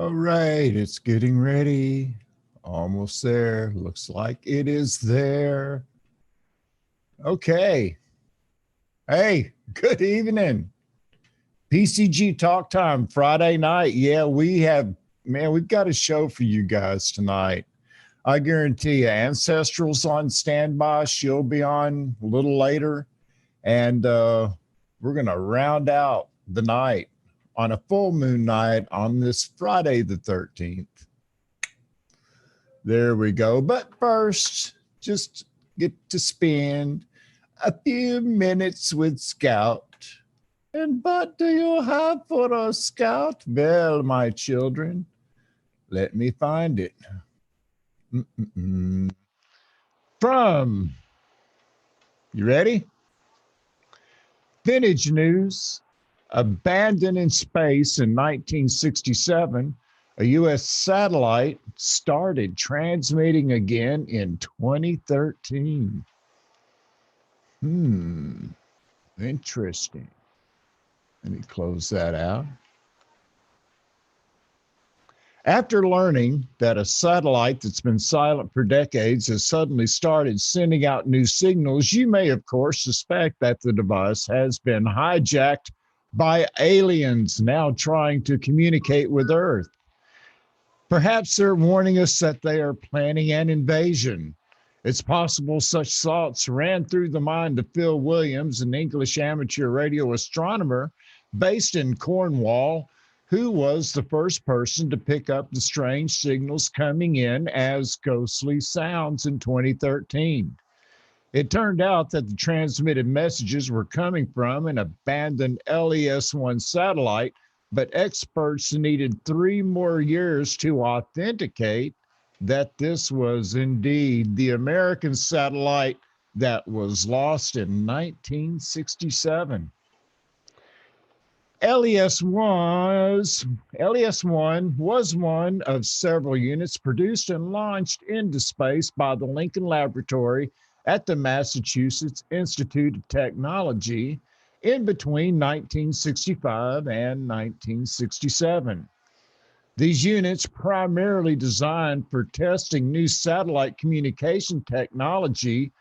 All right, it's getting ready. Almost there. Looks like it is there. Okay. Hey, good evening. PCG Talk Time Friday night. Yeah, we've got a show for you guys tonight. I guarantee you, Ancestral's on standby. She'll be on a little later. And we're going to round out the night on a full moon night on this Friday the 13th. There we go. But first, just get to spend a few minutes with Scout. And what do you have for us, Scout? Well, my children, let me find it. From, you ready? Vintage News. Abandoned in space in 1967, a U.S. satellite started transmitting again in 2013. Interesting. Let me close that out. After learning that a satellite that's been silent for decades has suddenly started sending out new signals, you may, of course, suspect that the device has been hijacked by aliens now trying to communicate with Earth. Perhaps they're warning us that they are planning an invasion. It's possible such thoughts ran through the mind of Phil Williams, an English amateur radio astronomer based in Cornwall, who was the first person to pick up the strange signals coming in as ghostly sounds in 2013. It turned out that the transmitted messages were coming from an abandoned LES-1 satellite, but experts needed 3 more years to authenticate that this was indeed the American satellite that was lost in 1967. LES-1 was one of several units produced and launched into space by the Lincoln Laboratory at the Massachusetts Institute of Technology in between 1965 and 1967. These units, primarily designed for testing new satellite communication technology,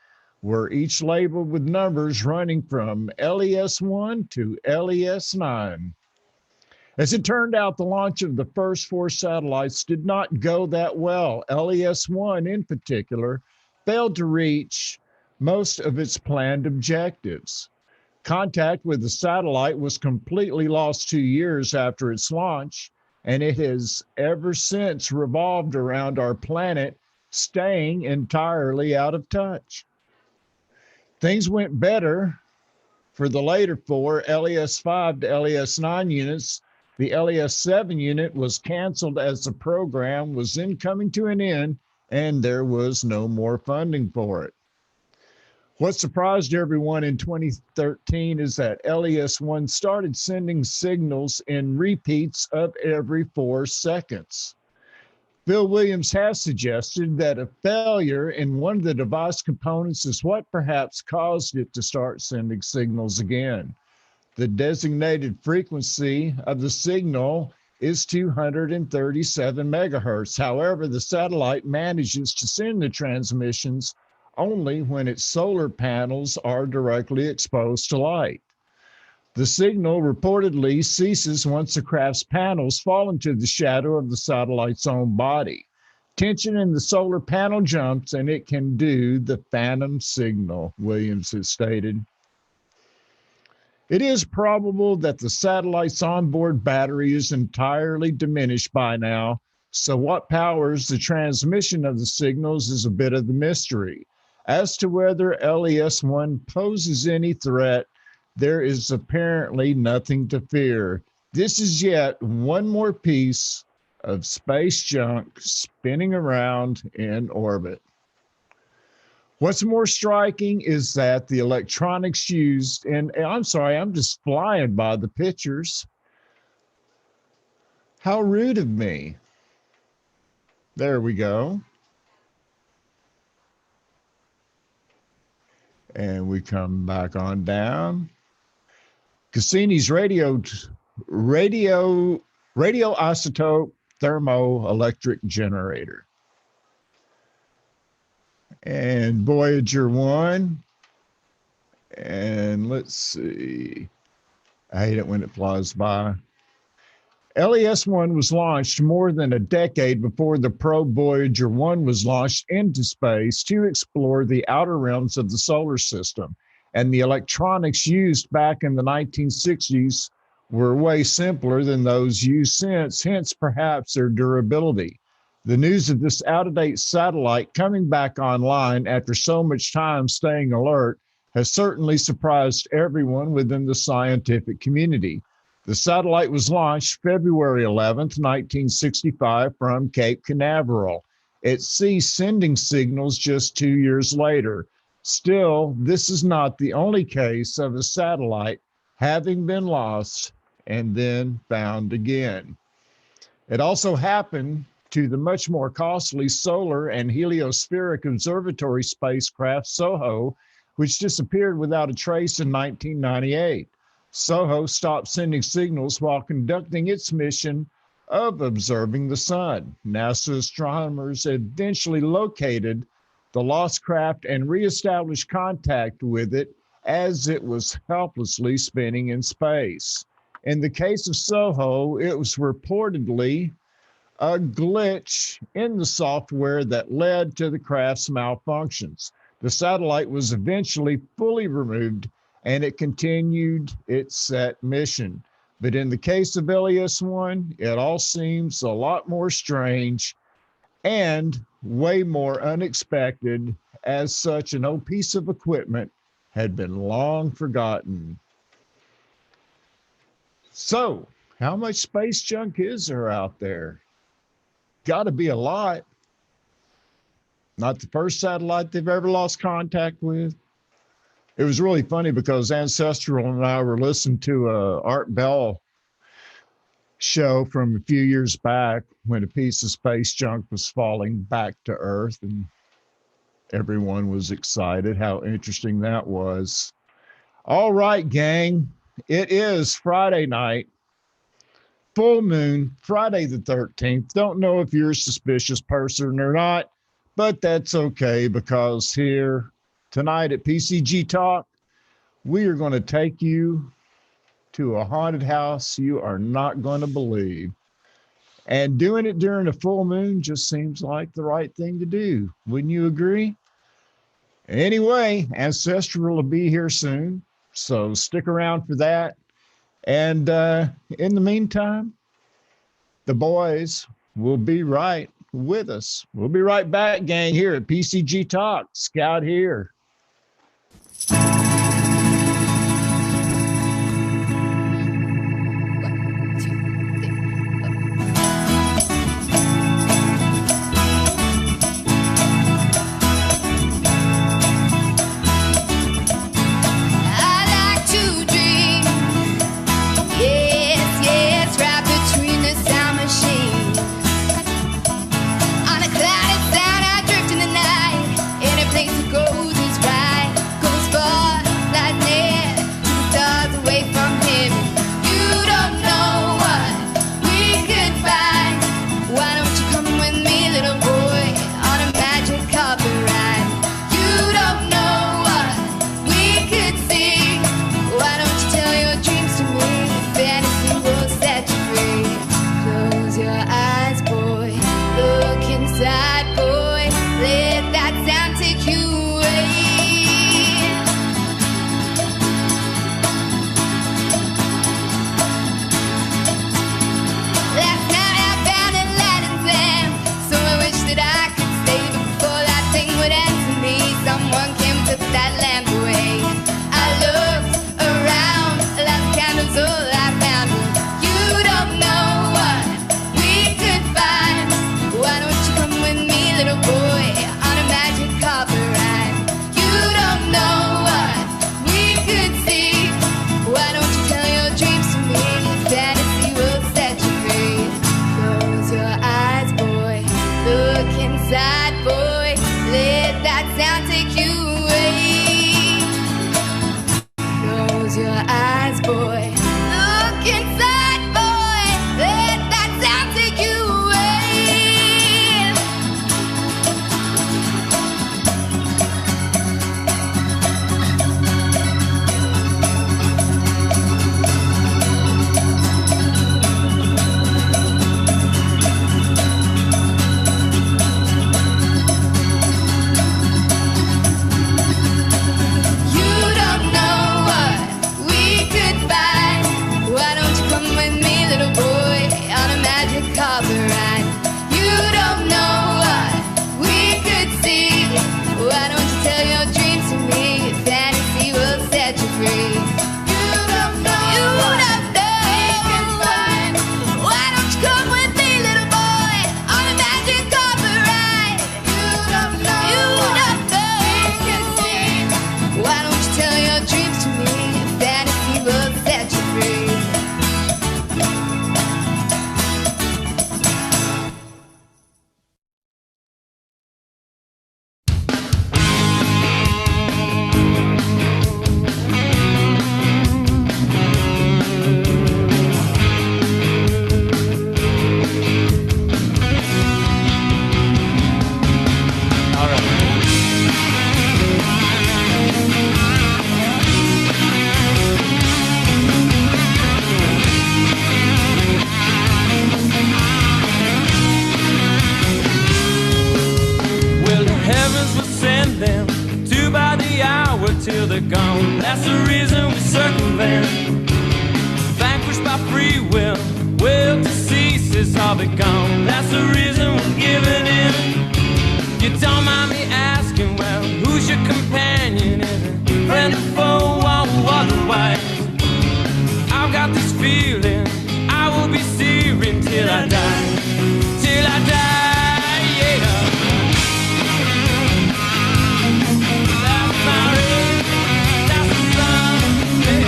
were each labeled with numbers running from LES-1 to LES-9. As it turned out, the launch of the first 4 satellites did not go that well. LES-1 in particular failed to reach most of its planned objectives. Contact with the satellite was completely lost 2 years after its launch, and it has ever since revolved around our planet, staying entirely out of touch. Things went better for the later 4 LES-5 to LES-9 units. The LES-7 unit was canceled as the program was then coming to an end, and there was no more funding for it. What surprised everyone in 2013 is that LES-1 started sending signals in repeats of every 4 seconds. Bill Williams has suggested that a failure in one of the device components is what perhaps caused it to start sending signals again. The designated frequency of the signal is 237 megahertz. However, the satellite manages to send the transmissions only when its solar panels are directly exposed to light. The signal reportedly ceases once the craft's panels fall into the shadow of the satellite's own body. Tension in the solar panel jumps and it can do the phantom signal, Williams has stated. It is probable that the satellite's onboard battery is entirely diminished by now, so what powers the transmission of the signals is a bit of the mystery. As to whether LES-1 poses any threat, there is apparently nothing to fear. This is yet one more piece of space junk spinning around in orbit. What's more striking is that the electronics used, and I'm sorry, I'm just flying by the pictures. How rude of me. There we go. And we come back on down. Cassini's radio isotope thermoelectric generator. And Voyager 1, and let's see, I hate it when it flies by. LES-1 was launched more than a decade before the probe Voyager 1 was launched into space to explore the outer realms of the solar system. And the electronics used back in the 1960s were way simpler than those used since, hence perhaps their durability. The news of this out-of-date satellite coming back online after so much time staying alert has certainly surprised everyone within the scientific community. The satellite was launched February 11th, 1965 from Cape Canaveral. It ceased sending signals just 2 years later. Still, this is not the only case of a satellite having been lost and then found again. It also happened to the much more costly solar and heliospheric observatory spacecraft SOHO, which disappeared without a trace in 1998. SOHO stopped sending signals while conducting its mission of observing the sun. NASA astronomers eventually located the lost craft and reestablished contact with it as it was helplessly spinning in space. In the case of SOHO, it was reportedly a glitch in the software that led to the craft's malfunctions. The satellite was eventually fully removed and it continued its set mission. But in the case of LES-1, it all seems a lot more strange and way more unexpected, as such an old piece of equipment had been long forgotten. So, how much space junk is there out there? Got to be a lot. Not the first satellite they've ever lost contact with. It was really funny because Ancestral and I were listening to a Art Bell show from a few years back when a piece of space junk was falling back to Earth, and everyone was excited how interesting that was. All right, gang, it is Friday night, full moon, Friday the 13th. Don't know if you're a suspicious person or not, but that's okay, because here tonight at PCG Talk, we are going to take you to a haunted house you are not going to believe. And doing it during a full moon just seems like the right thing to do. Wouldn't you agree? Anyway, Ancestral will be here soon, so stick around for that. And in the meantime, the boys will be right with us. We'll be right back, gang, here at PCG Talk. Scout here. Boy, look inside, boy, let that sound take you away. power till they're gone. That's the reason we circumvent. Vanquished by free will to cease is all but gone. That's the reason we're giving in. You don't mind me asking, well, who's your companion? Is it friend or foe or otherwise? I've got this feeling I will be searing till I die. Till I die, yeah. That's my race, that's the sun, yeah.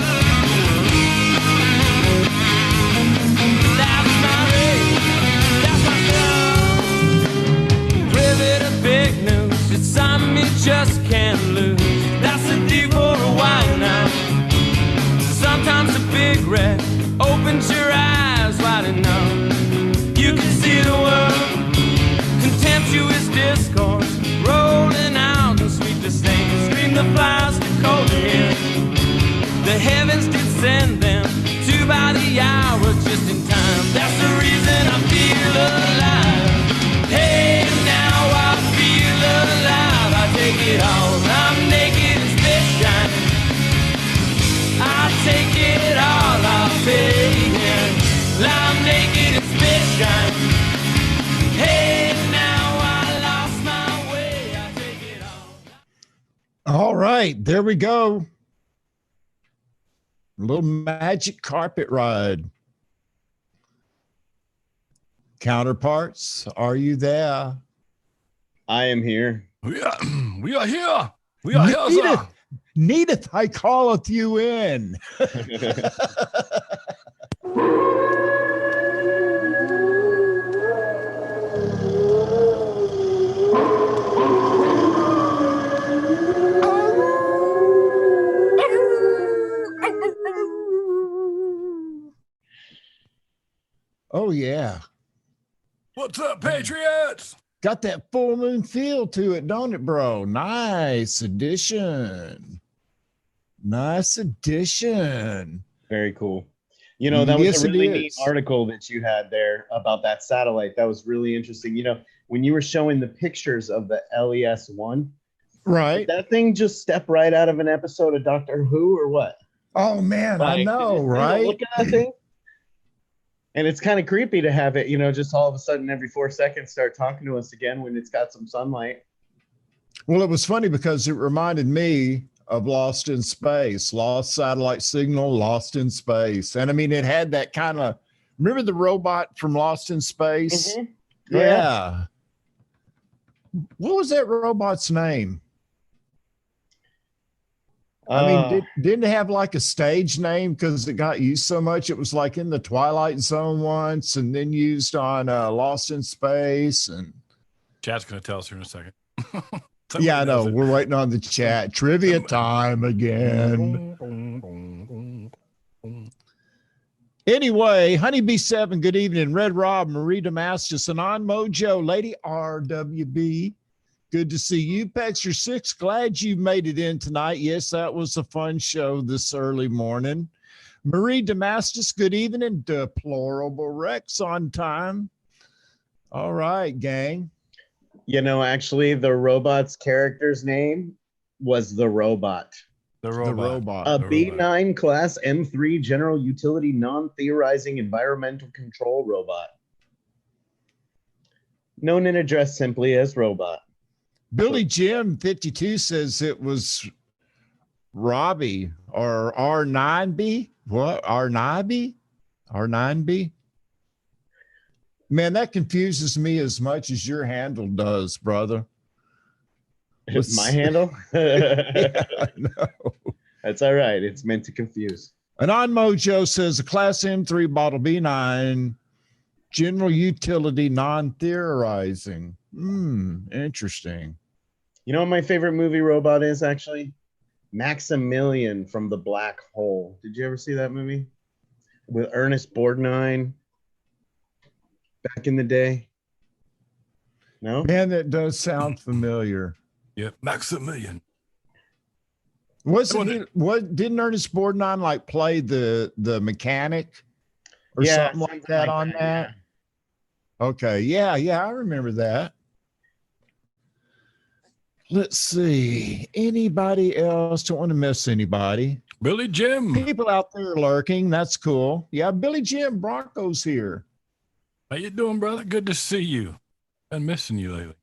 That's my race, that's my sun. Privy to big news, it's something you just can't lose. That's the deep for a while now. Sometimes a big red opens your eyes wide enough. You can see the world, contemptuous discourse, rolling out in sweet disdain. Scream the flowers to cold air. The heavens did send them, 2 by the hour, just in time. That's the reason I feel alive. Hey, now I feel alive. I take it all. I'm naked and spit shining. I take it all. I'll take it. I'm naked and spit shining. Hey, now I lost my way. I take it all. All right, there we go. A little magic carpet ride. Counterparts, are you there? I am here. We are here. We are here, sir. Needeth, I calleth you in. Oh, yeah. What's up, Patriots? Got that full moon feel to it, don't it, bro? Nice addition. Nice addition. Very cool. You know, that was Yes, a it really neat is. article that you had there about that satellite. That was really interesting. You know, when you were showing the pictures of the LES-1, Right. did that thing just step right out of an episode of Doctor Who or what? Oh, man, I Like, know, did you right? look at that thing? And it's kind of creepy to have it, you know, just all of a sudden every 4 seconds start talking to us again when it's got some sunlight. Well, it was funny because it reminded me of Lost in Space, lost satellite signal, lost in space. And I mean, it had that kind of, remember the robot from Lost in Space? Mhm. Yeah. What was that robot's name? I mean, didn't it have like a stage name because it got used so much? It was like in the Twilight Zone once and then used on Lost in Space. And Chat's going to tell us here in a second. yeah, I know. We're waiting on the chat. Trivia time again. Anyway, Honeybee 7, good evening. Red Rob, Marie Damascus, and on Mojo, Lady RWB. Good to see you. Pexter 6, glad you made it in tonight. Yes, that was a fun show this early morning. Marie Damascus, good evening. Deplorable Rex on time. All right, gang. You know, actually, the robot's character's name was the Robot. The The robot. A The B9 class M3 general utility non-theorizing environmental control robot. Known and addressed simply as Robot. Billy Jim 52 says it was Robbie or R9B. What? R9B? R9B? Man, that confuses me as much as your handle does, brother. It's my handle? Yeah, I know. That's all right. It's meant to confuse. And on Mojo says a class M3 bottle B9 general utility non-theorizing. Interesting. You know what my favorite movie robot is, actually? Maximilian from The Black Hole. Did you ever see that movie? With Ernest Borgnine back in the day? No? Man, that does sound familiar. Yeah, Maximilian. Wasn't he, what didn't Ernest Borgnine like play the mechanic or something like that on that? Yeah. Okay. Yeah, I remember that. Let's see. Anybody else? Don't want to miss anybody. Billy Jim. People out there lurking. That's cool. Yeah, Billy Jim Bronco's here. How you doing, brother? Good to see you. Been missing you lately.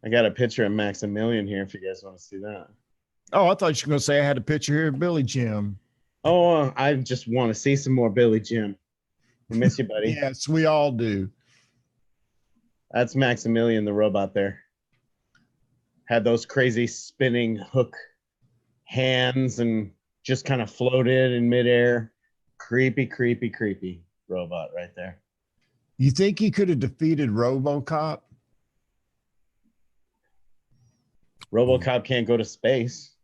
I got a picture of Maximilian here if you guys want to see that. Oh, I thought you were going to say I had a picture here of Billy Jim. Oh, I just want to see some more Billy Jim. I miss you, buddy. Yes, we all do. That's Maximilian, the robot there. Had those crazy spinning hook hands and just kind of floated in midair. Creepy, creepy, creepy robot right there. You think he could have defeated RoboCop? RoboCop can't go to space.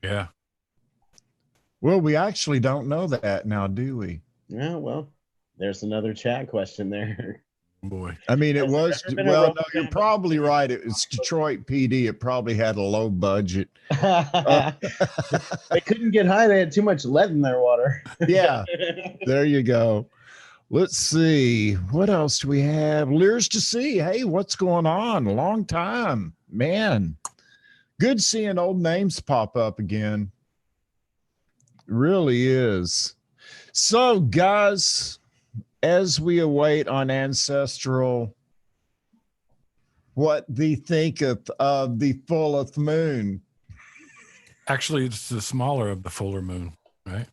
Yeah. Well, we actually don't know that now, do we? Yeah, well, there's another chat question there. Boy. I mean, it was, there been a well, no, RoboCop? you're probably right. It's Detroit PD. It probably had a low budget. They couldn't get high. They had too much lead in their water. Yeah, there you go. Let's see. What else do we have? Lears to see. Hey, what's going on? A long time, man. Good seeing old names pop up again. Really is. So, guys, as we await on Ancestral, what thee thinketh of the fulleth moon? Actually, it's the smaller of the fuller moon, right?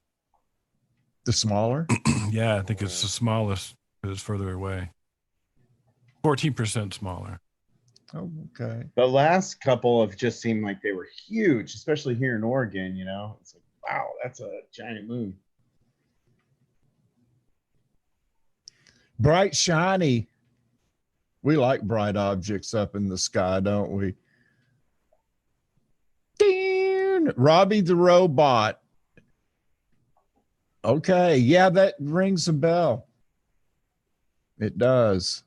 The smaller? Yeah, I think it's the smallest because it's further away. 14% smaller. Oh, okay. The last couple have just seemed like they were huge, especially here in Oregon, you know. It's like, wow, that's a giant moon. Bright, shiny. We like bright objects up in the sky, don't we? Ding! Robbie the robot. Okay, yeah, that rings a bell. It does.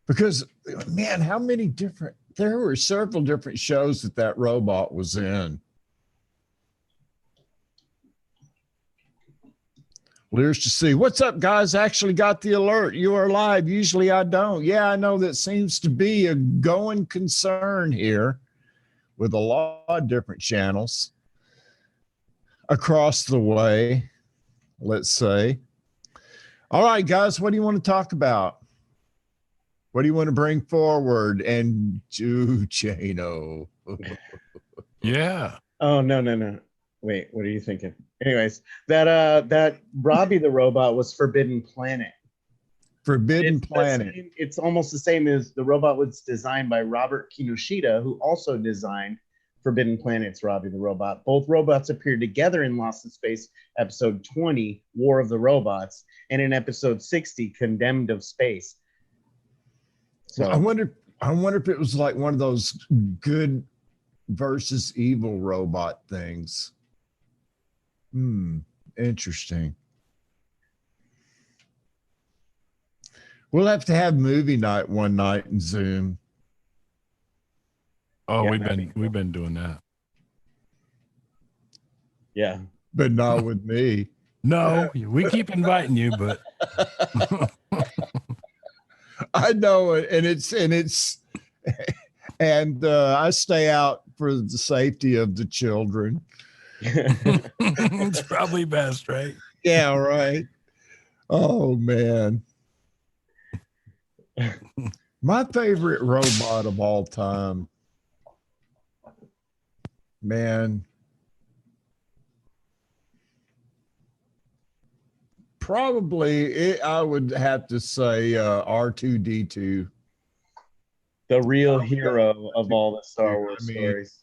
Because, man, how many different, there were several different shows that robot was in. Lears to see. What's up, guys? Actually got the alert. You are live. Usually I don't. Yeah, I know that seems to be a going concern here with a lot of different channels across the way, let's say. All right, guys, what do you want to talk about? What do you want to bring forward? And Chano. Yeah. Oh, no. Wait, what are you thinking? Anyways, that Robbie the robot was Forbidden Planet. Forbidden Planet. It's almost the same as the robot was designed by Robert Kinoshita, who also designed Forbidden Planet's Robbie the robot. Both robots appeared together in Lost in Space episode 20, War of the Robots, and in episode 60, Condemned of Space. So I wonder if it was like one of those good versus evil robot things. Interesting. We'll have to have movie night one night in Zoom. Oh, Yeah, we've been doing that. yeah. But not with me. No, we keep inviting you, but I know it, and I stay out for the safety of the children. it's probably best, right? Yeah, right. Oh man. My favorite robot of all time. Man. Probably I would have to say R2D2. The real hero of all the Star Wars stories.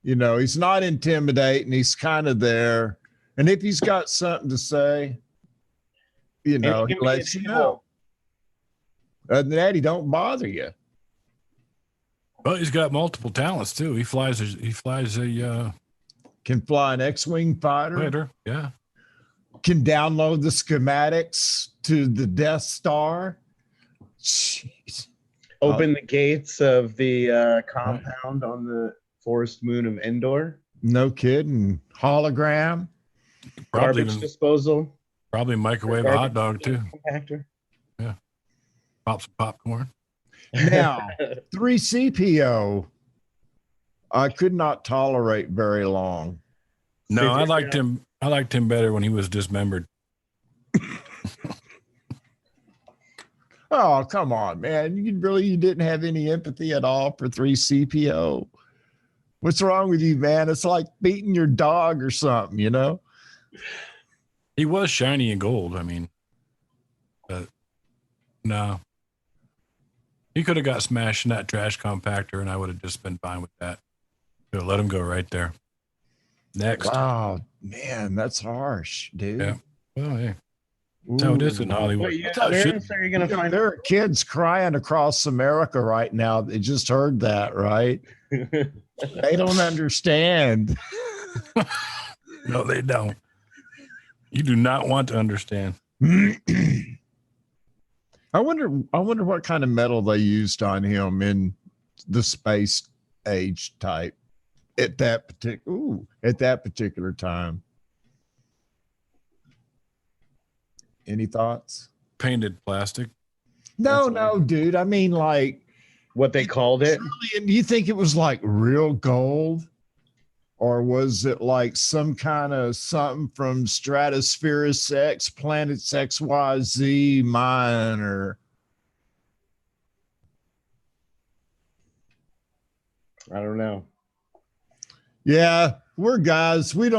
You know, he's not intimidating. He's kind of there. And if he's got something to say, you know, he lets you know. Other than that, he don't bother you. Well, he's got multiple talents too. He flies a Can fly an X-Wing fighter. Yeah. Can download the schematics to the Death Star. Jeez. Open the gates of the compound on the forest moon of Endor. No kidding. Hologram. Garbage disposal. Probably microwave a hot dog too. Compactor. Yeah. Pop some popcorn. Now, 3CPO, I could not tolerate very long. No, I liked him. I liked him better when he was dismembered. Oh, come on, man. You didn't have any empathy at all for 3CPO. What's wrong with you, man? It's like beating your dog or something, you know? He was shiny and gold. I mean, no. He could have got smashed in that trash compactor, and I would have just been fine with that. Could have let him go right there. Next. Wow, man, that's harsh, dude. Yeah. Well, hey. That's how it is in Hollywood. There are kids crying across America right now. They just heard that, right? They don't understand. No, they don't. You do not want to understand. I wonder what kind of metal they used on him in the space age type at that particular time. Any thoughts? Painted plastic. No, dude. I mean, like what they called it. Do you think it was like real gold? Or was it like some kind of something from Stratospherus X, Planets XYZ mine, or? I don't know. Yeah, we're guys. We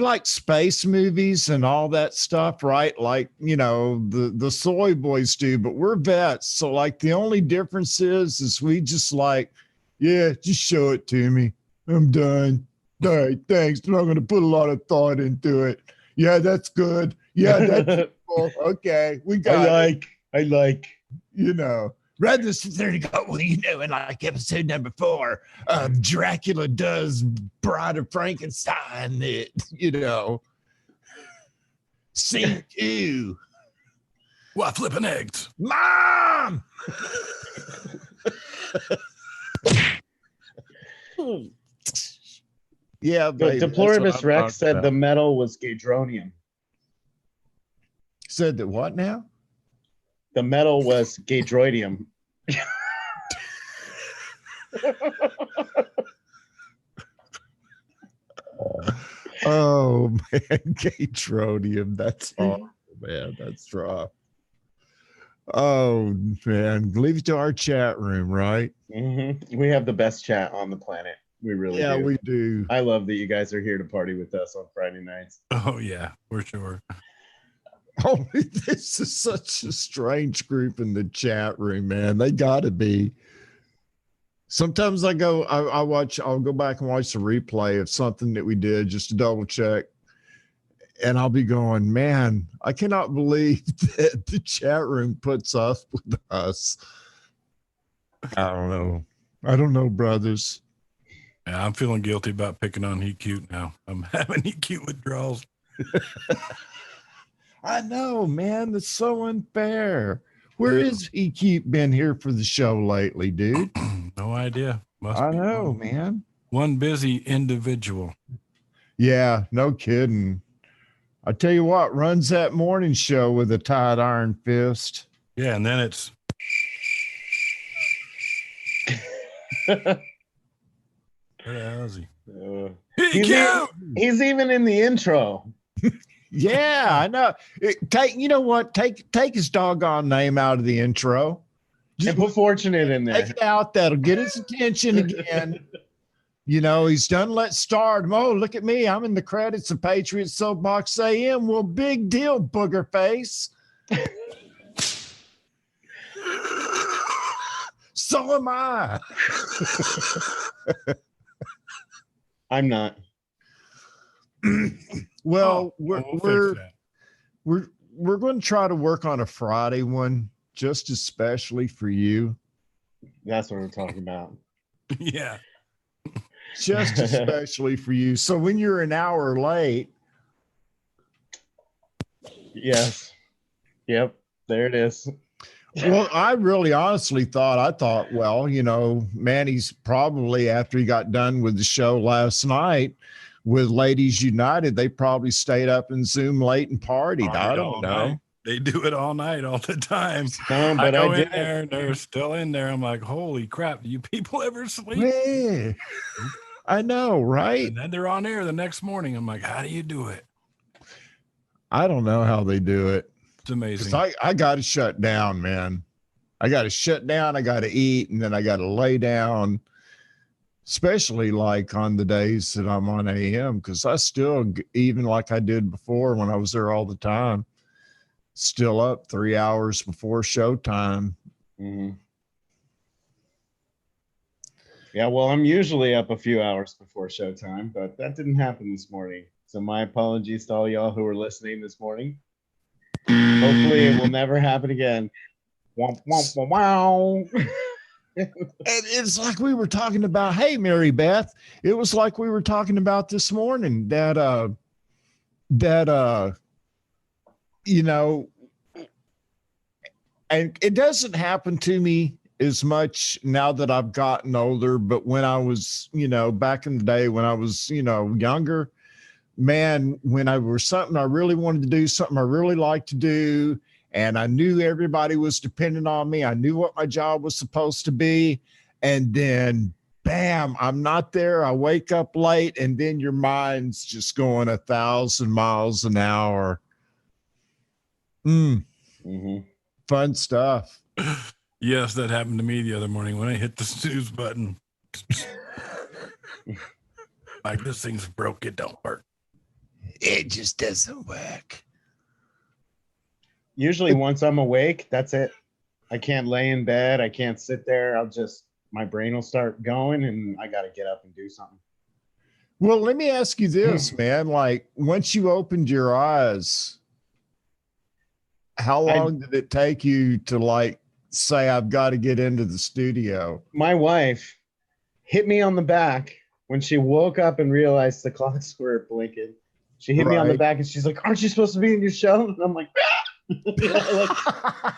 like space movies and all that stuff, right? Like, you know, the soy boys do, but we're vets. So like the only difference is we just like, yeah, just show it to me. I'm done. All right, thanks. I'm not going to put a lot of thought into it. Yeah, that's good. Yeah, that's cool. Okay, we got I like, you know. Rather sit there and go, well, you know, in like episode number 4, Dracula does Bride of Frankenstein, it, you know. Scene 2. Why flipping eggs? Mom! Yeah, but Deploribus Rex said the metal was gadronium. Said that what now? The metal was gadroidium. Oh man, gadronium. That's awful, man. That's rough. Oh man, leave it to our chat room, right? Mm-hmm. We have the best chat on the planet. We really do. We do. I love that you guys are here to party with us on Friday nights. Oh yeah, for sure. Oh, this is such a strange group in the chat room, man. They got to be. Sometimes I'll go back and watch the replay of something that we did just to double check. And I'll be going, man, I cannot believe that the chat room puts up with us. I don't know, brothers. Yeah, I'm feeling guilty about picking on He Cute now. I'm having He Cute withdrawals. I know, man. That's so unfair. Where is he been here for the show lately, dude? No idea. I know, man. One busy individual. Yeah, no kidding. I tell you what, runs that morning show with a tight iron fist. Yeah, and then it's where the hell is he? He's even in the intro. Yeah, I know. You know what? Take his doggone name out of the intro. And put Fortunate in there. Take it out. That'll get his attention again. You know, he's done Let's Start. Oh, look at me. I'm in the credits of Patriot Soapbox AM. Well, big deal, booger face. So am I. I'm not. Well, we're going to try to work on a Friday one, just especially for you. That's what we're talking about. Yeah, just especially for you. So when you're an hour late, yes, yep, there it is. Well, I really honestly thought, well, you know, Manny's probably after he got done with the show last night with Ladies United, they probably stayed up and Zoom late and partied. I don't know. They do it all night, all the time. No, but I go did in there and they're still in there. I'm like, holy crap, do you people ever sleep? Yeah. I know, right? And then they're on air the next morning. I'm like, how do you do it? I don't know how they do it. It's amazing. I got to shut down, man. I got to shut down. I got to eat, and then I got to lay down, especially like on the days that I'm on AM, because I still, even like I did before when I was there all the time, still up 3 hours before showtime. Mm-hmm. Yeah, well, I'm usually up a few hours before showtime, but that didn't happen this morning. So my apologies to all y'all who were listening this morning. Hopefully it will never happen again. Womp, womp, womp, wow. And it's like we were talking about, hey, Mary Beth, it was like we were talking about this morning that, you know, and it doesn't happen to me as much now that I've gotten older, but when I was, back in the day when I was, younger, man, when I was something I really wanted to do, something I really liked to do, and I knew everybody was dependent on me, I knew what my job was supposed to be, and then bam, I'm not there. I wake up late, and then your mind's just going 1,000 miles an hour. Mm-hmm. Fun stuff. Yes, that happened to me the other morning when I hit the snooze button. Like, this thing's broke. It don't work. It just doesn't work. Usually once I'm awake, that's it. I can't lay in bed. I can't sit there. My brain will start going and I got to get up and do something. Well, let me ask you this, man. Like, once you opened your eyes, how long did it take you to like say, I've got to get into the studio? My wife hit me on the back when she woke up and realized the clocks were blinking. She hit me on the back and she's like, aren't you supposed to be in your show? And I'm like,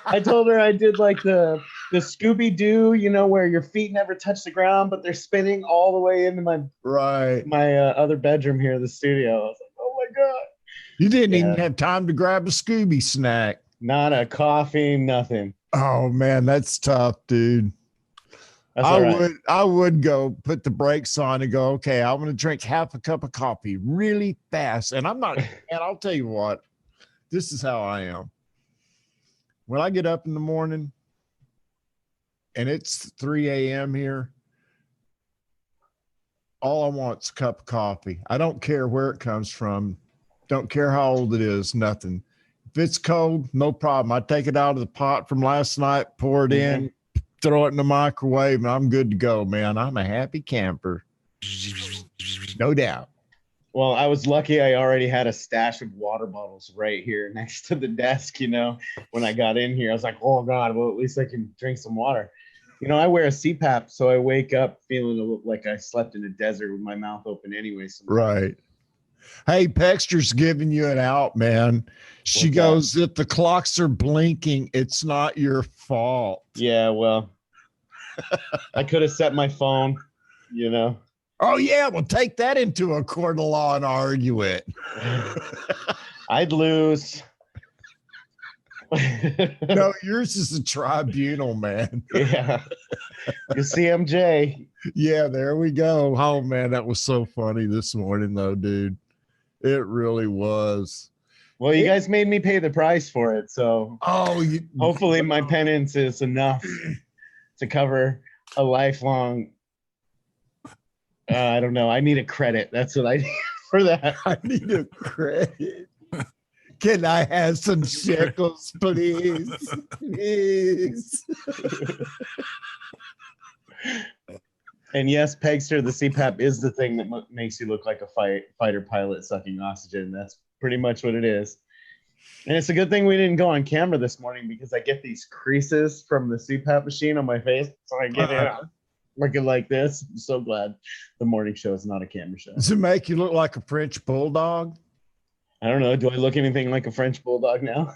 I told her I did like the Scooby-Doo, where your feet never touch the ground, but they're spinning all the way into my other bedroom here, the studio. I was like, oh my God. You didn't even have time to grab a Scooby snack. Not a coffee, nothing. Oh man, that's tough, dude. I would go put the brakes on and go, okay, I'm going to drink half a cup of coffee really fast. And and I'll tell you what, this is how I am. When I get up in the morning and it's 3 a.m. here, all I want is a cup of coffee. I don't care where it comes from. Don't care how old it is, nothing. If it's cold, no problem. I take it out of the pot from last night, pour it in, throw it in the microwave, and I'm good to go, man. I'm a happy camper. No doubt. Well, I was lucky I already had a stash of water bottles right here next to the desk, when I got in here. I was like, oh, God, well, at least I can drink some water. I wear a CPAP, so I wake up feeling like I slept in a desert with my mouth open anyway. Right. Hey, Pexter's giving you an out, man. She goes, if the clocks are blinking, it's not your fault. Yeah, well, I could have set my phone, Oh, yeah, well, take that into a court of law and argue it. I'd lose. No, yours is a tribunal, man. Yeah. The CMJ. Yeah, there we go. Oh, man, that was so funny this morning, though, dude. It really was. Well, you guys made me pay the price for it, so hopefully my penance is enough to cover a lifelong. I don't know. I need a credit. That's what I need for that. I need a credit. Can I have some shekels, please? Please. And yes, Pegster, the CPAP is the thing that makes you look like a fighter pilot sucking oxygen. That's pretty much what it is. And it's a good thing we didn't go on camera this morning because I get these creases from the CPAP machine on my face. So I get it looking like this. I'm so glad the morning show is not a camera show. Does it make you look like a French bulldog? I don't know. Do I look anything like a French bulldog now?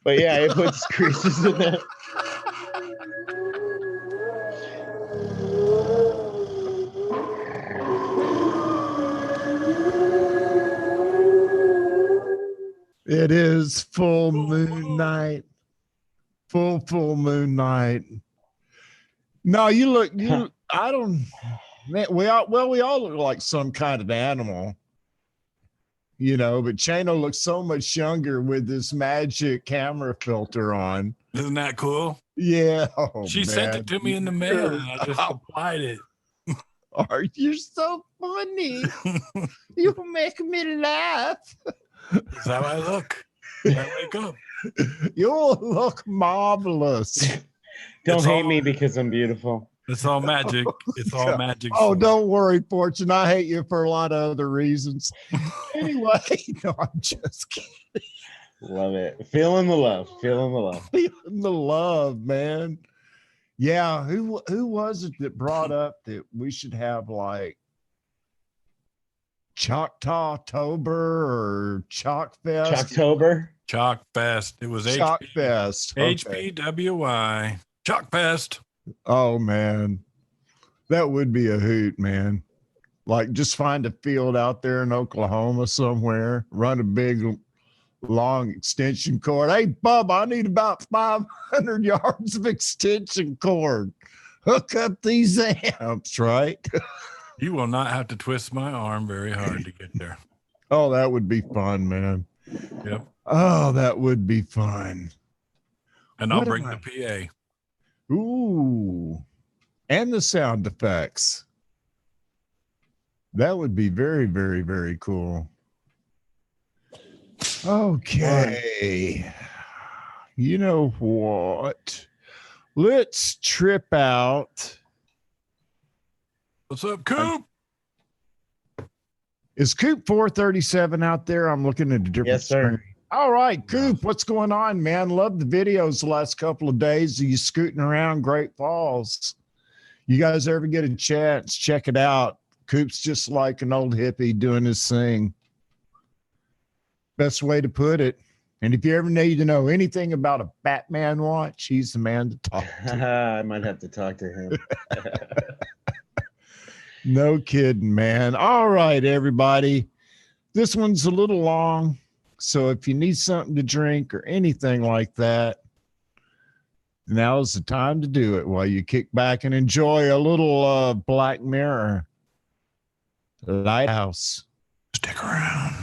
But yeah, it puts creases in there. It is full moon night. Full moon night. No, you look, I don't, man, we all look like some kind of animal, you know, but Chano looks so much younger with this magic camera filter on. Isn't that cool? Yeah. She sent it to me in the mail and I just applied it. You're so funny. You make me laugh. That's how I look when I wake up. You look marvelous. Don't hate me because I'm beautiful. It's all magic. It's all magic. Oh, don't worry, Fortune. I hate you for a lot of other reasons. Anyway, no, I'm just kidding. Love it. Feeling the love. Feeling the love. Feeling the love, man. Yeah, who was it that brought up that we should have like Choctaw-tober or Chalk Fest? Chalktober? Chalk Fest. It was Chalk Fest. Okay. HPWI. Chalk Fest. Oh man, that would be a hoot, man. Like just find a field out there in Oklahoma somewhere, run a big long extension cord. Hey, Bub, I need about 500 yards of extension cord. Hook up these amps, right? You will not have to twist my arm very hard to get there. Oh, that would be fun, man. Yep. Oh, that would be fun. And I'll bring the PA. Ooh, and the sound effects. That would be very, very, very cool. Okay. You know what? Let's trip out. What's up, Coop? Is Coop 437 out there? I'm looking at a different Yes, sir. screen. All right, Coop, what's going on, man? Love the videos the last couple of days of you scooting around Great Falls. You guys ever get a chance, check it out. Coop's just like an old hippie doing his thing. Best way to put it. And if you ever need to know anything about a Batman watch, he's the man to talk to. I might have to talk to him. No kidding, man. All right, everybody. This one's a little long. So if you need something to drink or anything like that, now's the time to do it while you kick back and enjoy a little Black Mirror Lighthouse. Stick around.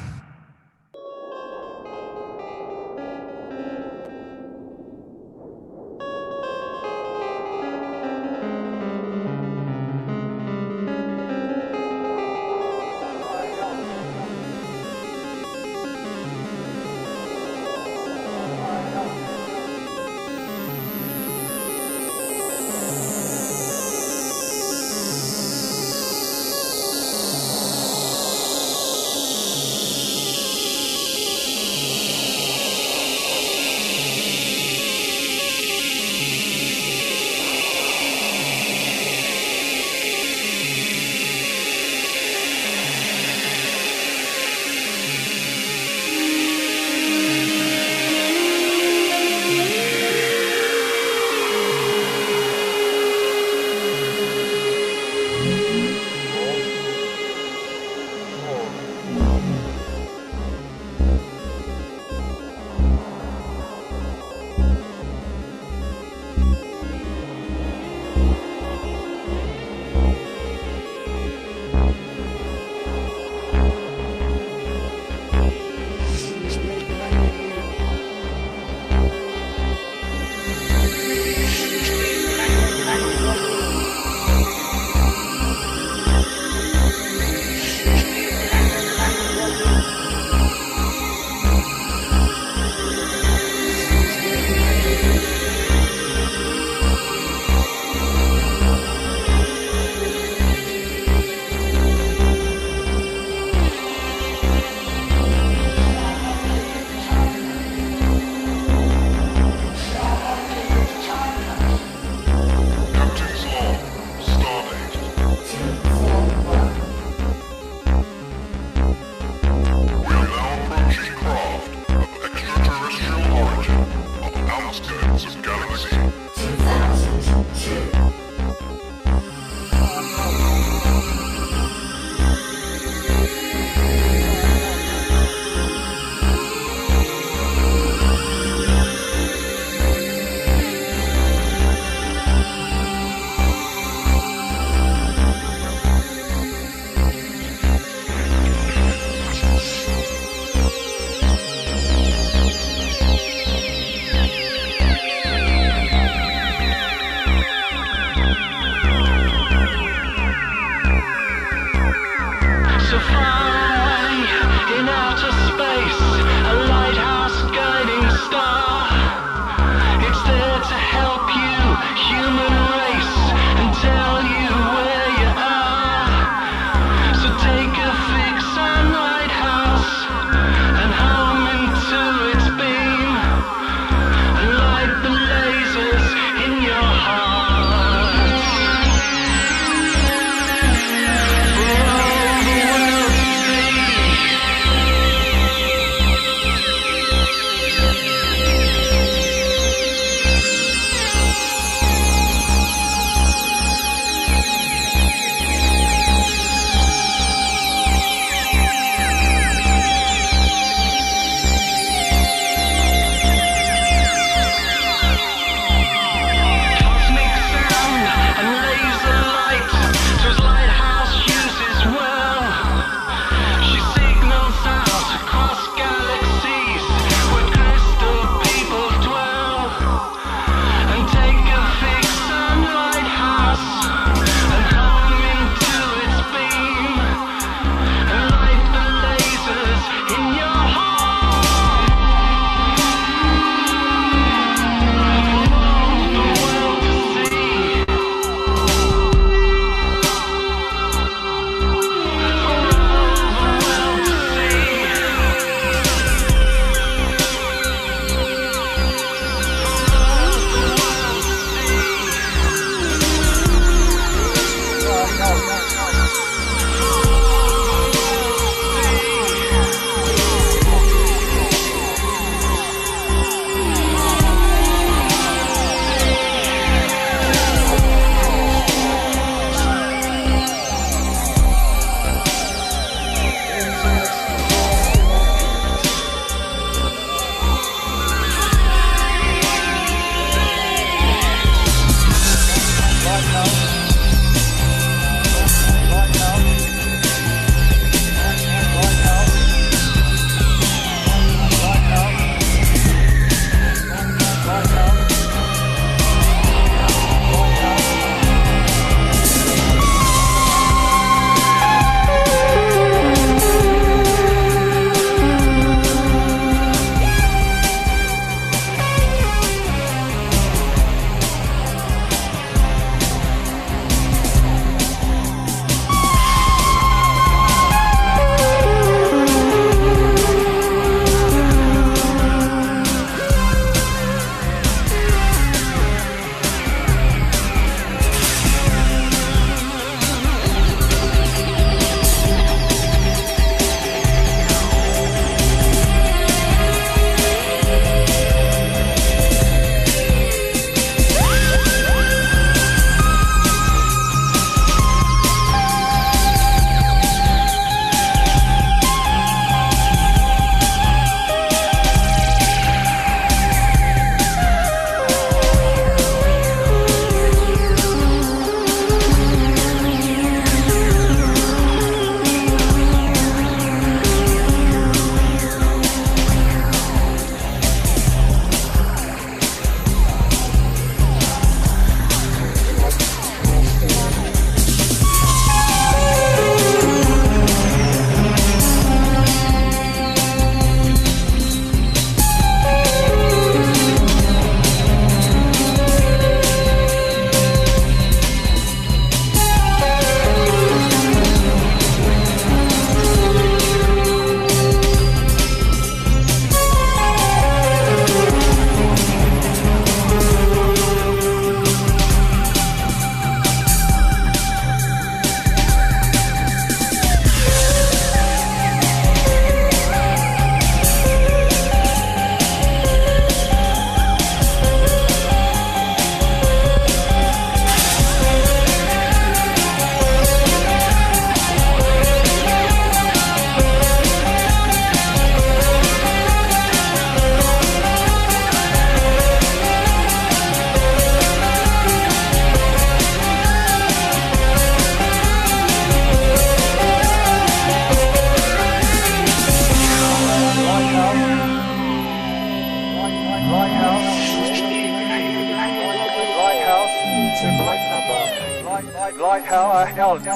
like how I held it.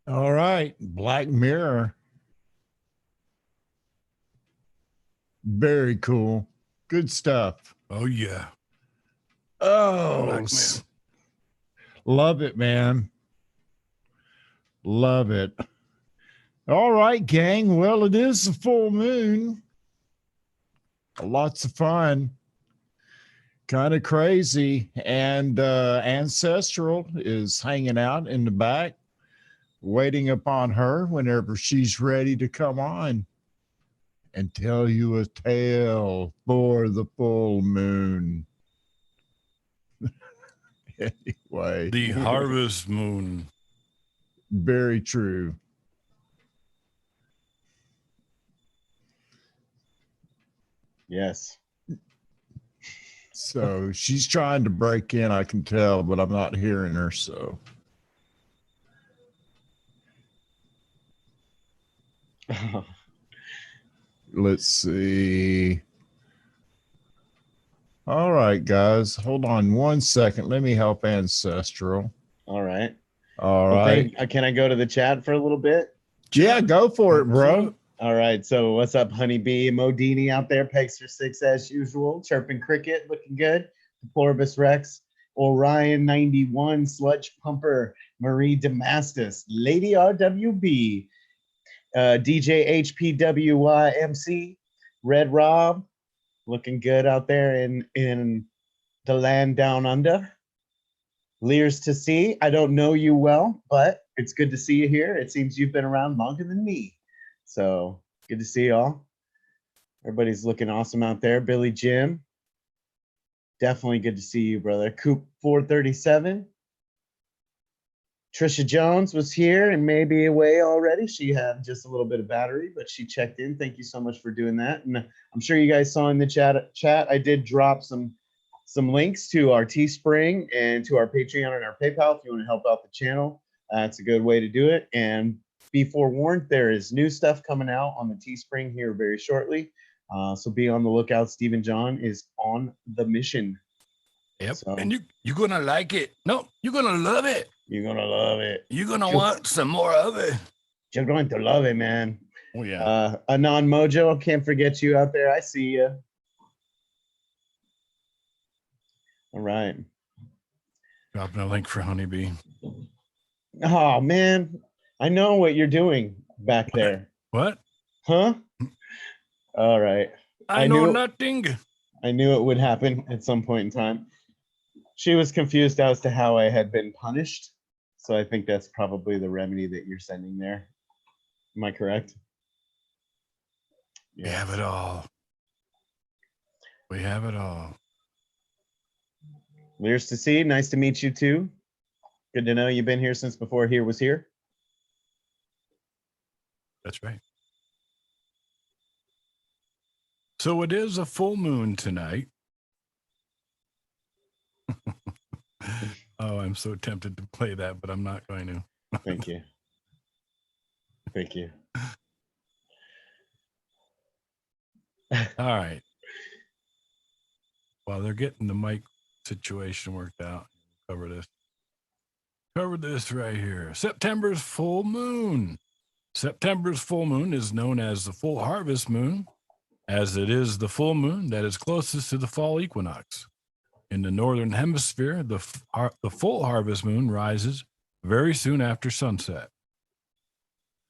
All right, Black Mirror. Very cool. Good stuff. Oh, yeah. Oh, Black Mirror. Love it, man. Love it. All right, gang. Well, it is a full moon. Lots of fun. Kind of crazy. And Ancestral is hanging out in the back, waiting upon her whenever she's ready to come on and tell you a tale for the full moon. Anyway, The harvest moon. very true. Yes. So she's trying to break in, I can tell, but I'm not hearing her. So let's see. All right, guys, hold on one second. Let me help Ancestral. All right. All right. Can I go to the chat for a little bit? Yeah, go for it, bro. All right. So what's up, Honeybee? Modini out there, pegs for 6 as usual. Chirping Cricket, looking good. Deploribus Rex, Orion 91, Sludge Pumper, Marie Damastis, Lady RWB, DJ HPWYMC, Red Rob, looking good out there in the land down under. Leers to see. I don't know you well, but it's good to see you here. It seems you've been around longer than me. So good to see y'all. Everybody's looking awesome out there. Billy Jim. Definitely good to see you, brother. Coop 437. Trisha Jones was here and may be away already. She had just a little bit of battery, but she checked in. Thank you so much for doing that. And I'm sure you guys saw in the chat, I did drop some links to our Teespring and to our Patreon and our PayPal if you want to help out the channel. It's a good way to do it. And be forewarned, there is new stuff coming out on the Teespring here very shortly. So be on the lookout. Stephen John is on the mission. Yep. So, and you're going to like it. No, you're going to love it. You're going to love it. You're going to want some more of it. You're going to love it, man. Oh, yeah. Anon Mojo, can't forget you out there. I see you. All right. Dropping a link for Honeybee. Oh, man. I know what you're doing back there. What? Huh? All right. I know nothing. I knew it would happen at some point in time. She was confused as to how I had been punished. So I think that's probably the remedy that you're sending there. Am I correct? We have it all. We have it all. Leers to see. Nice to meet you too. Good to know you've been here since before here was here. That's right. So it is a full moon tonight. Oh, I'm so tempted to play that, but I'm not going to. Thank you. Thank you. All right. While they're getting the mic situation worked out, cover this. Cover this right here. September's full moon. September's full moon is known as the full harvest moon, as it is the full moon that is closest to the fall equinox. In the northern hemisphere, the full harvest moon rises very soon after sunset.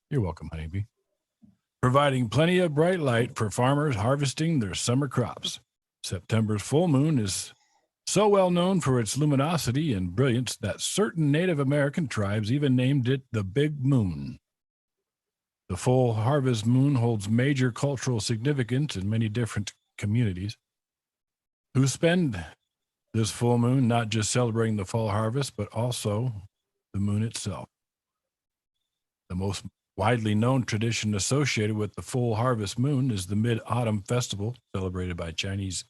You're welcome, Honeybee. providing plenty of bright light for farmers harvesting their summer crops. September's full moon is so well known for its luminosity and brilliance that certain Native American tribes even named it the Big Moon. The full harvest moon holds major cultural significance in many different communities who spend this full moon not just celebrating the fall harvest, but also the moon itself. The most widely known tradition associated with the full harvest moon is the Mid-Autumn Festival, celebrated by Chinese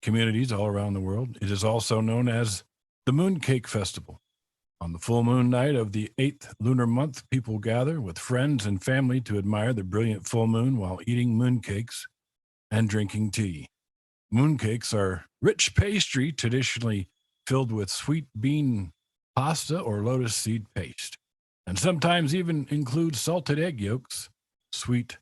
communities all around the world. It is also known as the Mooncake Festival. On the full moon night of the 8th lunar month, people gather with friends and family to admire the brilliant full moon while eating mooncakes and drinking tea. Mooncakes are rich pastry traditionally filled with sweet bean pasta or lotus seed paste, and sometimes even include salted egg yolks, sweet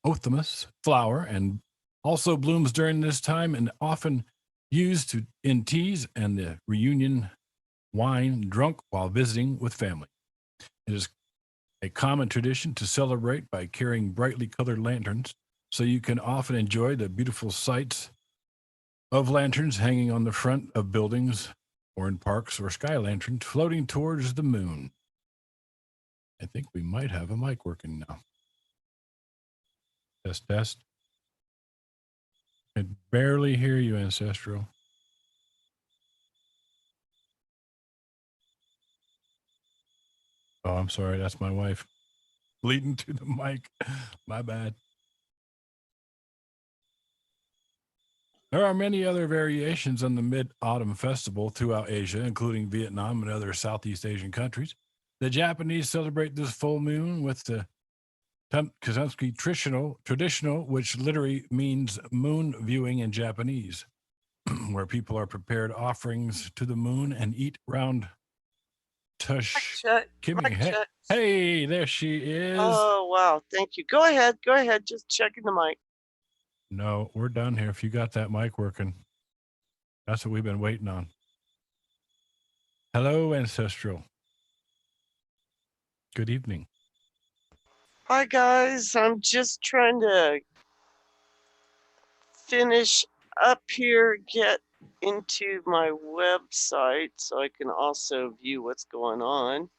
othamus flour, and also blooms during this time and often used in teas and the reunion wine drunk while visiting with family. It is a common tradition to celebrate by carrying brightly colored lanterns, so you can often enjoy the beautiful sights of lanterns hanging on the front of buildings or in parks, or sky lanterns floating towards the moon. I think we might have a mic working now. Test, test. I can barely hear you, Ancestral. Oh, I'm sorry. That's my wife bleeding to the mic. My bad. There are many other variations on the Mid-Autumn Festival throughout Asia, including Vietnam and other Southeast Asian countries. The Japanese celebrate this full moon with the Kazanski traditional, which literally means moon viewing in Japanese, where people are prepared offerings to the moon and eat round tush. Kimmy, hey, there she is. Oh, wow. Thank you. Go ahead. Go ahead. Just checking the mic. No, we're done here. If you got that mic working, that's what we've been waiting on. Hello, Ancestral. Good evening. Hi, guys. I'm just trying to finish up here, get into my website so I can also view what's going on.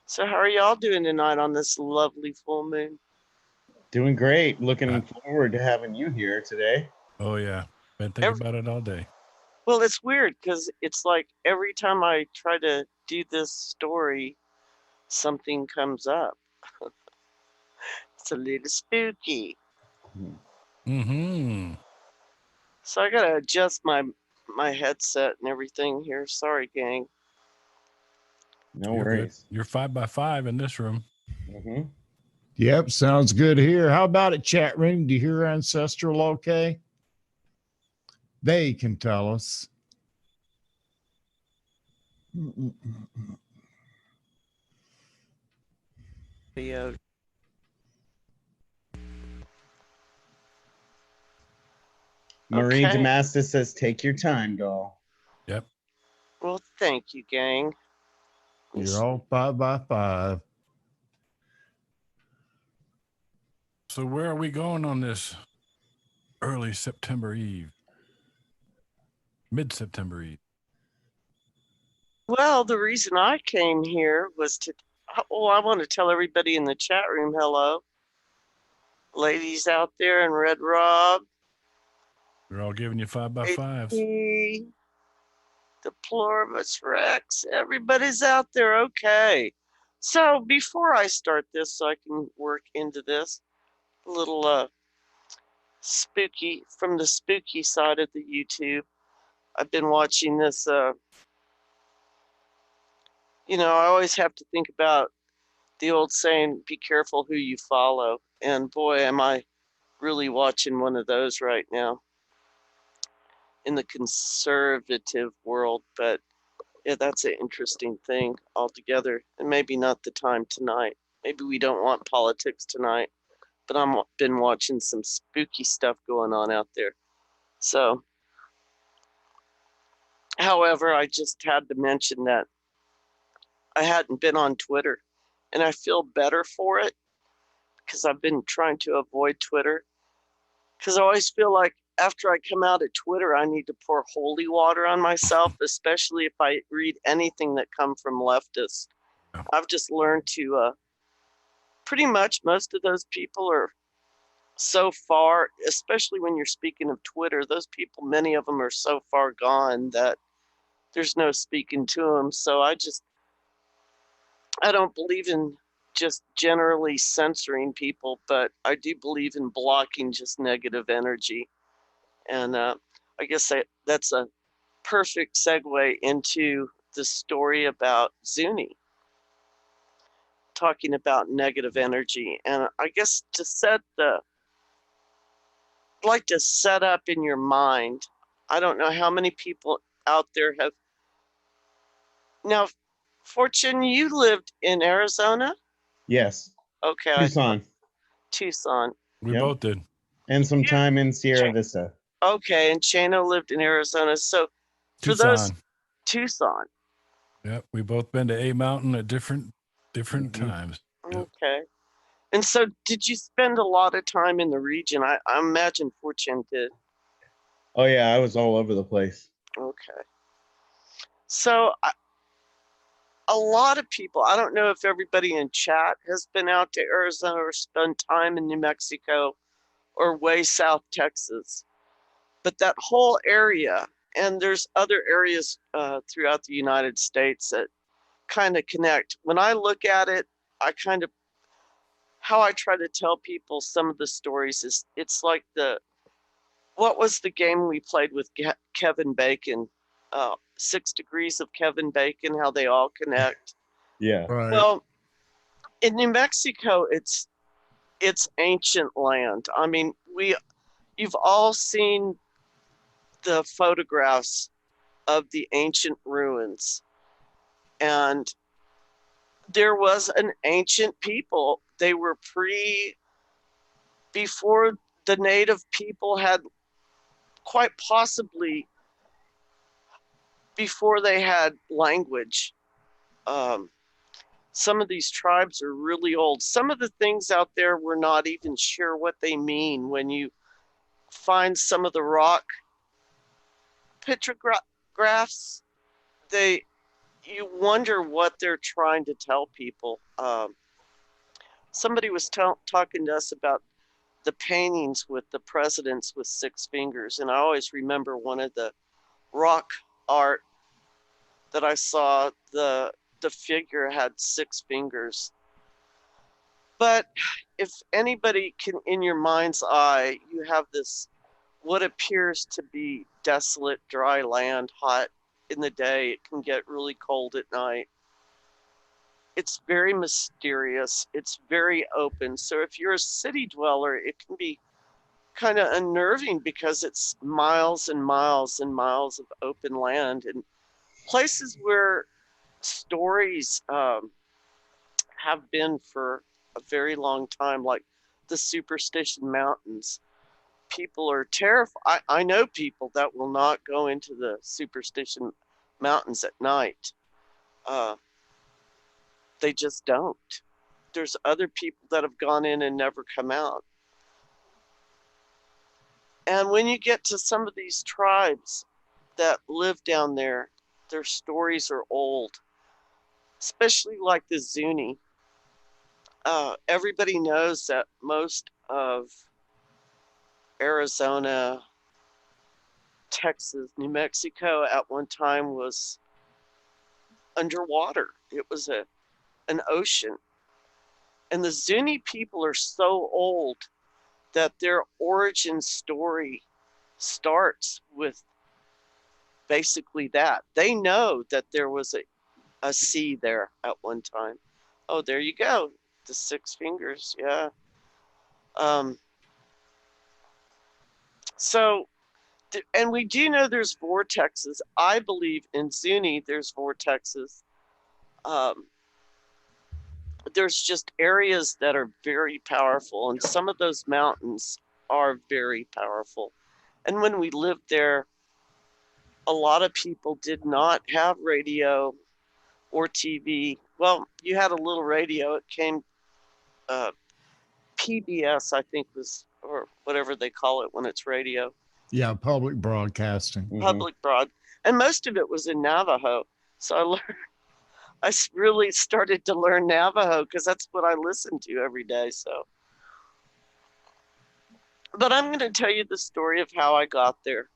So how are y'all doing tonight on this lovely full moon? Doing great. Looking forward to having you here today. Oh, yeah. Been thinking about it all day. Well, it's weird because it's like every time I try to do this story, something comes up. It's a little spooky. Mm-hmm. So I gotta adjust my headset and everything here. Sorry, gang. No You're worries. Good. You're 5x5 in this room. Mm-hmm. Yep, sounds good here. How about it, chat room? Do you hear Ancestral okay? They can tell us. Yeah. Marie Okay. Damastis says, take your time, doll. Yep. Well, thank you, gang. You're all 5x5. So where are we going on this early September Eve? Mid-September Eve. Well, the reason I came here was to, I want to tell everybody in the chat room hello. Ladies out there in Red Rob. We're all giving you 5x5s. Deploribus Rex. Everybody's out there. Okay. So before I start this, so I can work into this little spooky, from the spooky side of the YouTube, I've been watching this, I always have to think about the old saying, be careful who you follow. And boy, am I really watching one of those right now in the conservative world. But yeah, that's an interesting thing altogether. And maybe not the time tonight. Maybe we don't want politics tonight, but I've been watching some spooky stuff going on out there. So, however, I just had to mention that I hadn't been on Twitter, and I feel better for it because I've been trying to avoid Twitter. Because I always feel like after I come out of Twitter, I need to pour holy water on myself, especially if I read anything that come from leftists. Yeah. I've just learned to pretty much most of those people are so far, especially when you're speaking of Twitter, those people, many of them are so far gone that there's no speaking to them. So I don't believe in just generally censoring people, but I do believe in blocking just negative energy. And I guess that's a perfect segue into the story about Zuni, talking about negative energy. And I guess I'd like to set up in your mind, I don't know how many people out there have. Now, Fortune, you lived in Arizona? Yes. Okay, Tucson. Tucson. We Yep. both did. And some time in Sierra Vista. Okay, and Chano lived in Arizona. So for those, Tucson. Yep, we both been to A Mountain at different times. Yep. Okay. And so did you spend a lot of time in the region? I imagine Fortune did. Oh yeah, I was all over the place. Okay. So a lot of people, I don't know if everybody in chat has been out to Arizona or spent time in New Mexico or way south Texas, but that whole area, and there's other areas throughout the United States that kind of connect. When I look at it, how I try to tell people some of the stories is it's like what was the game we played with Kevin Bacon? 6 Degrees of Kevin Bacon, how they all connect. Yeah. Right. Well, in New Mexico, it's ancient land. I mean, you've all seen the photographs of the ancient ruins, and there was an ancient people. They were before the native people had, quite possibly before they had language. Some of these tribes are really old. Some of the things out there, we're not even sure what they mean. When you find some of the rock petrographs, you wonder what they're trying to tell people. Somebody was talking to us about the paintings with the presidents with 6 fingers, and I always remember one of the rock art that I saw, the figure had 6 fingers. But if anybody can, in your mind's eye, you have this, what appears to be desolate, dry land, hot in the day, it can get really cold at night. It's very mysterious. It's very open. So if you're a city dweller, it can be kind of unnerving because it's miles and miles and miles of open land and places where stories have been for a very long time, like the Superstition Mountains. People are terrified. I know people that will not go into the Superstition Mountains at night. They just don't. There's other people that have gone in and never come out. And when you get to some of these tribes that live down there, their stories are old, especially like the Zuni. Everybody knows that most of Arizona, Texas, New Mexico at one time was underwater. It was an ocean. And the Zuni people are so old that their origin story starts with basically that. They know that there was a sea there at one time. Oh, there you go. The 6 fingers, yeah. And we do know there's vortexes. I believe in Zuni there's vortexes. There's just areas that are very powerful, and some of those mountains are very powerful. And when we lived there, a lot of people did not have radio or TV. Well, you had a little radio. It came PBS, I think was, or whatever they call it when it's radio, Yeah, public broadcasting. Mhm. public broad, and most of it was in Navajo. So I really started to learn Navajo because that's what I listened to every day. So, but I'm going to tell you the story of how I got there,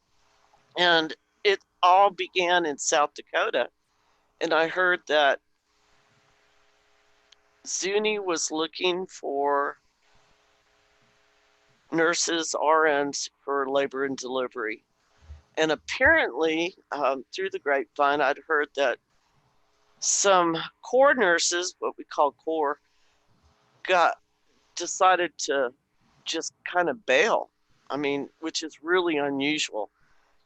and it all began in South Dakota, and I heard that Zuni was looking for nurses, RNs for labor and delivery. And apparently, through the grapevine, I'd heard that some core nurses, what we call core, decided to just kind of bail. I mean, which is really unusual.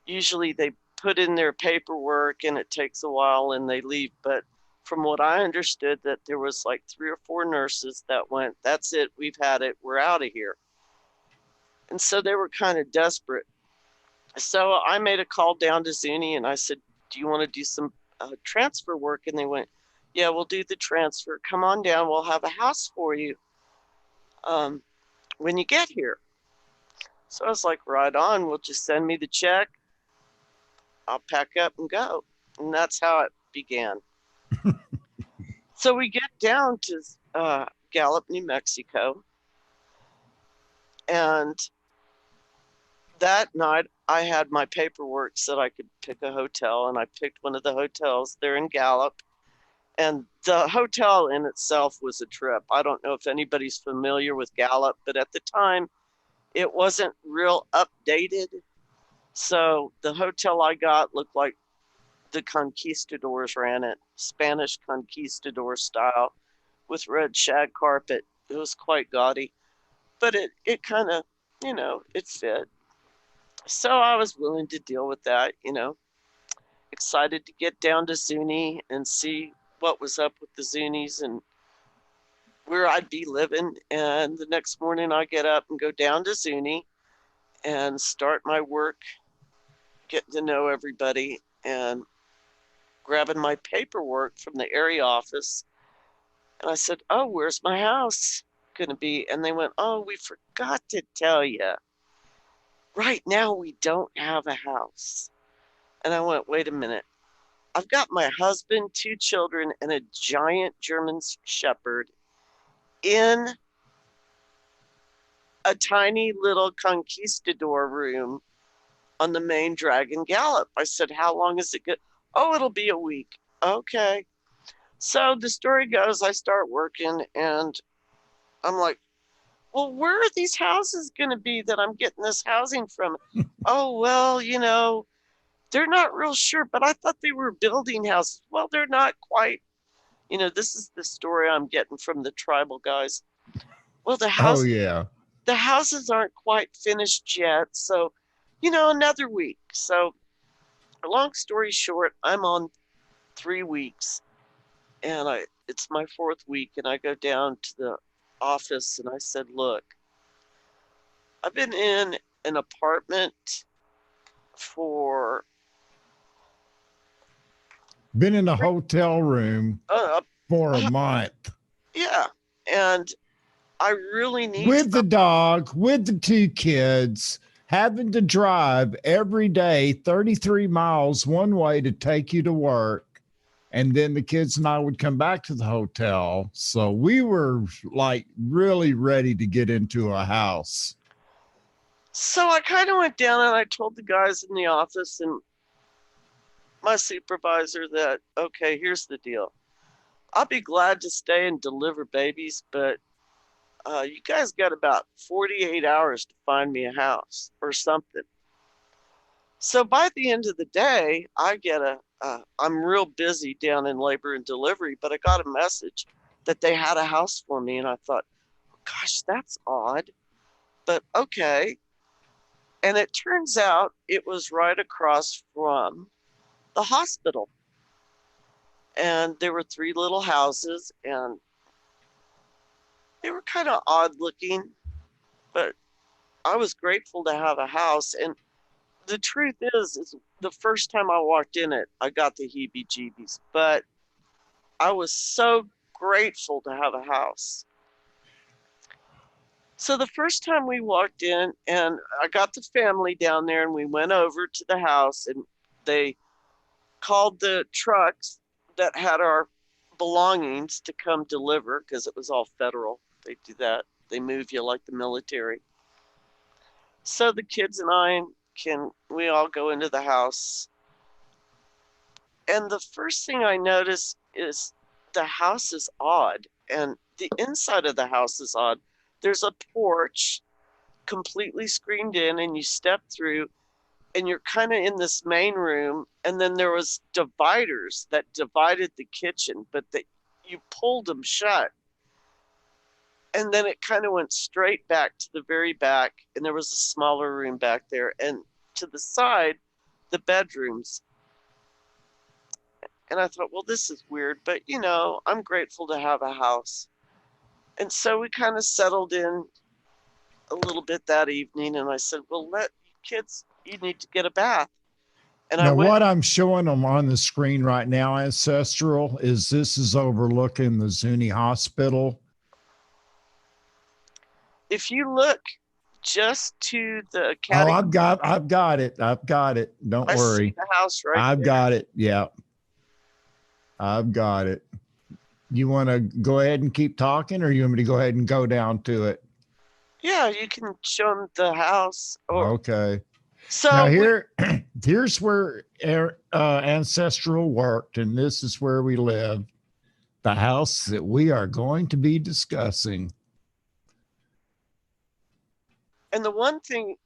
Usually they put in their paperwork and it takes a while and they leave. But from what I understood, that there was like 3 or 4 nurses that went, that's it, we've had it, we're out of here. And so they were kind of desperate. So I made a call down to Zuni and I said, do you want to do some transfer work? And they went, yeah, we'll do the transfer. Come on down. We'll have a house for you when you get here. So I was like, right on. We'll just send me the check. I'll pack up and go. And that's how it began. So we get down to Gallup, New Mexico. And that night, I had my paperwork so that I could pick a hotel, and I picked one of the hotels there in Gallup. And the hotel in itself was a trip. I don't know if anybody's familiar with Gallup, but at the time, it wasn't real updated. So the hotel I got looked like the conquistadors ran it, Spanish conquistador style, with red shag carpet. It was quite gaudy, but it kind of, it fit. So I was willing to deal with that, excited to get down to Zuni and see what was up with the Zunis and where I'd be living. And the next morning I get up and go down to Zuni and start my work, getting to know everybody and grabbing my paperwork from the area office. And I said, oh, where's my house going to be? And they went, oh, we forgot to tell you. Right now, we don't have a house. And I went, wait a minute. I've got my husband, 2 children, and a giant German shepherd in a tiny little conquistador room on the main Dragon Gallop. I said, how long is it good? Oh, it'll be a week. Okay. So the story goes, I start working and I'm like, well, where are these houses going to be that I'm getting this housing from? Oh, well, they're not real sure, but I thought they were building houses. Well, they're not quite. This is the story I'm getting from the tribal guys. Well, the houses aren't quite finished yet. So, another week. So long story short, I'm on 3 weeks and it's my 4th week and I go down to the office and I said, look, I've been in an apartment been in a hotel room for a month. Yeah. And I really need with the dog, with the 2 kids, having to drive every day 33 miles one way to take you to work. And then the kids and I would come back to the hotel. So we were like really ready to get into a house. So I kind of went down and I told the guys in the office and my supervisor that, okay, here's the deal. I'll be glad to stay and deliver babies, but you guys got about 48 hours to find me a house or something. So by the end of the day, I get I'm real busy down in labor and delivery, but I got a message that they had a house for me. And I thought, gosh, that's odd, but okay. And it turns out it was right across from the hospital. And there were 3 little houses and they were kind of odd looking, but I was grateful to have a house. And the truth is the first time I walked in it, I got the heebie-jeebies, but I was so grateful to have a house. So the first time we walked in, and I got the family down there, and we went over to the house, and they called the trucks that had our belongings to come deliver, because it was all federal. They do that. They move you like the military. So the kids and we all go into the house. And the first thing I notice is the house is odd, and the inside of the house is odd. There's a porch completely screened in, and you step through, and you're kind of in this main room, and then there was dividers that divided the kitchen, but you pulled them shut, and then it kind of went straight back to the very back, and there was a smaller room back there, and to the side, the bedrooms. And I thought, well, this is weird, but I'm grateful to have a house. And so we kind of settled in a little bit that evening, and I said, well, kids, you need to get a bath. And now, what I'm showing them on the screen right now, Ancestral, this is overlooking the Zuni hospital. If you look just to the caddy. Oh, I've got it. Don't worry. See the house right I've there. got it. Yeah. I've got it. You want to go ahead and keep talking, or you want me to go ahead and go down to it? Yeah, you can show them the house. Okay. So now here's where Ancestral worked, and this is where we live. The house that we are going to be discussing. And the one thing,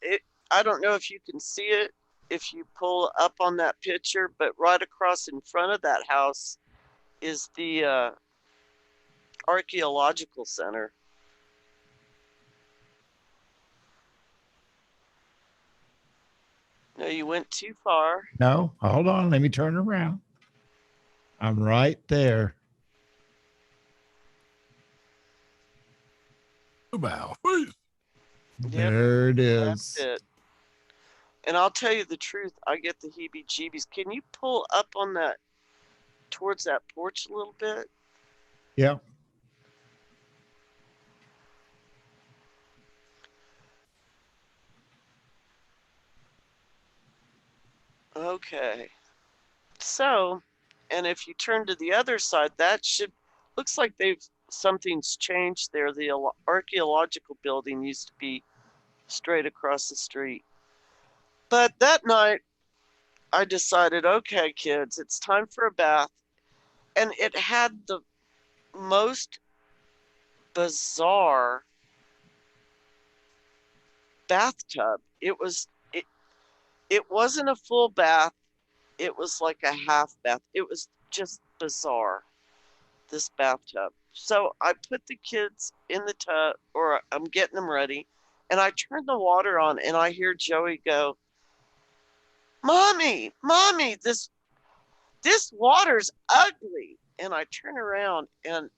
I don't know if you can see it if you pull up on that picture, but right across in front of that house is the archaeological center. No, you went too far. No, hold on. Let me turn around. I'm right there. Wow. There it is. That's it. And I'll tell you the truth, I get the heebie-jeebies. Can you pull up on that, towards that porch a little bit? Yeah. Okay. So, and if you turn to the other side, looks like something's changed there. The archaeological building used to be straight across the street. But that night, I decided, okay, kids, it's time for a bath. And it had the most bizarre bathtub. It wasn't a full bath. It was like a half bath. It was just bizarre, this bathtub. So I put the kids in the tub, or I'm getting them ready, and I turn the water on, and I hear Joey go, Mommy, this water's ugly. And I turn around, and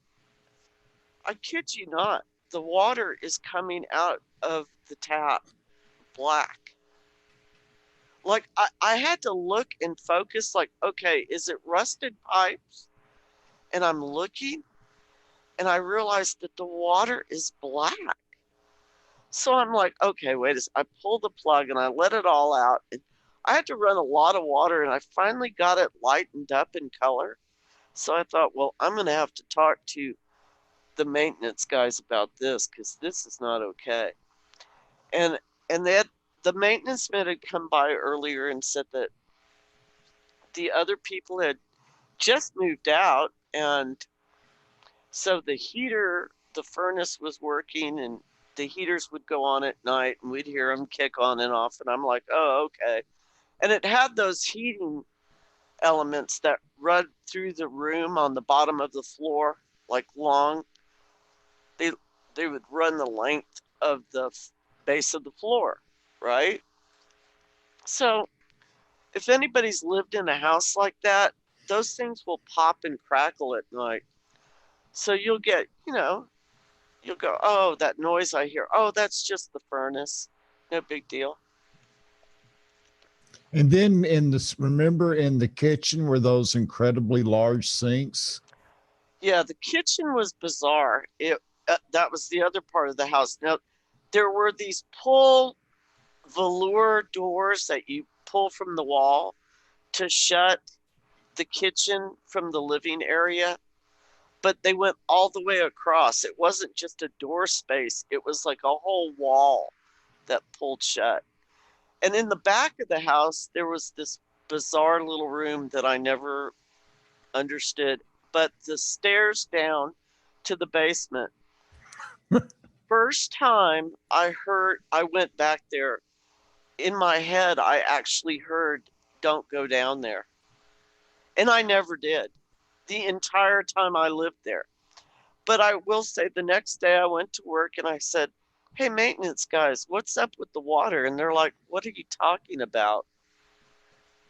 I kid you not, the water is coming out of the tap black. Like, I had to look and focus, like, okay, is it rusted pipes? And I'm looking, and I realized that the water is black. So I'm like, okay, wait a second. I pull the plug, and I let it all out. And I had to run a lot of water, and I finally got it lightened up in color. So I thought, well, I'm going to have to talk to the maintenance guys about this, because this is not okay. And the maintenance man had come by earlier and said that the other people had just moved out, and so the furnace was working, and the heaters would go on at night, and we'd hear them kick on and off, and I'm like, oh, okay. And it had those heating elements that run through the room on the bottom of the floor, like long. They would run the length of the base of the floor, right? So if anybody's lived in a house like that, those things will pop and crackle at night. So you'll get, you'll go, oh, that noise I hear. Oh, that's just the furnace. No big deal. And then remember in the kitchen were those incredibly large sinks? Yeah, the kitchen was bizarre. That was the other part of the house. Now, there were these pull velour doors that you pull from the wall to shut the kitchen from the living area, but they went all the way across. It wasn't just a door space, it was like a whole wall that pulled shut. And in the back of the house, there was this bizarre little room that I never understood, but the stairs down to the basement. First time I went back there, in my head, I actually heard, "Don't go down there." And I never did the entire time I lived there. But I will say the next day I went to work and I said, "Hey, maintenance guys, what's up with the water?" And they're like, "What are you talking about?"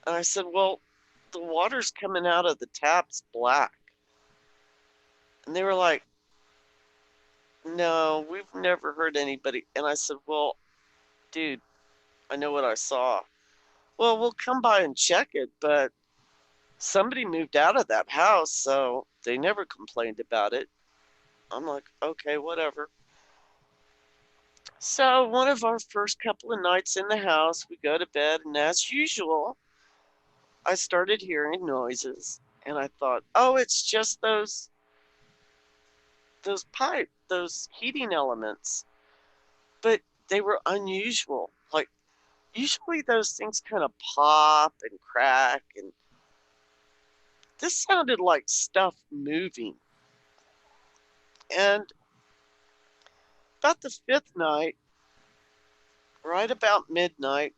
And I said, "Well, the water's coming out of the taps black." And they were like, "No, we've never heard anybody." And I said, "Well, dude, I know what I saw." "Well, we'll come by and check it, but somebody moved out of that house, so they never complained about it." I'm like, "Okay, whatever." So one of our first couple of nights in the house, we go to bed, and as usual, I started hearing noises, and I thought, "Oh, it's just those those heating elements." But they were unusual. Like usually those things kind of pop and crack, and this sounded like stuff moving. And about the fifth night, right about midnight,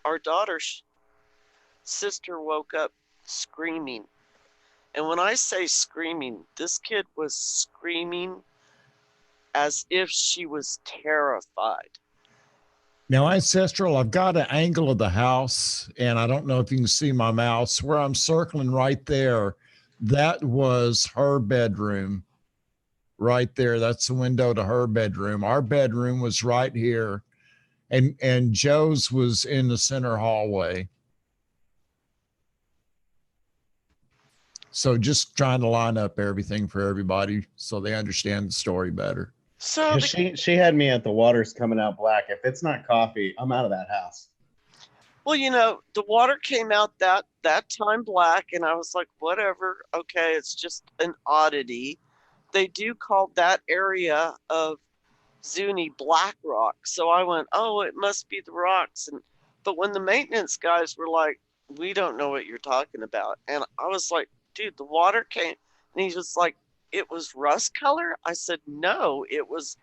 our daughter's sister woke up screaming. And when I say screaming, this kid was screaming as if she was terrified. Now, Ancestral, I've got an angle of the house, and I don't know if you can see my mouse where I'm circling right there. That was her bedroom right there. That's the window to her bedroom. Our bedroom was right here, and Joe's was in the center hallway. So just trying to line up everything for everybody so they understand the story better. So She had me at the water's coming out black. If it's not coffee, I'm out of that house. well, the water came out that time black, and I was like, whatever, okay, it's just an oddity. They do call that area of Zuni black rock. So I went, "Oh, it must be the rocks." But when the maintenance guys were like, "We don't know what you're talking about," and I was like, "Dude, the water came," and he was like, "It was rust color." I said, "No, it was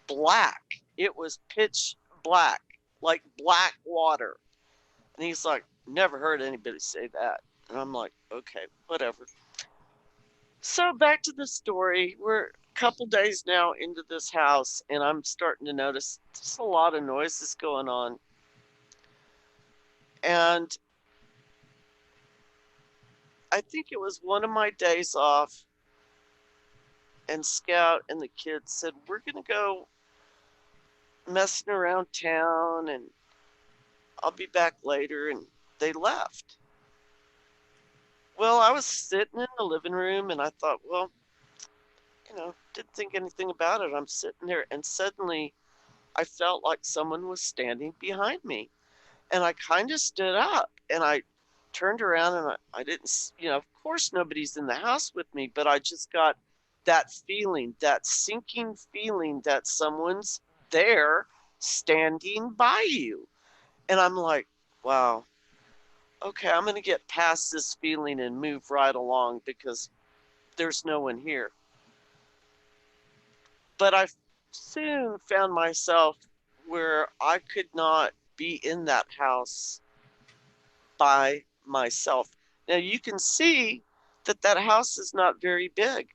black. It was pitch black, like black water." And he's like, "Never heard anybody say that." And I'm like, "Okay, whatever." So back to the story. We're a couple days now into this house, and I'm starting to notice there's a lot of noises going on. And I think it was one of my days off, and Scout and the kids said, "We're going to go messing around town, and I'll be back later." And they left. Well, I was sitting in the living room, and I thought, well, didn't think anything about it. I'm sitting there, and suddenly I felt like someone was standing behind me. And I kind of stood up, and I turned around, and I didn't, of course nobody's in the house with me, but I just got that feeling, that sinking feeling that someone's there standing by you. And I'm like, wow, okay, I'm going to get past this feeling and move right along because there's no one here. But I soon found myself where I could not be in that house by myself. Now you can see that house is not very big,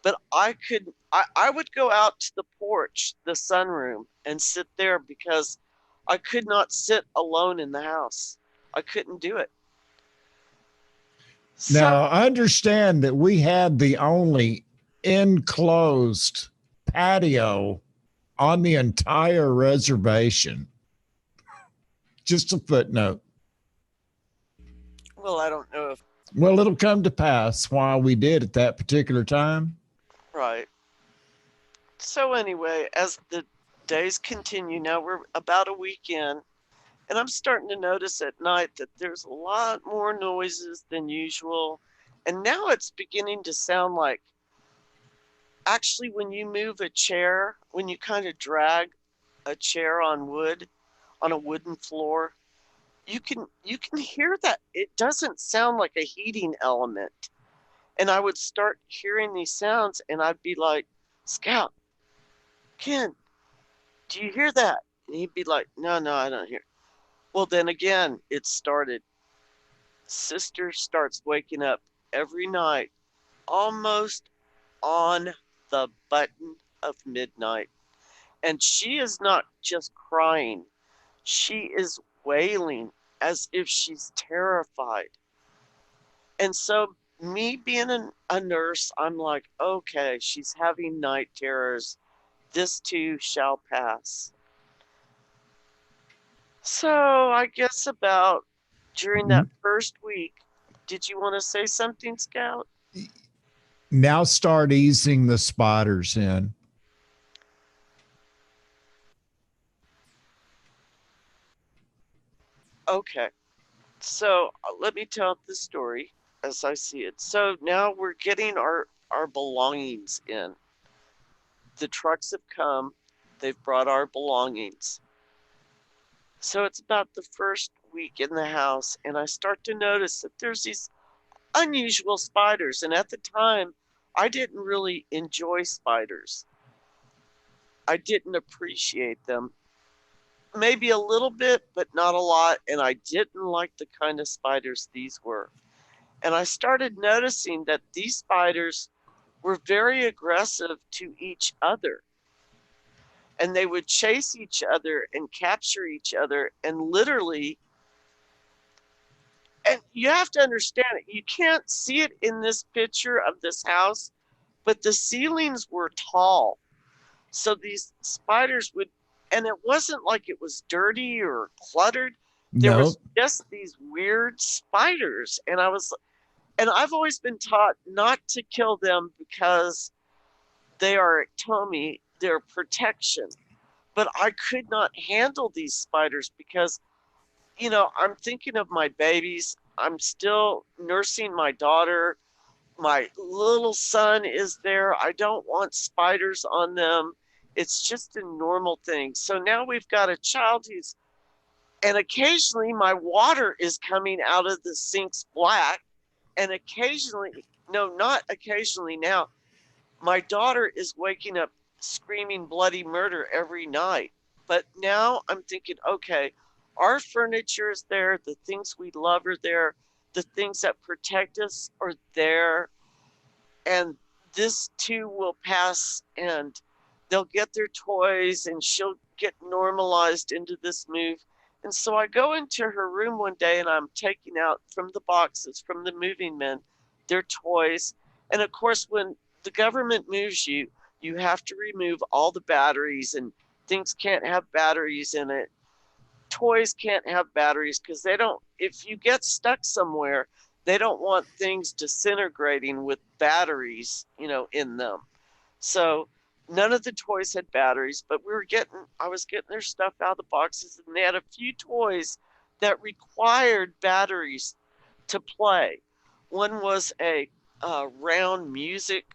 but I would go out to the porch, the sunroom, and sit there because I could not sit alone in the house. I couldn't do it. Now, I understand that we had the only enclosed patio on the entire reservation. Just a footnote. Well, I don't know if. Well, it'll come to pass why we did at that particular time. Right. So anyway, as the days continue, now we're about a week in, and I'm starting to notice at night that there's a lot more noises than usual. And now it's beginning to sound like, actually, when you move a chair, when you kind of drag a chair on wood, on a wooden floor, you can hear that it doesn't sound like a heating element. And I would start hearing these sounds and I'd be like, Scout, Ken, do you hear that? And he'd be like, no, no, I don't hear. Well, then again, it started. Sister starts waking up every night, almost on the button of midnight. And she is not just crying, she is wailing as if she's terrified. And so, me being a nurse, I'm like, okay, she's having night terrors. This too shall pass. So, I guess about during that first week, did you want to say something, Scout? Now start easing the spiders in. Okay. So, let me tell the story as I see it. So, now we're getting our belongings in. The trucks have come, they've brought our belongings. So it's about the first week in the house, and I start to notice that there's these unusual spiders. And at the time, I didn't really enjoy spiders. I didn't appreciate them. Maybe a little bit, but not a lot. And I didn't like the kind of spiders these were. And I started noticing that these spiders were very aggressive to each other. And they would chase each other and capture each other and literally, and you have to understand it. You can't see it in this picture of this house, but the ceilings were tall. So these spiders would, and it wasn't like it was dirty or cluttered. There No, was just these weird spiders. And I've always been taught not to kill them because they are, tell me, they're protection. But I could not handle these spiders because, I'm thinking of my babies. I'm still nursing my daughter. My little son is there. I don't want spiders on them. It's just a normal thing. So now we've got a child and occasionally my water is coming out of the sinks black. And occasionally, no, not occasionally now, my daughter is waking up screaming bloody murder every night. But now I'm thinking, okay, our furniture is there, the things we love are there, the things that protect us are there, and this too will pass, and they'll get their toys, and she'll get normalized into this move. And so I go into her room one day and I'm taking out from the boxes from the moving men their toys. And of course, when the government moves you, you have to remove all the batteries, and things can't have batteries in it. Toys can't have batteries because they don't, if you get stuck somewhere, they don't want things disintegrating with batteries, in them. So none of the toys had batteries, but I was getting their stuff out of the boxes, and they had a few toys that required batteries to play. One was a round music.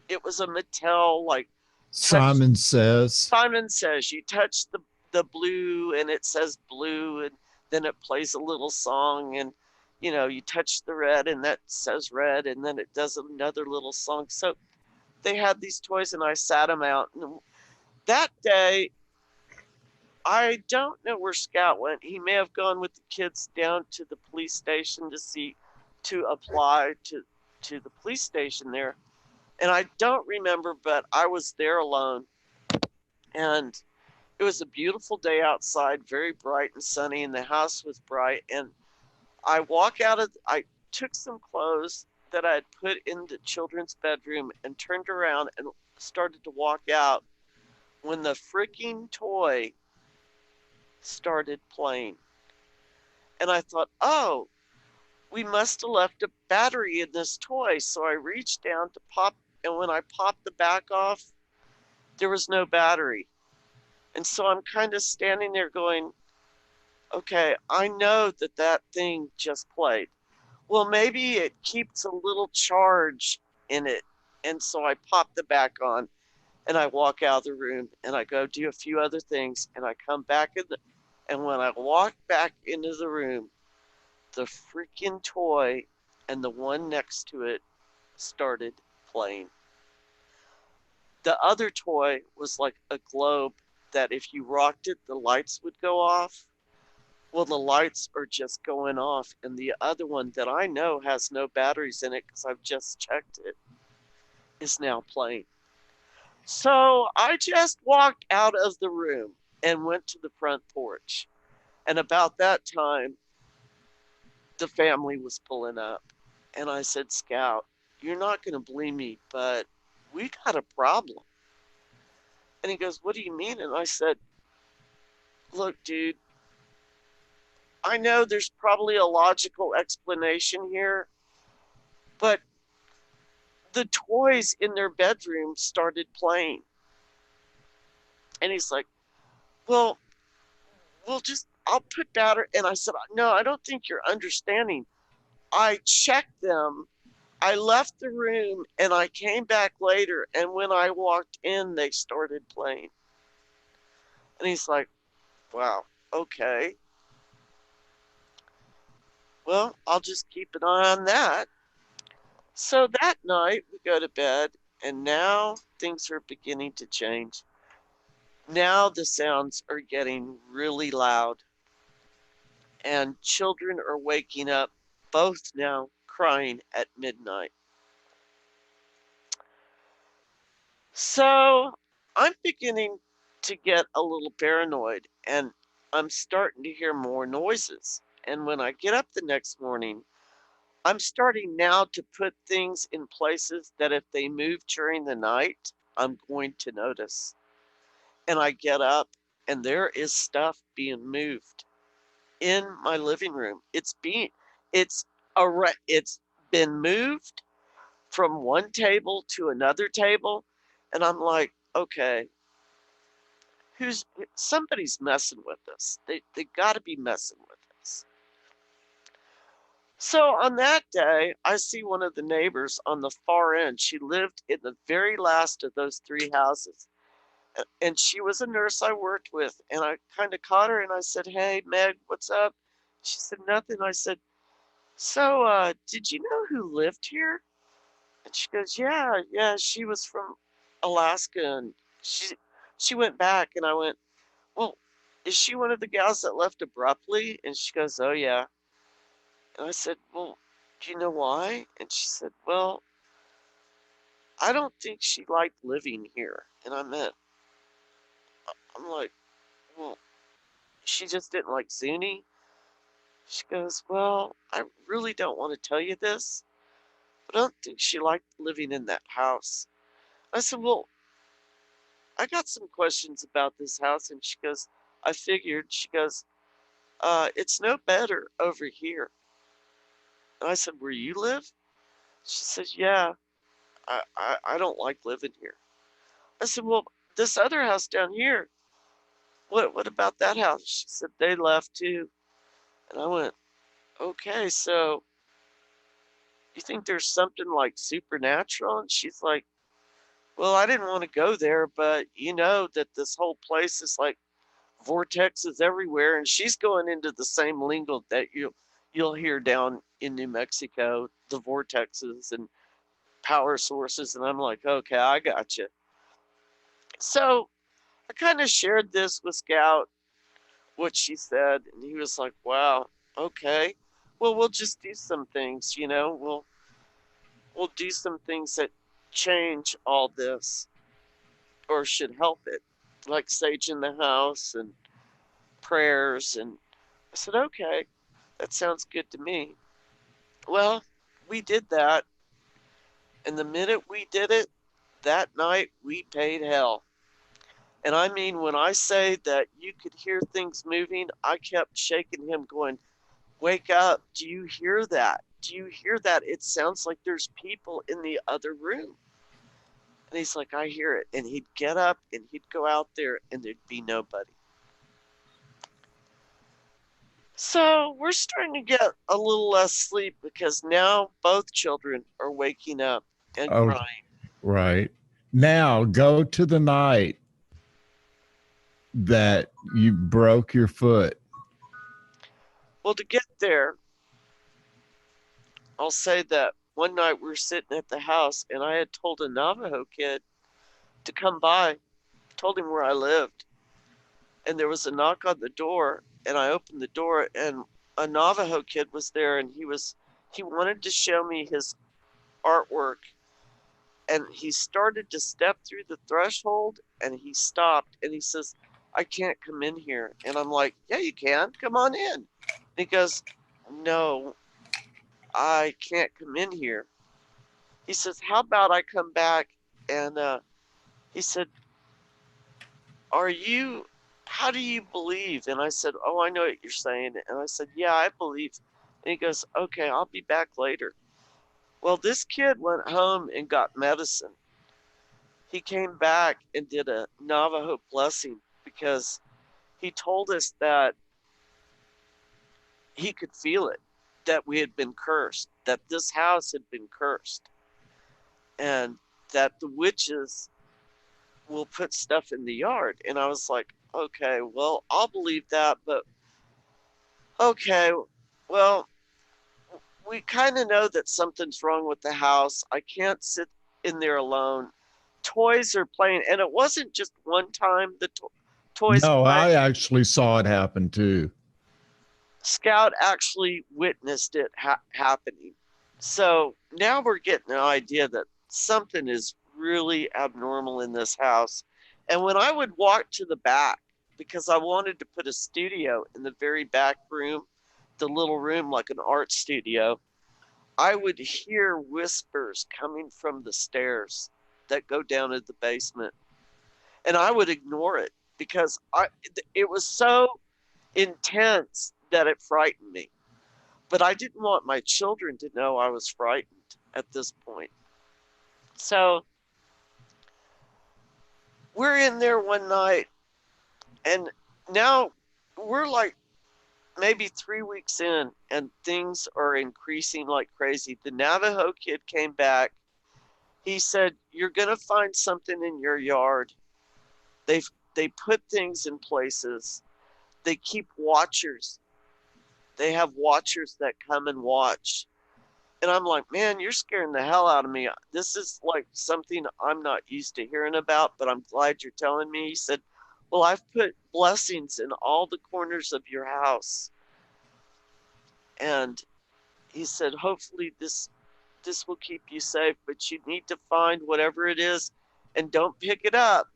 It was a Mattel, like, touch. Simon Says you touch the blue and it says blue, and then it plays a little song, and you touch the red and that says red, and then it does another little song. So they had these toys and I sat them out. And that day, I don't know where Scout went. He may have gone with the kids down to the police station to apply to the police station there. And I don't remember, but I was there alone. And it was a beautiful day outside, very bright and sunny, and the house was bright. And I took some clothes that I had put in the children's bedroom and turned around and started to walk out when the freaking toy started playing. And I thought, oh, we must have left a battery in this toy. So I reached down to pop, and when I popped the back off, there was no battery. And so I'm kind of standing there going, okay, I know that that thing just played. Well, maybe it keeps a little charge in it. And so I pop the back on and I walk out of the room and I go do a few other things and I come back in and when I walk back into the room, the freaking toy and the one next to it started playing. The other toy was like a globe that if you rocked it, the lights would go off. Well, the lights are just going off. And the other one that I know has no batteries in it because I've just checked it is now playing. So I just walked out of the room and went to the front porch. And about that time, the family was pulling up. And I said, Scout, you're not going to believe me, but we got a problem. And he goes, what do you mean? And I said, look, dude, I know there's probably a logical explanation here, but the toys in their bedroom started playing. And he's like, well, I'll put battery. And I said, no, I don't think you're understanding. I checked them. I left the room and I came back later. And when I walked in, they started playing. And he's like, wow, okay. Well, I'll just keep an eye on that. So that night we go to bed and now things are beginning to change. Now the sounds are getting really loud and children are waking up, both now crying at midnight. So I'm beginning to get a little paranoid and I'm starting to hear more noises. And when I get up the next morning, I'm starting now to put things in places that if they move during the night, I'm going to notice. And I get up and there is stuff being moved in my living room. It's been moved from one table to another table. And I'm like, okay, somebody's messing with us. They gotta be messing with us. So on that day, I see one of the neighbors on the far end. She lived in the very last of those three houses. And she was a nurse I worked with. And I kind of caught her and I said, hey, Meg, what's up? She said, nothing. I said, so did you know who lived here? And she goes, yeah, she was from Alaska. And she went back. And I went, well, is she one of the gals that left abruptly? And she goes, oh, yeah. And I said, well, do you know why? And she said, well, I don't think she liked living here. And I'm like, well, she just didn't like Zuni. She goes, well, I really don't want to tell you this, but I don't think she liked living in that house. I said, well, I got some questions about this house. And she goes, I figured. She goes, it's no better over here. And I said, where you live? She says, yeah, I don't like living here. I said, well, this other house down here, what about that house? She said, they left too. And I went, okay, so you think there's something like supernatural? And she's like, well, I didn't want to go there, but you know that this whole place is like vortexes everywhere. And she's going into the same lingo that you'll hear down in New Mexico, the vortexes and power sources. And I'm like, okay, I got you. So I kind of shared this with Scout, what she said, and he was like, wow, okay. Well, we'll just do some things, we'll do some things that change all this or should help it, like sage in the house and prayers. And I said, okay, that sounds good to me. Well, we did that. And the minute we did it, that night we paid hell. And I mean, when I say that you could hear things moving, I kept shaking him, going, wake up. Do you hear that? Do you hear that? It sounds like there's people in the other room. And he's like, I hear it. And he'd get up and he'd go out there and there'd be nobody. So we're starting to get a little less sleep because now both children are waking up and Oh, crying. right. Now go to the night that you broke your foot. Well, to get there, I'll say that one night we were sitting at the house and I had told a Navajo kid to come by, told him where I lived. And there was a knock on the door and I opened the door and a Navajo kid was there and he wanted to show me his artwork. And he started to step through the threshold and he stopped and he says, I can't come in here. And I'm like, yeah, you can. Come on in. And he goes, no, I can't come in here. He says, how about I come back? And he said, how do you believe? And I said, oh, I know what you're saying. And I said, yeah, I believe. And he goes, okay, I'll be back later. Well, this kid went home and got medicine. He came back and did a Navajo blessing because he told us that he could feel it, that we had been cursed, that this house had been cursed, and that the witches will put stuff in the yard. And I was like, okay, well, I'll believe that, but okay, well, we kind of know that something's wrong with the house. I can't sit in there alone. Toys are playing, and it wasn't just one time the toys No, playing. I actually saw it happen too. Scout actually witnessed it happening. So now we're getting an idea that something is really abnormal in this house. And when I would walk to the back, because I wanted to put a studio in the very back room, the little room like an art studio, I would hear whispers coming from the stairs that go down to the basement. And I would ignore it because it was so intense that it frightened me. But I didn't want my children to know I was frightened at this point. So we're in there one night, and now we're like maybe 3 weeks in, and things are increasing like crazy. The Navajo kid came back. He said, you're going to find something in your yard. They put things in places. They keep watchers. They have watchers that come and watch. And I'm like, man, you're scaring the hell out of me. This is like something I'm not used to hearing about, but I'm glad you're telling me. He said, well, I've put blessings in all the corners of your house. And he said, hopefully this will keep you safe, but you need to find whatever it is and don't pick it up.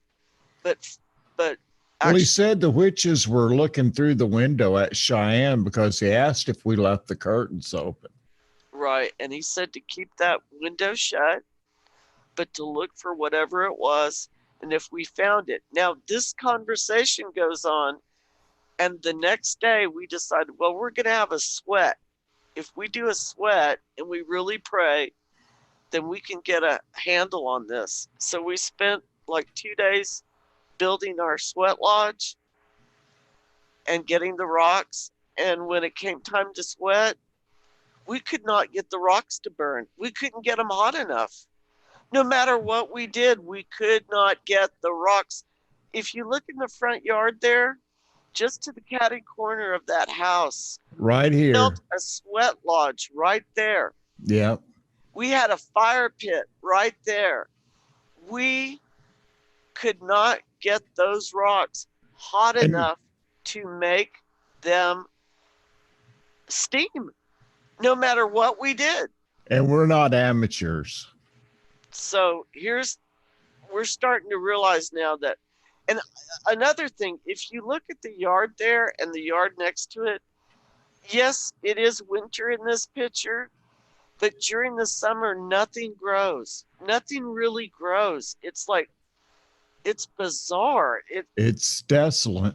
But Well, he said the witches were looking through the window at Cheyenne because he asked if we left the curtains open. Right. And he said to keep that window shut, but to look for whatever it was. And if we found it. Now, this conversation goes on. And the next day we decided, well, we're going to have a sweat. If we do a sweat and we really pray, then we can get a handle on this. So we spent like 2 days building our sweat lodge and getting the rocks. And when it came time to sweat, we could not get the rocks to burn. We couldn't get them hot enough. No matter what we did, we could not get the rocks. If you look in the front yard there, just to the catty corner of that house, right here, built a sweat lodge right there. Yep. We had a fire pit right there. We could not get those rocks hot enough to make them steam, no matter what we did. And we're not amateurs. So we're starting to realize now that, and another thing, if you look at the yard there and the yard next to it, yes, it is winter in this picture, but during the summer, nothing grows. Nothing really grows. It's like, it's bizarre. It's desolate.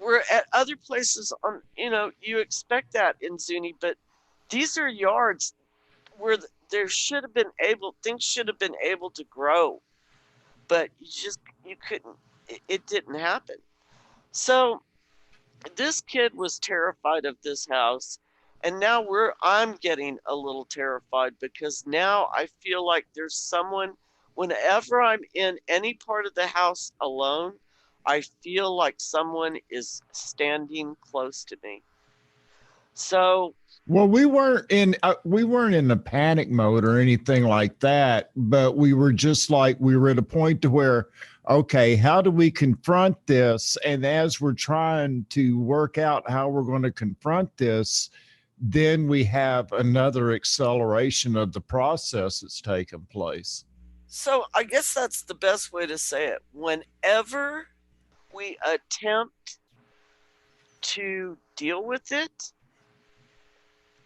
We're at other places you expect that in Zuni, but these are yards where things should have been able to grow, but you couldn't. It didn't happen. So this kid was terrified of this house, and now I'm getting a little terrified because now I feel like there's someone. Whenever I'm in any part of the house alone, I feel like someone is standing close to me. So Well, we weren't in a panic mode or anything like that, but we were just like we were at a point to where, okay, how do we confront this? And as we're trying to work out how we're going to confront this, then we have another acceleration of the process that's taken place. So I guess that's the best way to say it. Whenever we attempt to deal with it,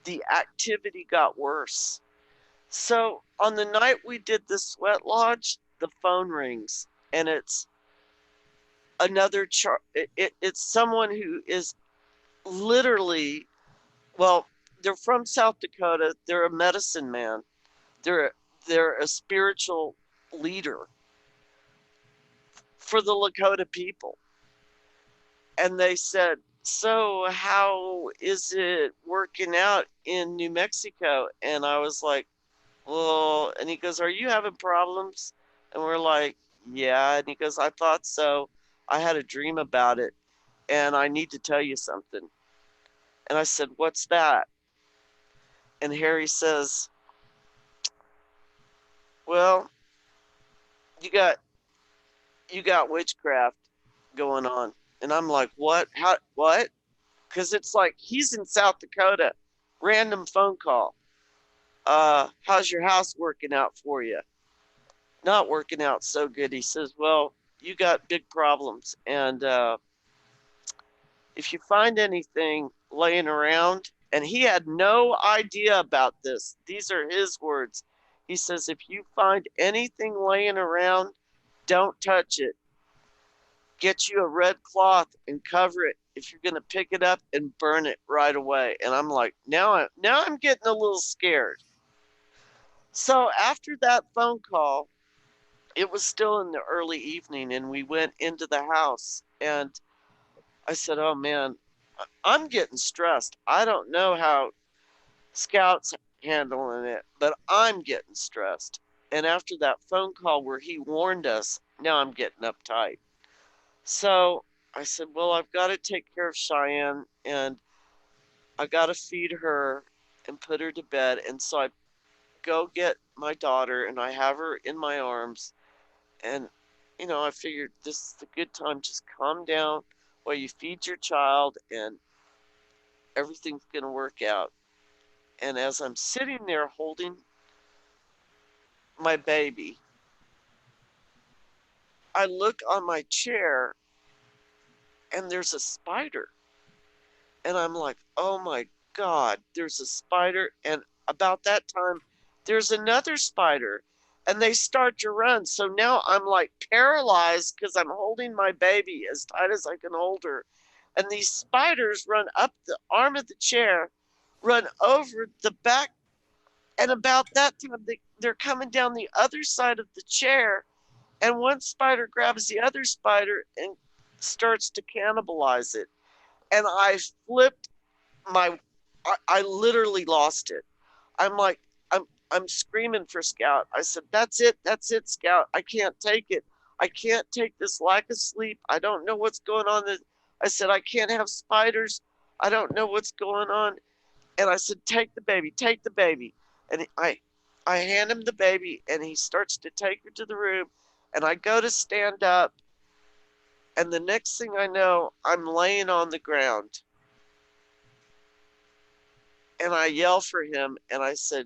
the activity got worse. So on the night we did the sweat lodge, the phone rings, and it's another it's someone who is literally, well, they're from South Dakota. They're a medicine man. They're a spiritual leader for the Lakota people. And they said, so how is it working out in New Mexico? And I was like, well, and he goes, are you having problems? And we're like, yeah. And he goes, I thought so. I had a dream about it, and I need to tell you something. And I said, what's that? And Harry says, well, you got witchcraft going on. And I'm like, what? What? Because it's like he's in South Dakota. Random phone call. How's your house working out for you? Not working out so good. He says, well, you got big problems. And if you find anything laying around, and he had no idea about this, these are his words. He says, if you find anything laying around, don't touch it. Get you a red cloth and cover it if you're going to pick it up, and burn it right away. And I'm like, now I'm getting a little scared. So after that phone call, it was still in the early evening, and we went into the house, and I said, oh man, I'm getting stressed. I don't know how Scout's handling it, but I'm getting stressed. And after that phone call where he warned us, now I'm getting uptight. So I said, well, I've got to take care of Cheyenne, and I got to feed her and put her to bed. And so I go get my daughter, and I have her in my arms. And, I figured this is a good time. Just calm down while you feed your child, and everything's going to work out. And as I'm sitting there holding my baby, I look on my chair, and there's a spider. And I'm like, oh my God, there's a spider. And about that time, there's another spider, and they start to run. So now I'm like paralyzed because I'm holding my baby as tight as I can hold her. And these spiders run up the arm of the chair, run over the back. And about that time, they're coming down the other side of the chair. And one spider grabs the other spider and starts to cannibalize it. And I flipped I literally lost it. I'm like, I'm screaming for Scout. I said, that's it, Scout. I can't take it. I can't take this lack of sleep. I don't know what's going on. I said, I can't have spiders. I don't know what's going on. And I said, take the baby, take the baby. And I hand him the baby, and he starts to take her to the room. And I go to stand up, and the next thing I know, I'm laying on the ground. And I yell for him, and I said,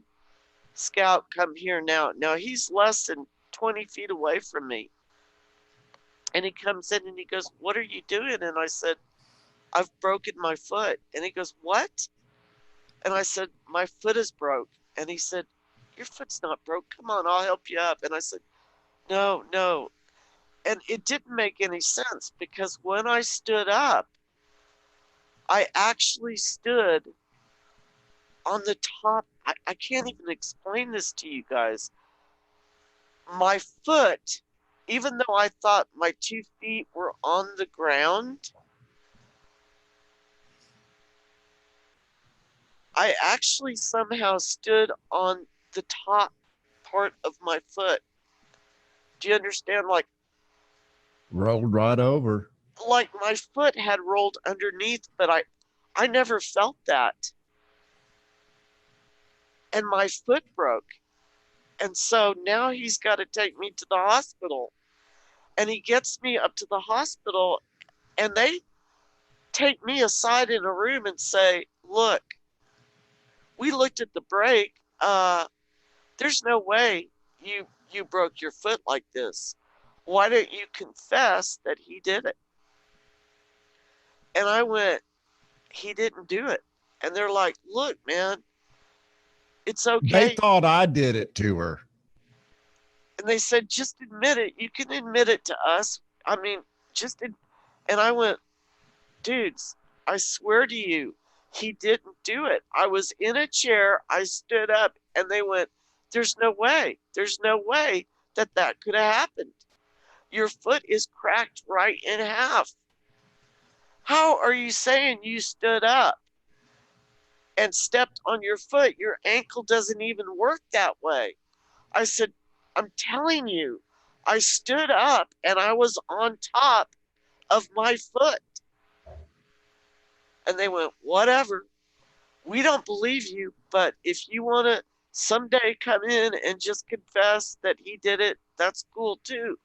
Scout, come here now. Now he's less than 20 feet away from me. And he comes in and he goes, what are you doing? And I said, I've broken my foot. And he goes, what? And I said, my foot is broke. And he said, your foot's not broke. Come on, I'll help you up. And I said, no. And it didn't make any sense, because when I stood up, I actually stood on the top I can't even explain this to you guys. My foot, even though I thought my 2 feet were on the ground, I actually somehow stood on the top part of my foot. Do you understand? Rolled right over. Like my foot had rolled underneath, but I never felt that. And my foot broke. And so now he's got to take me to the hospital. And he gets me up to the hospital, and they take me aside in a room and say, look, we looked at the break. There's no way you broke your foot like this. Why don't you confess that he did it? And I went, he didn't do it. And they're like, look, man, it's okay. They thought I did it to her. And they said, just admit it. You can admit it to us. I mean, and I went, dudes, I swear to you, he didn't do it. I was in a chair, I stood up, and they went, there's no way. There's no way that could have happened. Your foot is cracked right in half. How are you saying you stood up and stepped on your foot? Your ankle doesn't even work that way. I said, I'm telling you, I stood up and I was on top of my foot. And they went, whatever. We don't believe you, but if you want to someday come in and just confess that he did it, that's cool too.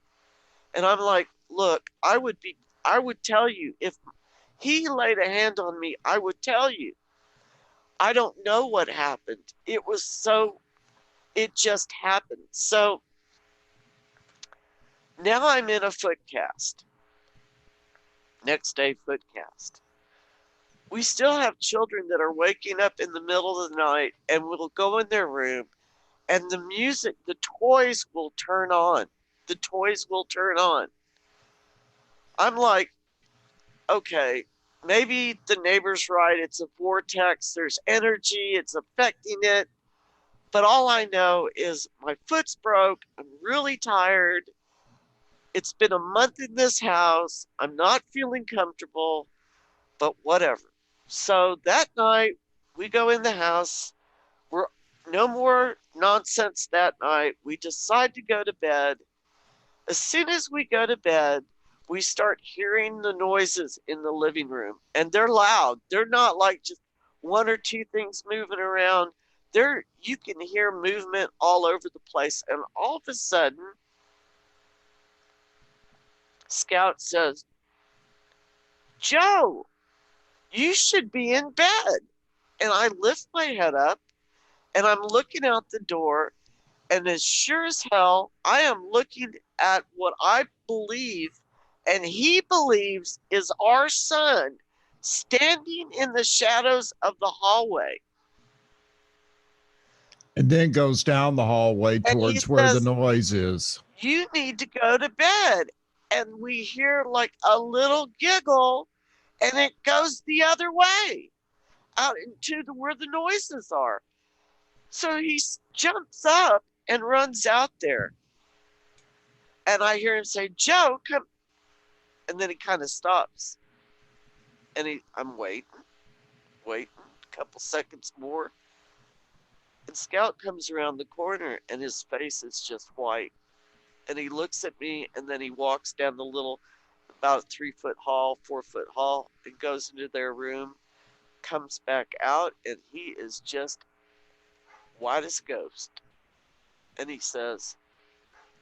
And I'm like, look, I would tell you if he laid a hand on me, I would tell you. I don't know what happened. It just happened. So now I'm in a foot cast. Next day, foot cast. We still have children that are waking up in the middle of the night and will go in their room, and the music, the toys will turn on. The toys will turn on. I'm like, okay, maybe the neighbor's right. It's a vortex. There's energy. It's affecting it. But all I know is my foot's broke. I'm really tired. It's been a month in this house. I'm not feeling comfortable, but whatever. So that night, we go in the house. We're no more nonsense that night. We decide to go to bed. As soon as we go to bed, we start hearing the noises in the living room, and they're loud. They're not like just one or two things moving around. You can hear movement all over the place. And all of a sudden, Scout says, Joe, you should be in bed. And I lift my head up and I'm looking out the door, and as sure as hell, I am looking at what I believe and he believes is our son standing in the shadows of the hallway. And then goes down the hallway towards where the says, noise is. You need to go to bed. And we hear like a little giggle, and it goes the other way out into where the noises are. So he jumps up and runs out there. And I hear him say, Joe, come. And then he kind of stops. And I'm waiting, a couple seconds more. And Scout comes around the corner, and his face is just white. And he looks at me, and then he walks down the little, about 3-foot hall, 4-foot hall, and goes into their room, comes back out, and he is just white as a ghost. And he says,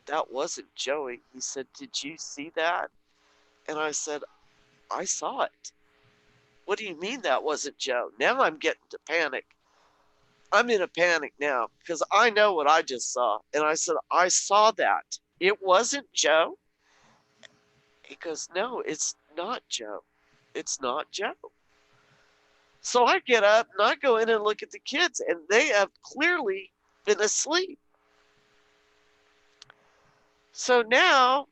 that wasn't Joey. He said, did you see that? And I said, I saw it. What do you mean that wasn't Joe? Now I'm getting to panic. I'm in a panic now because I know what I just saw. And I said, I saw that. It wasn't Joe. He goes, no, it's not Joe. It's not Joe. So I get up and I go in and look at the kids, and they have clearly been asleep. So now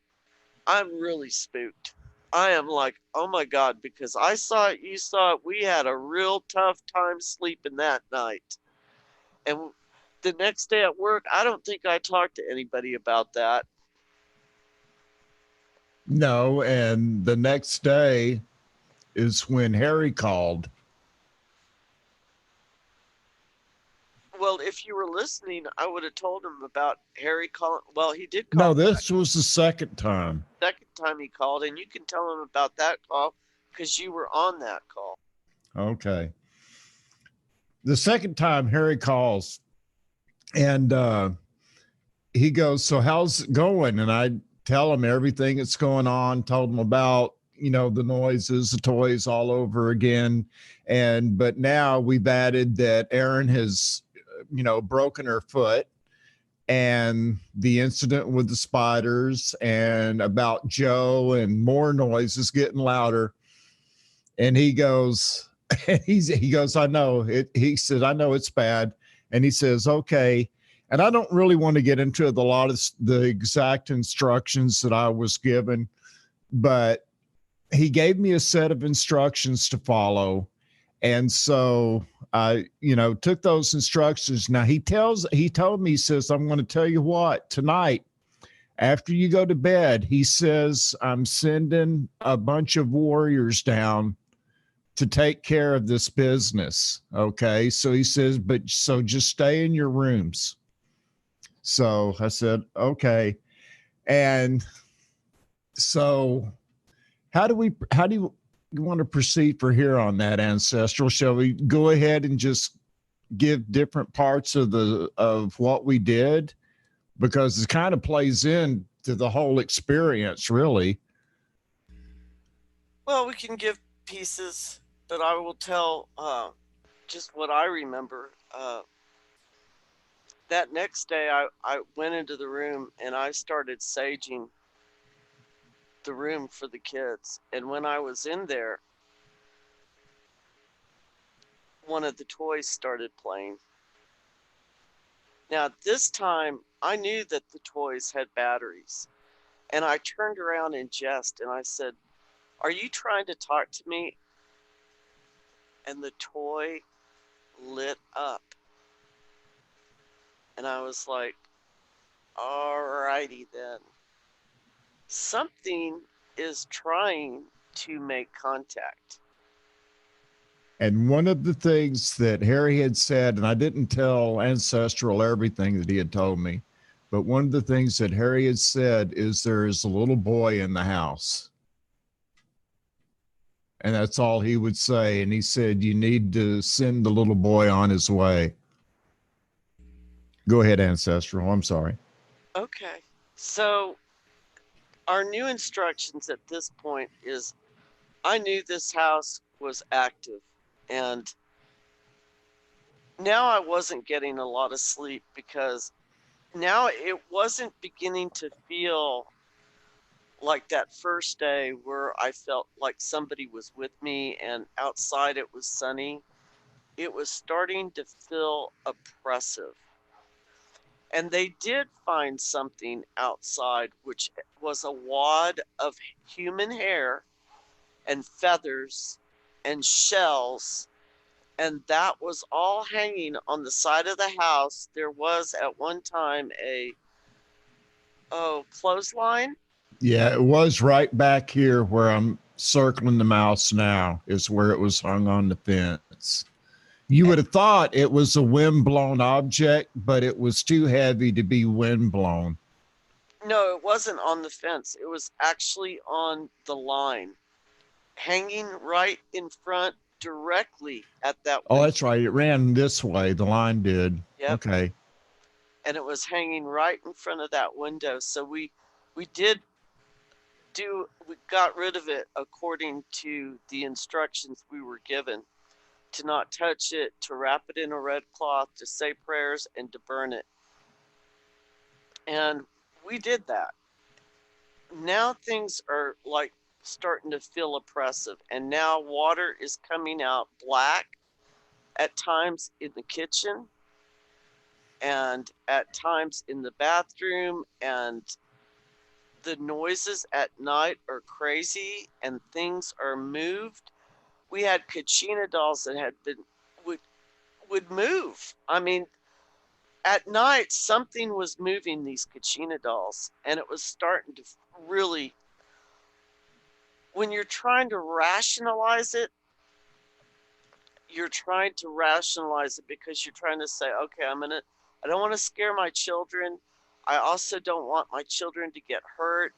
I'm really spooked. I am like, oh my God, because I saw it, you saw it. We had a real tough time sleeping that night. And the next day at work, I don't think I talked to anybody about that. No, and the next day is when Harry called. Well, if you were listening, I would have told him about Harry calling. Well, he did call No, back this was the second time. the second time he called, and you can tell him about that call because you were on that call. Okay. The second time Harry calls, and he goes, "So how's it going?" And I tell him everything that's going on, told him about, the noises, the toys all over again. But now we've added that Erin has, broken her foot, and the incident with the spiders, and about Joe, and more noises getting louder. And he goes, he goes, "I know it." He says, "I know it's bad." And he says, "Okay." And I don't really want to get into a lot of the exact instructions that I was given, but he gave me a set of instructions to follow. And so I, took those instructions. Now he told me, he says, "I'm going to tell you what, tonight, after you go to bed," he says, "I'm sending a bunch of warriors down to take care of this business." Okay. So he says, so just stay in your rooms." So I said, "Okay." And so how do you want to proceed for here on that, Ancestral? Shall we go ahead and just give different parts of what we did? Because it kind of plays in to the whole experience, really. Well, we can give pieces, but I will tell just what I remember. That next day, I went into the room and I started saging the room for the kids. And when I was in there, one of the toys started playing. Now, this time, I knew that the toys had batteries. And I turned around in jest and I said, "Are you trying to talk to me?" And the toy lit up. And I was like, "All righty then. Something is trying to make contact." And one of the things that Harry had said, and I didn't tell Ancestral everything that he had told me, but one of the things that Harry had said is there is a little boy in the house. And that's all he would say. And he said, "You need to send the little boy on his way." Go ahead, Ancestral. I'm sorry. Okay. So our new instructions at this point is I knew this house was active, and now I wasn't getting a lot of sleep because now it wasn't beginning to feel like that first day where I felt like somebody was with me and outside it was sunny. It was starting to feel oppressive. And they did find something outside, which was a wad of human hair and feathers and shells. And that was all hanging on the side of the house. There was at one time a clothesline. Yeah, it was right back here where I'm circling the mouse now, is where it was hung on the fence. You would have thought it was a wind-blown object, but it was too heavy to be wind-blown. No, it wasn't on the fence. It was actually on the line, hanging right in front, directly at that Oh, window. that's right. It ran this way. The line did. Yep. Okay. And it was hanging right in front of that window. So we got rid of it according to the instructions we were given, to not touch it, to wrap it in a red cloth, to say prayers, and to burn it. And we did that. Now things are like starting to feel oppressive, and now water is coming out black at times in the kitchen and at times in the bathroom, and the noises at night are crazy and things are moved. We had Kachina dolls that had been would move. I mean, at night, something was moving these Kachina dolls, and it was starting to really, when you're trying to rationalize it, because you're trying to say, okay, I don't want to scare my children. I also don't want my children to get hurt,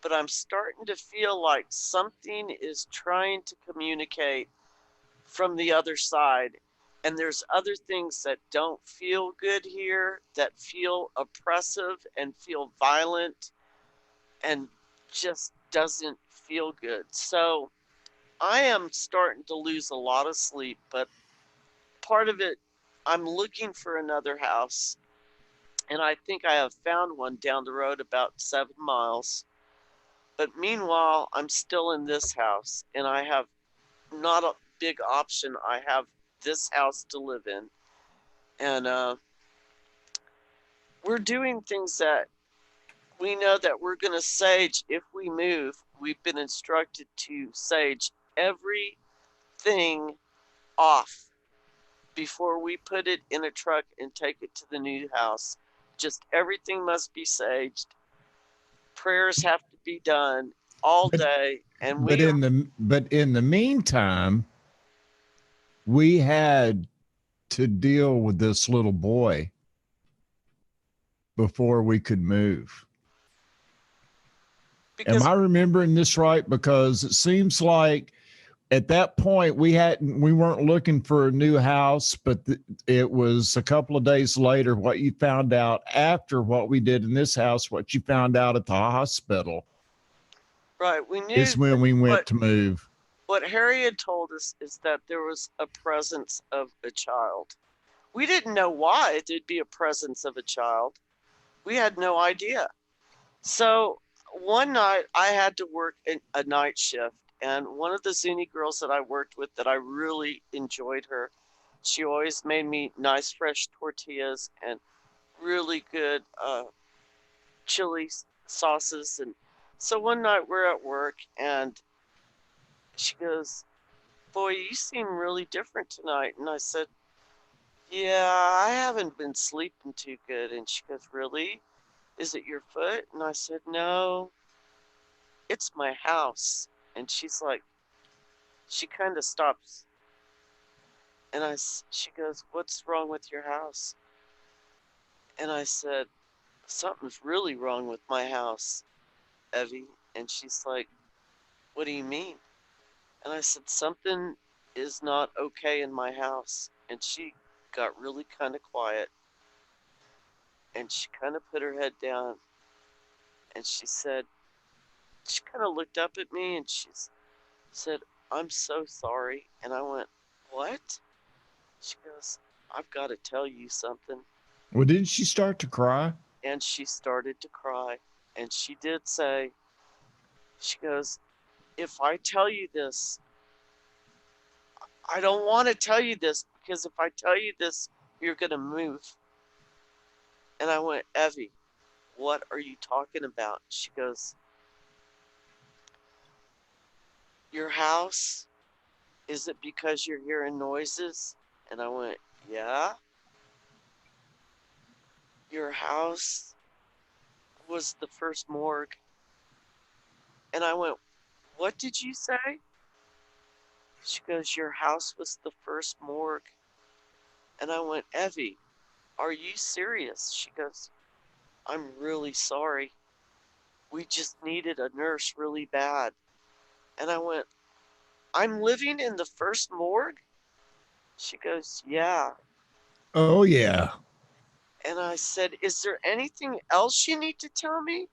but I'm starting to feel like something is trying to communicate from the other side. And there's other things that don't feel good here, that feel oppressive and feel violent and just doesn't feel good. So I am starting to lose a lot of sleep, but part of it, I'm looking for another house, and I think I have found one down the road about 7 miles. But meanwhile, I'm still in this house, and I have not a big option. I have this house to live in, and we're doing things that we know that we're going to sage if we move. We've been instructed to sage everything off before we put it in a truck and take it to the new house. Just everything must be saged. Prayers have to be done all But day, and but in the meantime, we had to deal with this little boy before we could move. Am because I remembering this right? Because it seems like at that point we weren't looking for a new house, but it was a couple of days later what you found out after what we did in this house, what you found out at the hospital right, we knew is when we went to move. what Harry had told us is that there was a presence of a child. We didn't know why there'd be a presence of a child. We had no idea. So one night I had to work a night shift, and one of the Zuni girls that I worked with that I really enjoyed her, she always made me nice fresh tortillas and really good chili sauces. And so one night we're at work, and she goes, "Boy, you seem really different tonight." And I said, "Yeah, I haven't been sleeping too good." And she goes, "Really? Is it your foot?" And I said, "No, it's my house." And she's like, she kind of stops, and she goes, "What's wrong with your house?" And I said, "Something's really wrong with my house, Evie." And she's like, "What do you mean?" And I said, "Something is not okay in my house." And she got really kind of quiet, and she kind of put her head down, and she kind of looked up at me, and she said, "I'm so sorry." And I went, "What?" She goes, "I've got to tell you something." Well, didn't she start to cry? And she started to cry. And she did say, she goes, "If I tell you this, I don't want to tell you this, because if I tell you this, you're going to move." And I went, "Evie, what are you talking about?" She goes, "Your house, is it because you're hearing noises?" And I went, "Yeah." "Your house was the first morgue." And I went, "What did you say?" She goes, "Your house was the first morgue." And I went, "Evie, are you serious?" She goes, "I'm really sorry. We just needed a nurse really bad." And I went, "I'm living in the first morgue?" She goes, "Yeah." Oh yeah. And I said, "Is there anything else you need to tell me?"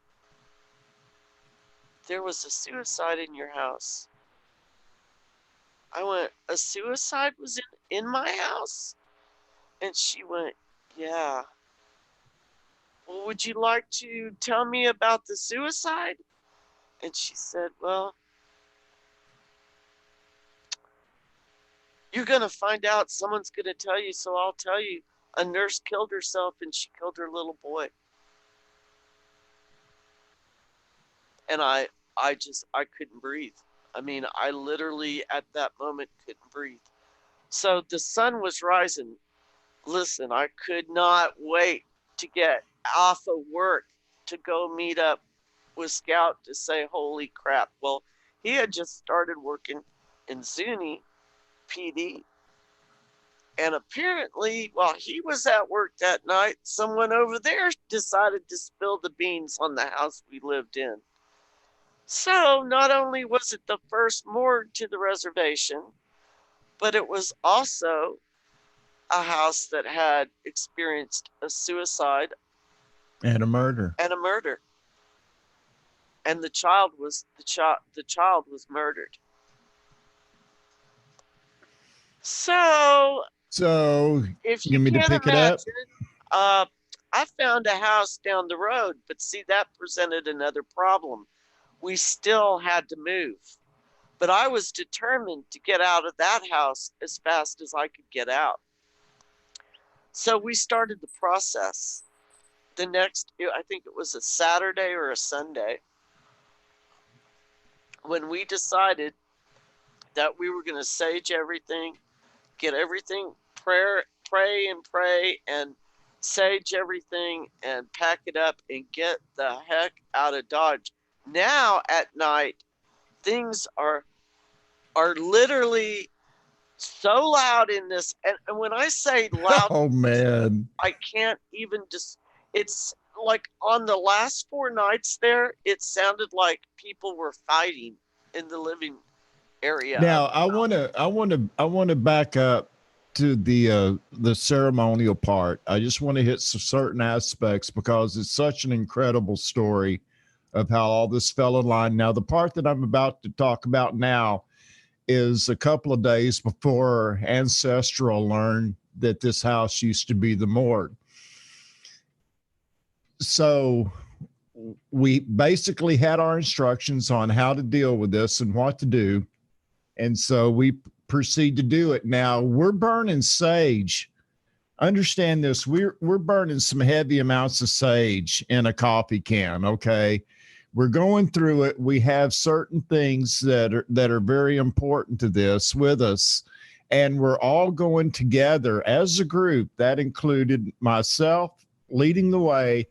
"There was a suicide in your house." I went, "A suicide was in my house?" And she went, "Yeah." "Well, would you like to tell me about the suicide?" And she said, "Well, you're going to find out. Someone's going to tell you, so I'll tell you. A nurse killed herself, and she killed her little boy." And I couldn't breathe. I mean, I literally at that moment couldn't breathe. So the sun was rising Listen, I could not wait to get off of work to go meet up with Scout to say, holy crap. Well, he had just started working in Zuni PD. And apparently, while he was at work that night, someone over there decided to spill the beans on the house we lived in. So not only was it the first morgue to the reservation, but it was also a house that had experienced a suicide And a murder. and a murder. And the child was murdered. So So if you you want me to can't pick it up? imagine, I found a house down the road, but see, that presented another problem. We still had to move, but I was determined to get out of that house as fast as I could get out. So we started the process. The next, I think it was a Saturday or a Sunday, when we decided that we were going to sage everything, get everything, pray and sage everything and pack it up and get the heck out of Dodge. Now at night, things are literally so loud in this, and when I say loud, Oh man. I can't even just. It's like on the last 4 nights there, it sounded like people were fighting in the living area. Now I want to back up to the ceremonial part. I just want to hit some certain aspects because it's such an incredible story of how all this fell in line. Now the part that I'm about to talk about now is a couple of days before Ancestral learned that this house used to be the morgue. So we basically had our instructions on how to deal with this and what to do. And so we proceed to do it. Now we're burning sage. Understand this. We're burning some heavy amounts of sage in a coffee can. Okay. We're going through it. We have certain things that are very important to this with us. And we're all going together as a group. That included myself leading the way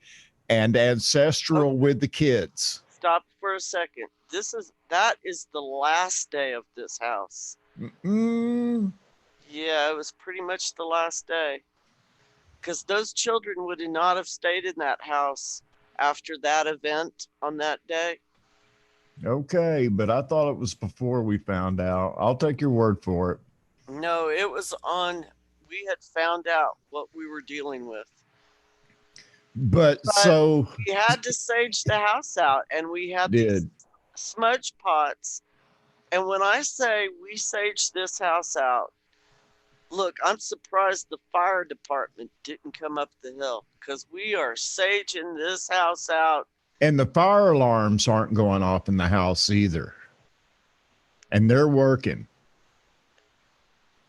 and Ancestral with the kids. Stop for a second. That is the last day of this house. Yeah, it was pretty much the last day. Because those children would not have stayed in that house after that event on that day. Okay, but I thought it was before we found out. I'll take your word for it. No, it was on. We had found out what we were dealing with. But so we had to sage the house out, and we had these smudge pots. And when I say we saged this house out, look, I'm surprised the fire department didn't come up the hill, because we are saging this house out. And the fire alarms aren't going off in the house either. And they're working.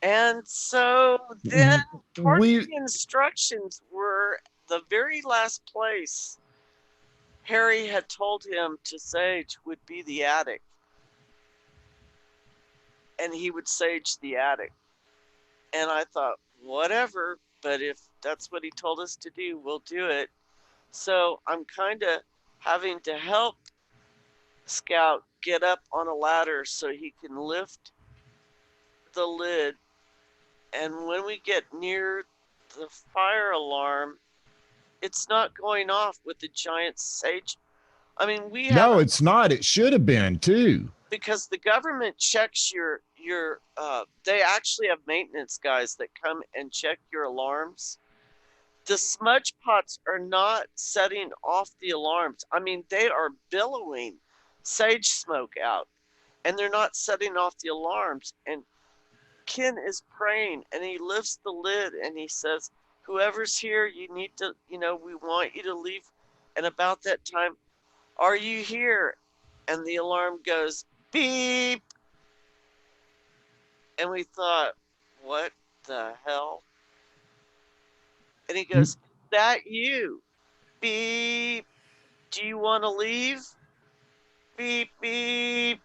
And so then part of the instructions were the very last place Harry had told him to sage would be the attic. And he would sage the attic. And I thought, whatever, but if that's what he told us to do, we'll do it. So I'm kind of having to help Scout get up on a ladder so he can lift the lid. And when we get near the fire alarm, it's not going off with the giant sage. I mean, No, it's not. It should have been too. Because the government checks your they actually have maintenance guys that come and check your alarms. The smudge pots are not setting off the alarms. I mean, they are billowing sage smoke out, and they're not setting off the alarms. And Ken is praying, and he lifts the lid, and he says, whoever's here, you need to, we want you to leave. And about that time, are you here? And the alarm goes, beep. And we thought, what the hell? And he goes, that you? Beep. Do you want to leave? Beep, beep.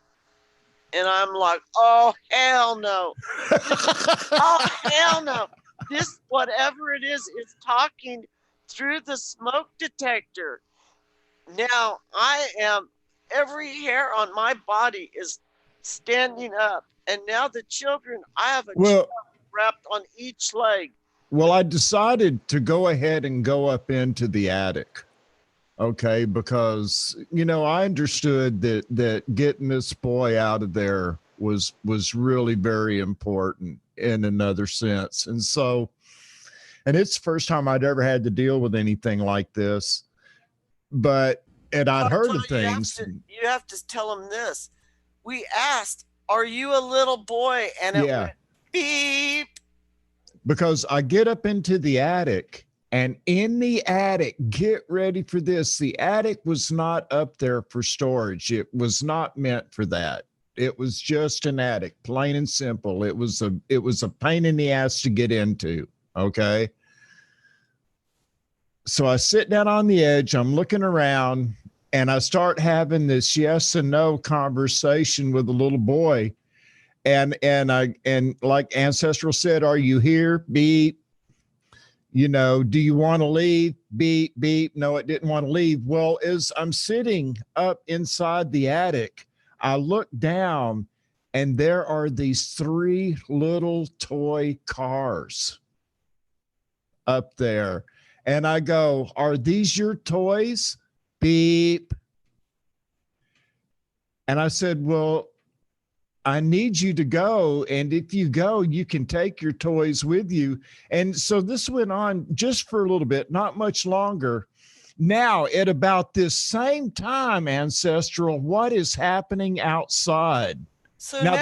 And I'm like, oh, hell no. Oh, hell no. This, whatever it is talking through the smoke detector. Now every hair on my body is standing up. And now the children, I have a child Well, wrapped on each leg. well, I decided to go ahead and go up into the attic. Okay, because I understood that getting this boy out of there was really very important in another sense. And so, and it's the first time I'd ever had to deal with anything like this. But and I'd heard of things. You have to tell them this. We asked, "Are you a little boy?" And it Yeah, went beep. because I get up into the attic, and in the attic, get ready for this. The attic was not up there for storage. It was not meant for that. It was just an attic, plain and simple. It was a pain in the ass to get into. Okay. So I sit down on the edge, I'm looking around, and I start having this yes and no conversation with the little boy. And like Ancestral said, are you here? Beep. Do you want to leave? Beep, beep. No, it didn't want to leave. Well, as I'm sitting up inside the attic, I look down and there are these 3 little toy cars up there. And I go, are these your toys? Beep. And I said, well, I need you to go. And if you go, you can take your toys with you. And so this went on just for a little bit, not much longer. Now, at about this same time, Ancestral, what is happening outside? So Now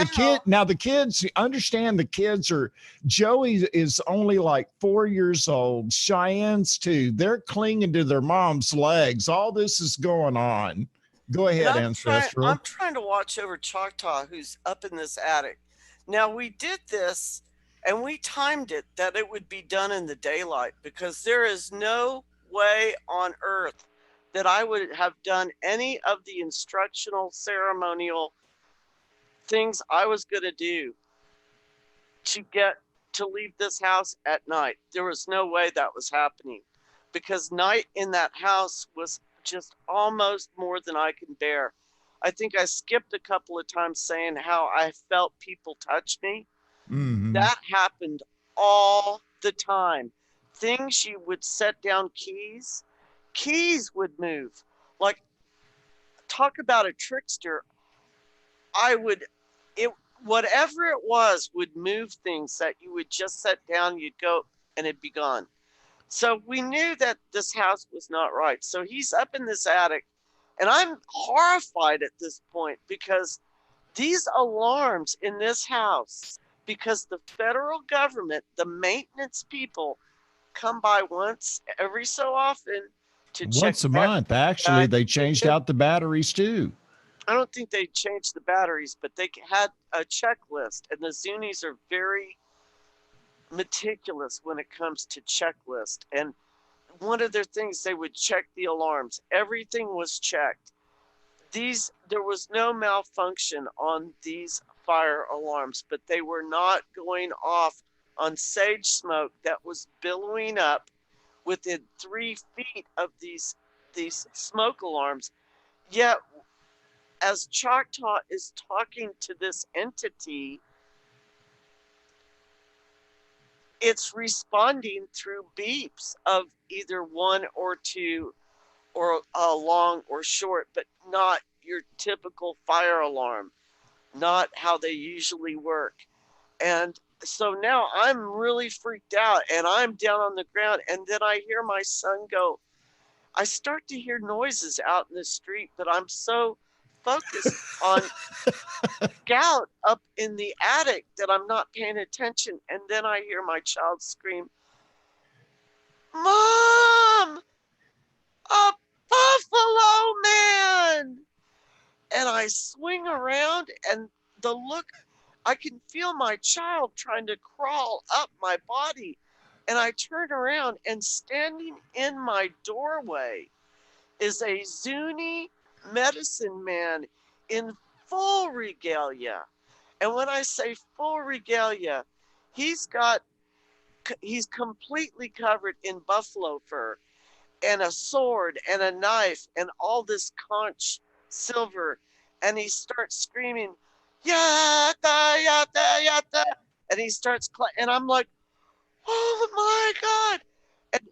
the kids understand, the kids are, Joey is only like 4 years old. Cheyenne's 2. They're clinging to their mom's legs. All this is going on. Go ahead, Ancestral. I'm trying to watch over Choctaw, who's up in this attic. Now we did this and we timed it that it would be done in the daylight, because there is no way on earth that I would have done any of the instructional ceremonial things I was going to do to leave this house at night. There was no way that was happening, because night in that house was just almost more than I can bear. I think I skipped a couple of times saying how I felt people touch me. Mm-hmm. That happened all the time. Things, you would set down keys would move. Like, talk about a trickster. Whatever it was would move things that you would just set down, you'd go, and it'd be gone. So we knew that this house was not right. So he's up in this attic, and I'm horrified at this point, because these alarms in this house, because the federal government, the maintenance people, come by once every so often to check. Once a month, actually. They changed out the batteries too. I don't think they changed the batteries, but they had a checklist, and the Zunis are very meticulous when it comes to checklist. And one of their things, they would check the alarms. Everything was checked. There was no malfunction on these fire alarms, but they were not going off on sage smoke that was billowing up within 3 feet of these smoke alarms. Yet, as Choctaw is talking to this entity, it's responding through beeps of either 1 or 2, or long or short, but not your typical fire alarm, not how they usually work. And so now I'm really freaked out, and I'm down on the ground, and then I hear my son go, I start to hear noises out in the street, but I'm so focused on Scout up in the attic that I'm not paying attention. And then I hear my child scream, Mom, a buffalo man. And I swing around, and I can feel my child trying to crawl up my body. And I turn around, and standing in my doorway is a Zuni medicine man in full regalia. And when I say full regalia, he's got he's completely covered in buffalo fur and a sword and a knife and all this conch silver. And he starts screaming, yata, yata, yata. And he starts, and I'm like, oh my God. And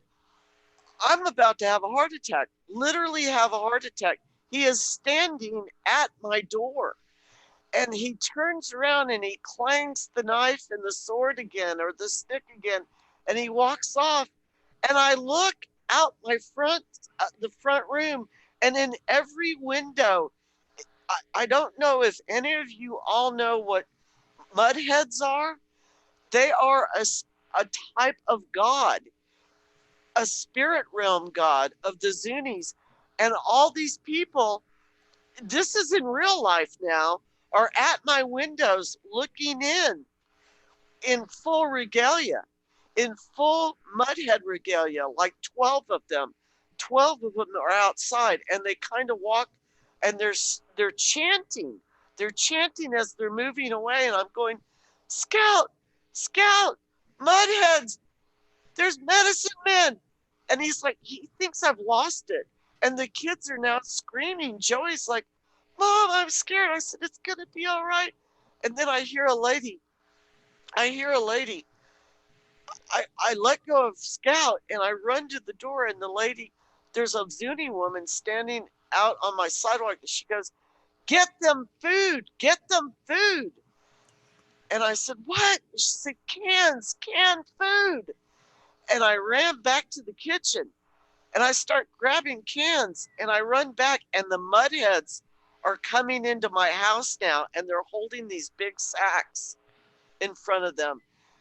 I'm about to have a heart attack, literally have a heart attack. He is standing at my door. And he turns around and he clangs the knife and the sword again, or the stick again, and he walks off. And I look out the front room, and in every window, I don't know if any of you all know what mudheads are. They are a type of god, a spirit realm god of the Zunis. And all these people, this is in real life now, are at my windows looking in full regalia, in full mudhead regalia, like 12 of them. 12 of them are outside, and they kind of walk, and they're chanting. They're chanting as they're moving away, and I'm going, Scout, Scout, mudheads, there's medicine men. And he's like, he thinks I've lost it. And the kids are now screaming. Joey's like, Mom, I'm scared. I said, it's going to be all right. And then I hear a lady. I let go of Scout and I run to the door, and the lady, there's a Zuni woman standing out on my sidewalk. And she goes, get them food, get them food. And I said, what? She said, canned food. And I ran back to the kitchen and I start grabbing cans, and I run back, and the mudheads are coming into my house now, and they're holding these big sacks in front of them.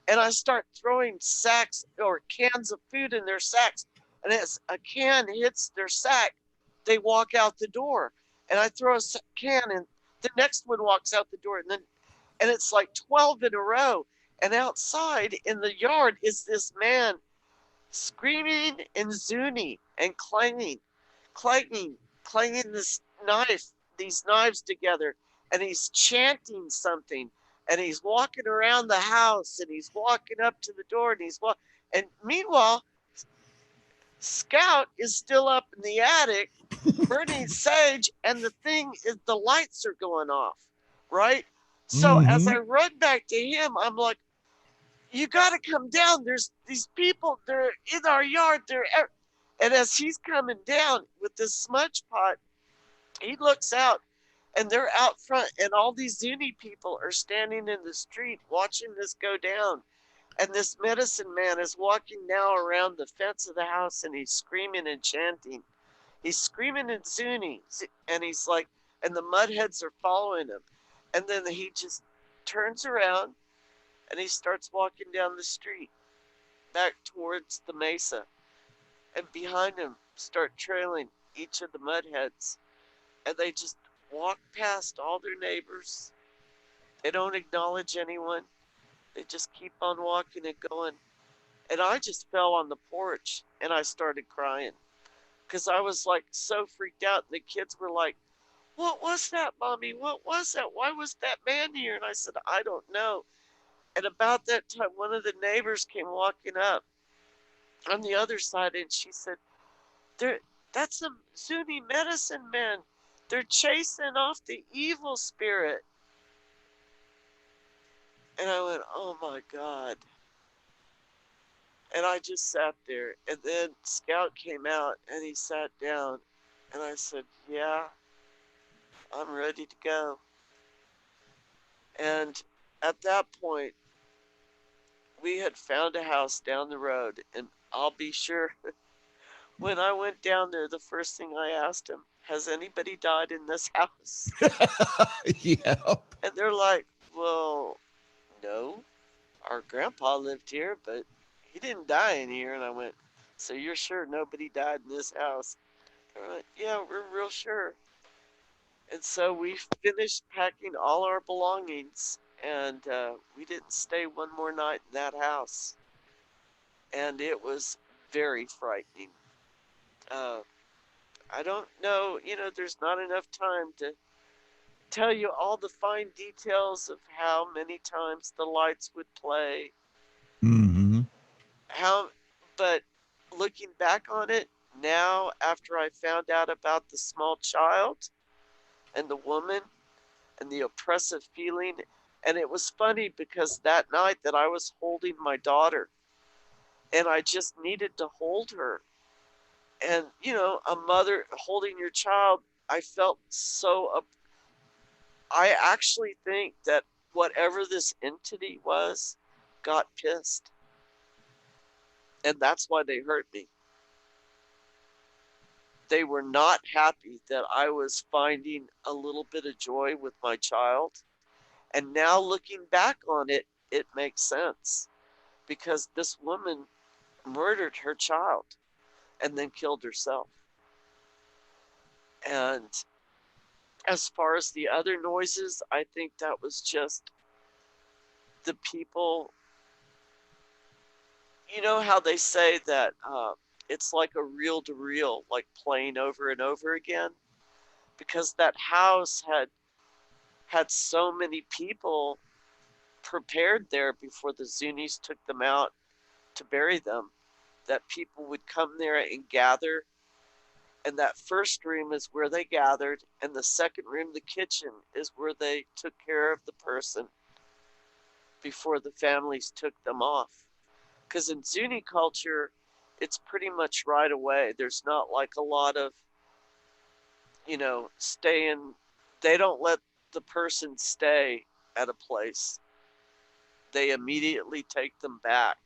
And I start throwing sacks or cans of food in their sacks. And as a can hits their sack, they walk out the door. And I throw a can, and the next one walks out the door. And it's like 12 in a row. And outside in the yard is this man screaming in Zuni and clanging this these knives together. And he's chanting something. And he's walking around the house, and he's walking up to the door, and and meanwhile, Scout is still up in the attic burning sage, and the lights are going off, right? So as I run back to him, I'm like, you got to come down. There's these people, they're in our yard. And as he's coming down with this smudge pot, he looks out, and they're out front, and all these Zuni people are standing in the street watching this go down. And this medicine man is walking now around the fence of the house, and he's screaming and chanting. He's screaming in Zuni, and he's like, and the mudheads are following him. And then he just turns around, and he starts walking down the street back towards the mesa. And behind him start trailing each of the mudheads. And they just walk past all their neighbors. They don't acknowledge anyone. They just keep on walking and going. And I just fell on the porch, and I started crying because I was like so freaked out. And the kids were like, what was that, Mommy? What was that? Why was that man here? And I said, I don't know. And about that time, one of the neighbors came walking up on the other side, and she said, that's a Zuni medicine man. They're chasing off the evil spirit. And I went, oh my God. And I just sat there. And then Scout came out, and he sat down. And I said, yeah, I'm ready to go. And at that point, we had found a house down the road. And I'll be sure, when I went down there, the first thing I asked him, has anybody died in this house? Yeah. And they're like, well, no. Our grandpa lived here, but he didn't die in here. And I went, so you're sure nobody died in this house? They're like, yeah, we're real sure. And so we finished packing all our belongings, and we didn't stay one more night in that house. And it was very frightening. I don't know, there's not enough time to tell you all the fine details of how many times the lights would play. Mm-hmm. how, but looking back on it now, after I found out about the small child and the woman and the oppressive feeling, and it was funny because that night that I was holding my daughter and I just needed to hold her. And, you know, a mother holding your child, I felt so. I actually think that whatever this entity was got pissed. And that's why they hurt me. They were not happy that I was finding a little bit of joy with my child. And now looking back on it, it makes sense because this woman murdered her child and then killed herself. And as far as the other noises, I think that was just the people. You know how they say that it's like a reel to reel, like playing over and over again? Because that house had so many people prepared there before the Zunis took them out to bury them, that people would come there and gather. And that first room is where they gathered, and the second room, the kitchen, is where they took care of the person before the families took them off. Because in Zuni culture, it's pretty much right away. There's not like a lot of, you know, staying. They don't let the person stay at a place. They immediately take them back.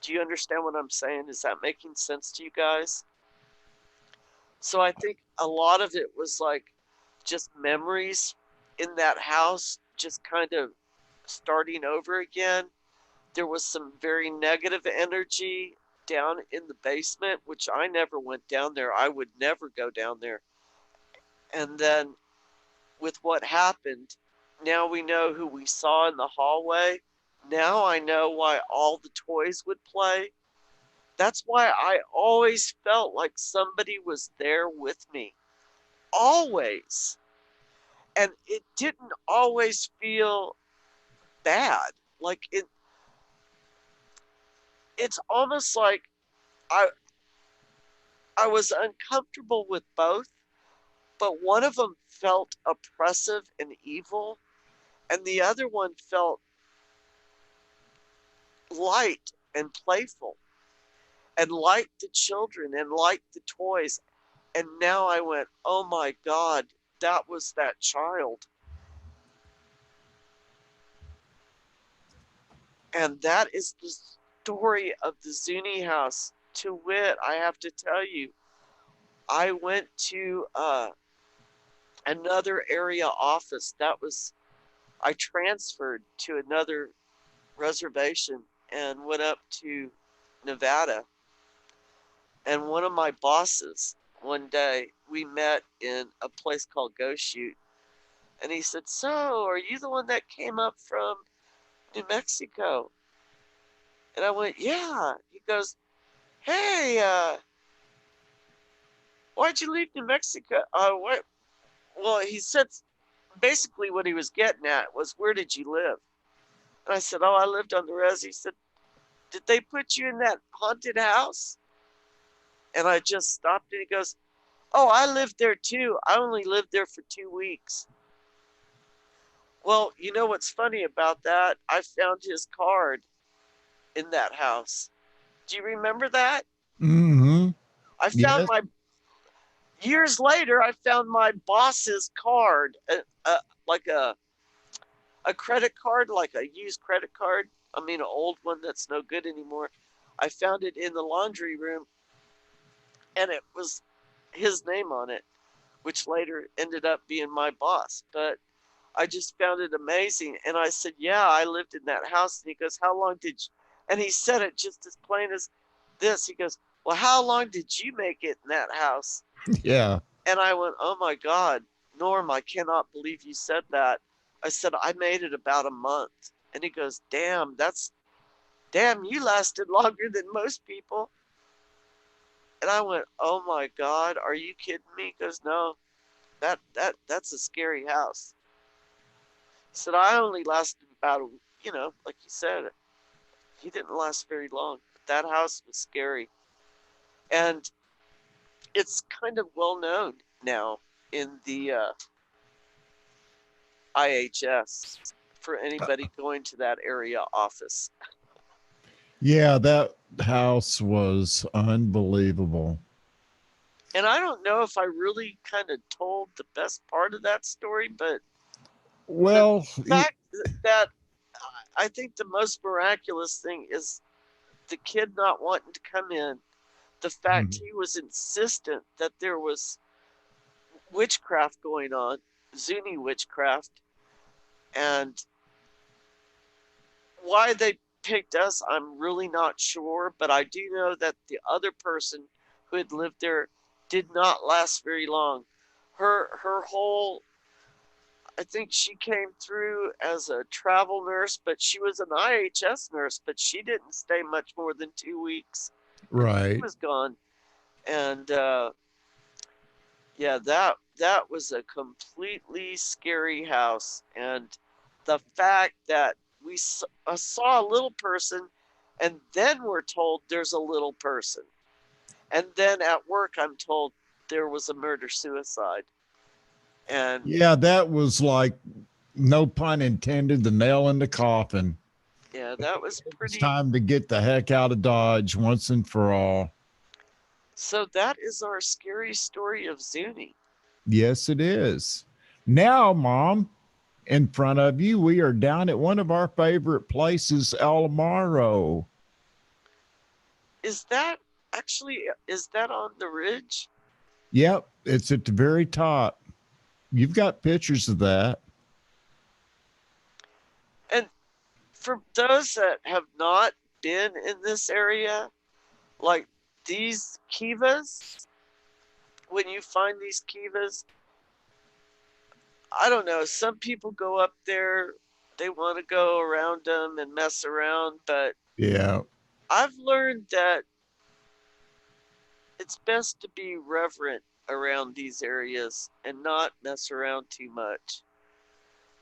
Do you understand what I'm saying? Is that making sense to you guys? So I think a lot of it was like just memories in that house, just kind of starting over again. There was some very negative energy down in the basement, which I never went down there. I would never go down there. And then with what happened, now we know who we saw in the hallway. Now I know why all the toys would play. That's why I always felt like somebody was there with me. Always. And it didn't always feel bad. Like it's almost like I I was uncomfortable with both, but one of them felt oppressive and evil, and the other one felt light and playful and liked the children and liked the toys. And now I went, oh my God, that was that child. And that is the story of the Zuni house. To wit, I have to tell you, I went to another area office. I transferred to another reservation and went up to Nevada. And one of my bosses, one day, we met in a place called Go Shoot. And he said, so, are you the one that came up from New Mexico? And I went, yeah. He goes, hey, why'd you leave New Mexico? What? Well, he said basically what he was getting at was, where did you live? And I said, oh, I lived on the res. He said, did they put you in that haunted house? And I just stopped and he goes, oh, I lived there too. I only lived there for 2 weeks. Well, you know what's funny about that? I found his card in that house. Do you remember that? Mm-hmm. I found Yes. years later, I found my boss's card, like a credit card, like a used credit card. I mean, an old one that's no good anymore. I found it in the laundry room, and it was his name on it, which later ended up being my boss. But I just found it amazing. And I said, yeah, I lived in that house. And he goes, how long did you? And he said it just as plain as this. He goes, well, how long did you make it in that house? Yeah. And I went, oh my God, Norm, I cannot believe you said that. I said, I made it about a month. And he goes, damn, you lasted longer than most people. And I went, oh my God, are you kidding me? He goes, no, that's a scary house. He said, I only lasted about, like you said, he didn't last very long. That house was scary. And it's kind of well known now in the IHS for anybody going to that area office. Yeah, that house was unbelievable. And I don't know if I really kind of told the best part of that story, but Well, the fact that I think the most miraculous thing is the kid not wanting to come in, the fact he was insistent that there was witchcraft going on, Zuni witchcraft, and why they picked us, I'm really not sure, but I do know that the other person who had lived there did not last very long. Her whole, I think she came through as a travel nurse, but she was an IHS nurse, but she didn't stay much more than 2 weeks. right. She was gone. And yeah, that was a completely scary house. And the fact that we saw a little person, and then we're told there's a little person, and then at work I'm told there was a murder suicide. And Yeah, that was like, no pun intended, the nail in the coffin. yeah, that was It's pretty. time to get the heck out of Dodge once and for all. So that is our scary story of Zuni. Yes, it is. Now, Mom, in front of you, we are down at one of our favorite places, El Amaro. Is that is that on the ridge? Yep, it's at the very top. You've got pictures of that. And for those that have not been in this area, like these kivas, when you find these kivas, I don't know, some people go up there, they want to go around them and mess around, but Yeah. I've learned that it's best to be reverent around these areas and not mess around too much.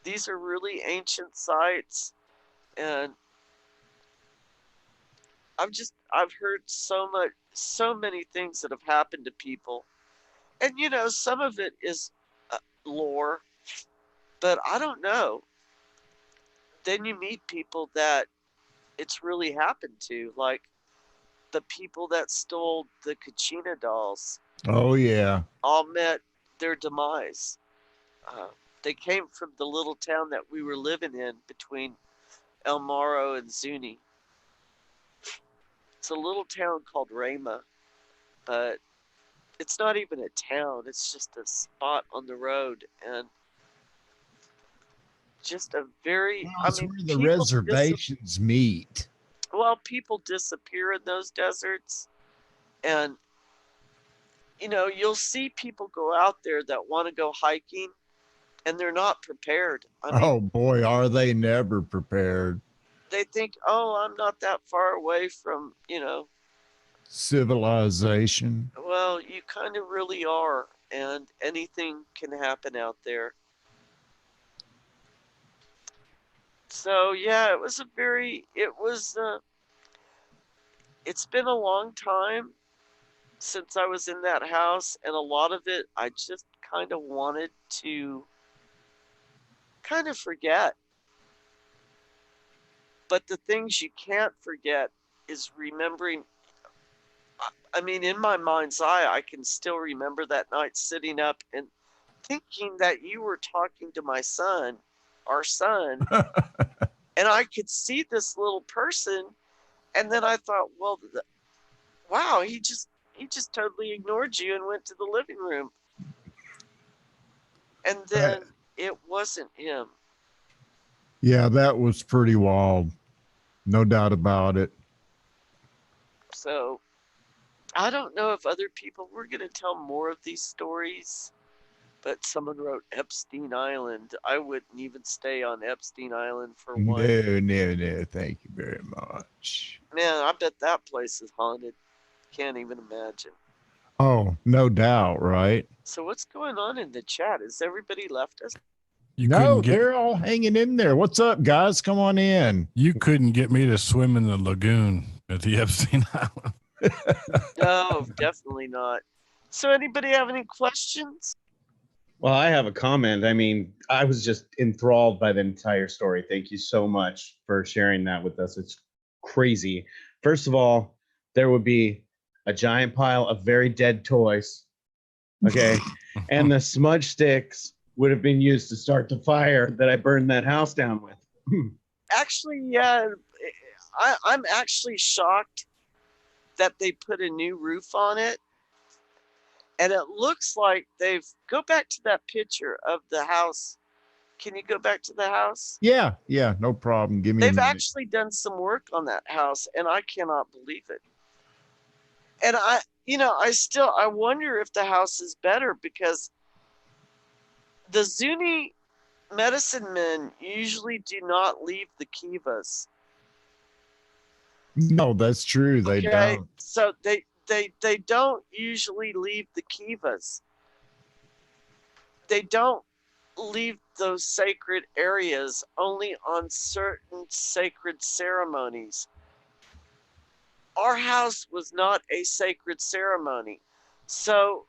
These are really ancient sites, and I've heard so many things that have happened to people. And some of it is lore, but I don't know. Then you meet people that it's really happened to, like the people that stole the Kachina dolls, Oh, yeah. all met their demise. Uh, they came from the little town that we were living in between El Morro and Zuni. It's a little town called Rama, but it's not even a town. It's just a spot on the road, and just a very, Well, I it's mean, where the reservations meet. well, people disappear in those deserts, and you'll see people go out there that want to go hiking, and they're not prepared. I mean, Oh, boy, are they never prepared. they think, oh, I'm not that far away from, Civilization. well, you kind of really are, and anything can happen out there. So yeah, it's been a long time since I was in that house, and a lot of it I just kind of wanted to kind of forget. But the things you can't forget is remembering. I mean, in my mind's eye, I can still remember that night sitting up and thinking that you were talking to my son, our son, and I could see this little person. And then I thought, well, wow, he just totally ignored you and went to the living room. And then it wasn't him. Yeah, that was pretty wild. No doubt about it. So I don't know if other people were going to tell more of these stories, but someone wrote Epstein Island. I wouldn't even stay on Epstein Island for one. No. Thank you very much. Man, I bet that place is haunted. Can't even imagine. Oh, no doubt, right? So what's going on in the chat? Has everybody left us? You No, couldn't get they're all hanging in there. What's up, guys? Come on in. you couldn't get me to swim in the lagoon at the Epstein Island. No, definitely not. So, anybody have any questions? Well, I have a comment. I mean, I was just enthralled by the entire story. Thank you so much for sharing that with us. It's crazy. First of all, there would be a giant pile of very dead toys. Okay. And the smudge sticks would have been used to start the fire that I burned that house down with. Actually, yeah, I'm actually shocked that they put a new roof on it. And it looks like go back to that picture of the house. Can you go back to the house? Yeah, no problem. Give me a They've minute. actually done some work on that house, and I cannot believe it. And I wonder if the house is better, because the Zuni medicine men usually do not leave the kivas. No, that's true. They Okay, don't. so they don't usually leave the kivas. They don't leave those sacred areas only on certain sacred ceremonies. Our house was not a sacred ceremony. So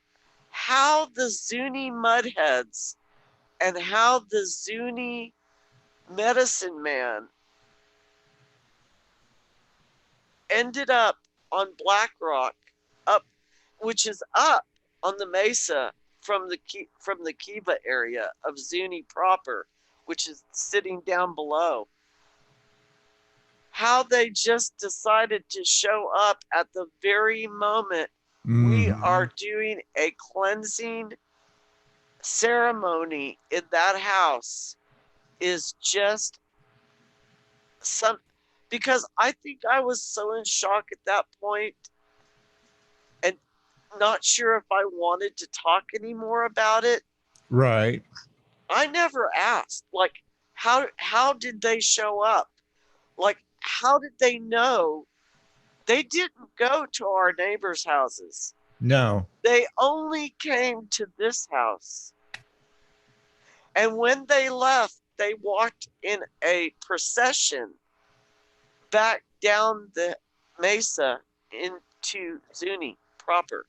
how the Zuni mudheads and how the Zuni medicine man ended up on Black Rock, which is up on the mesa from the Kiva area of Zuni proper, which is sitting down below. How they just decided to show up at the very moment we are doing a cleansing ceremony in that house is just because I think I was so in shock at that point and not sure if I wanted to talk anymore about it. Right. I never asked, like, how did they show up? Like, how did they know? They didn't go to our neighbors' houses. No. They only came to this house. And when they left, they walked in a procession back down the mesa into Zuni proper.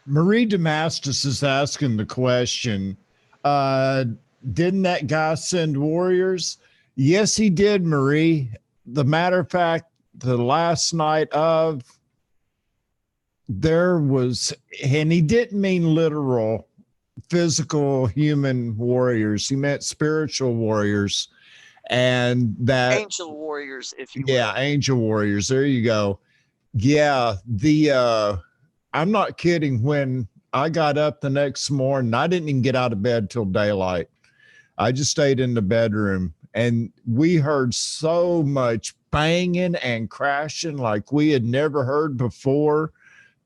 Marie Damascus is asking the question, didn't that guy send warriors? Yes, he did, Marie. The matter of fact, the last night of, there was, and he didn't mean literal physical human warriors. He meant spiritual warriors. And that angel warriors, if you will. Angel warriors. There you go. Yeah. I'm not kidding. When I got up the next morning, I didn't even get out of bed till daylight. I just stayed in the bedroom, and we heard so much banging and crashing like we had never heard before,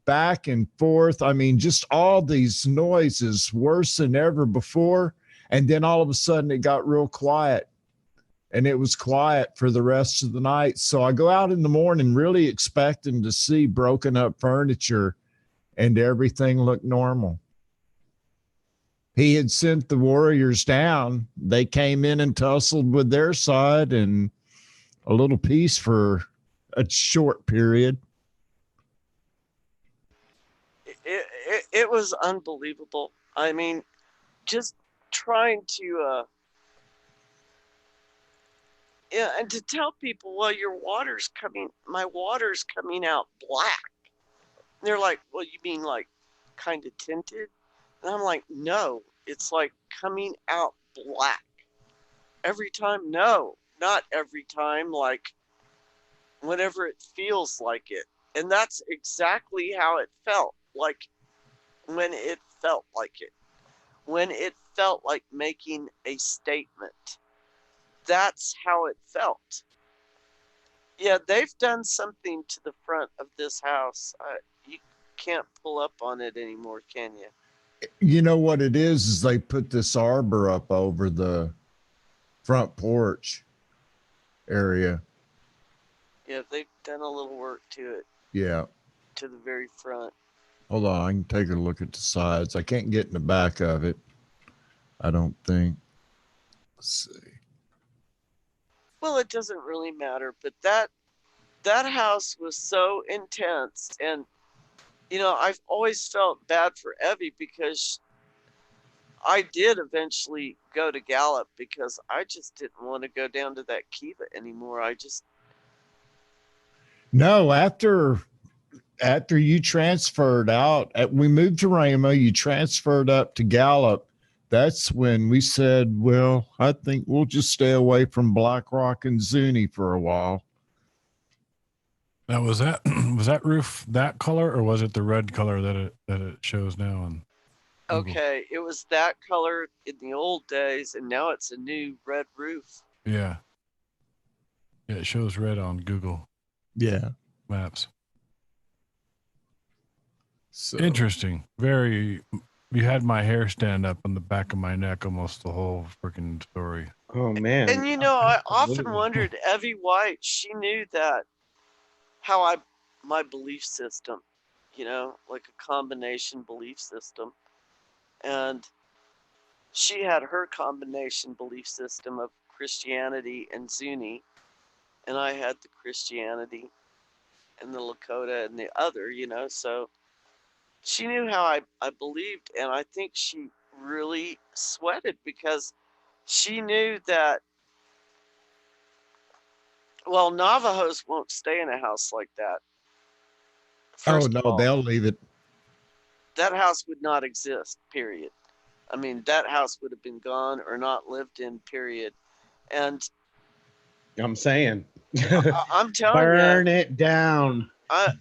back and forth. I mean, just all these noises worse than ever before. And then all of a sudden it got real quiet, and it was quiet for the rest of the night. So I go out in the morning really expecting to see broken up furniture, and everything looked normal. He had sent the warriors down. They came in and tussled with their side, and a little peace for a short period. It was unbelievable. I mean, just trying to and to tell people, well, my water's coming out black. And they're like, well, you mean like kind of tinted? And I'm like, no, it's like coming out black. Every time? No, not every time, like whenever it feels like it. And that's exactly how it felt, like when it felt like it. When it felt like making a statement. That's how it felt. Yeah, they've done something to the front of this house. You can't pull up on it anymore, can you? You know what it is they put this arbor up over the front porch area. Yeah, they've done a little work to it. Yeah. To the very front. Hold on, I can take a look at the sides. I can't get in the back of it, I don't think. Let's see. Well, it doesn't really matter, but that house was so intense, and I've always felt bad for Evie because I did eventually go to Gallup because I just didn't want to go down to that Kiva anymore. No, after you transferred out, we moved to Rama, you transferred up to Gallup. That's when we said, well, I think we'll just stay away from Black Rock and Zuni for a while. Now, was that roof that color, or was it the red color that it shows now on Google? Okay, it was that color in the old days, and now it's a new red roof. Yeah. Yeah, it shows red on Google Maps. So Interesting. Very. You had my hair stand up on the back of my neck almost the whole freaking story. Oh man. And I often wondered, Evie White, she knew that my belief system, like a combination belief system. And she had her combination belief system of Christianity and Zuni, and I had the Christianity and the Lakota and the other, so she knew how I believed, and I think she really sweated because she knew that, well, Navajos won't stay in a house like that. First of all, they'll leave it. That house would not exist, period. I mean, that house would have been gone or not lived in, period. And I'm saying, I'm telling you, burn it down. I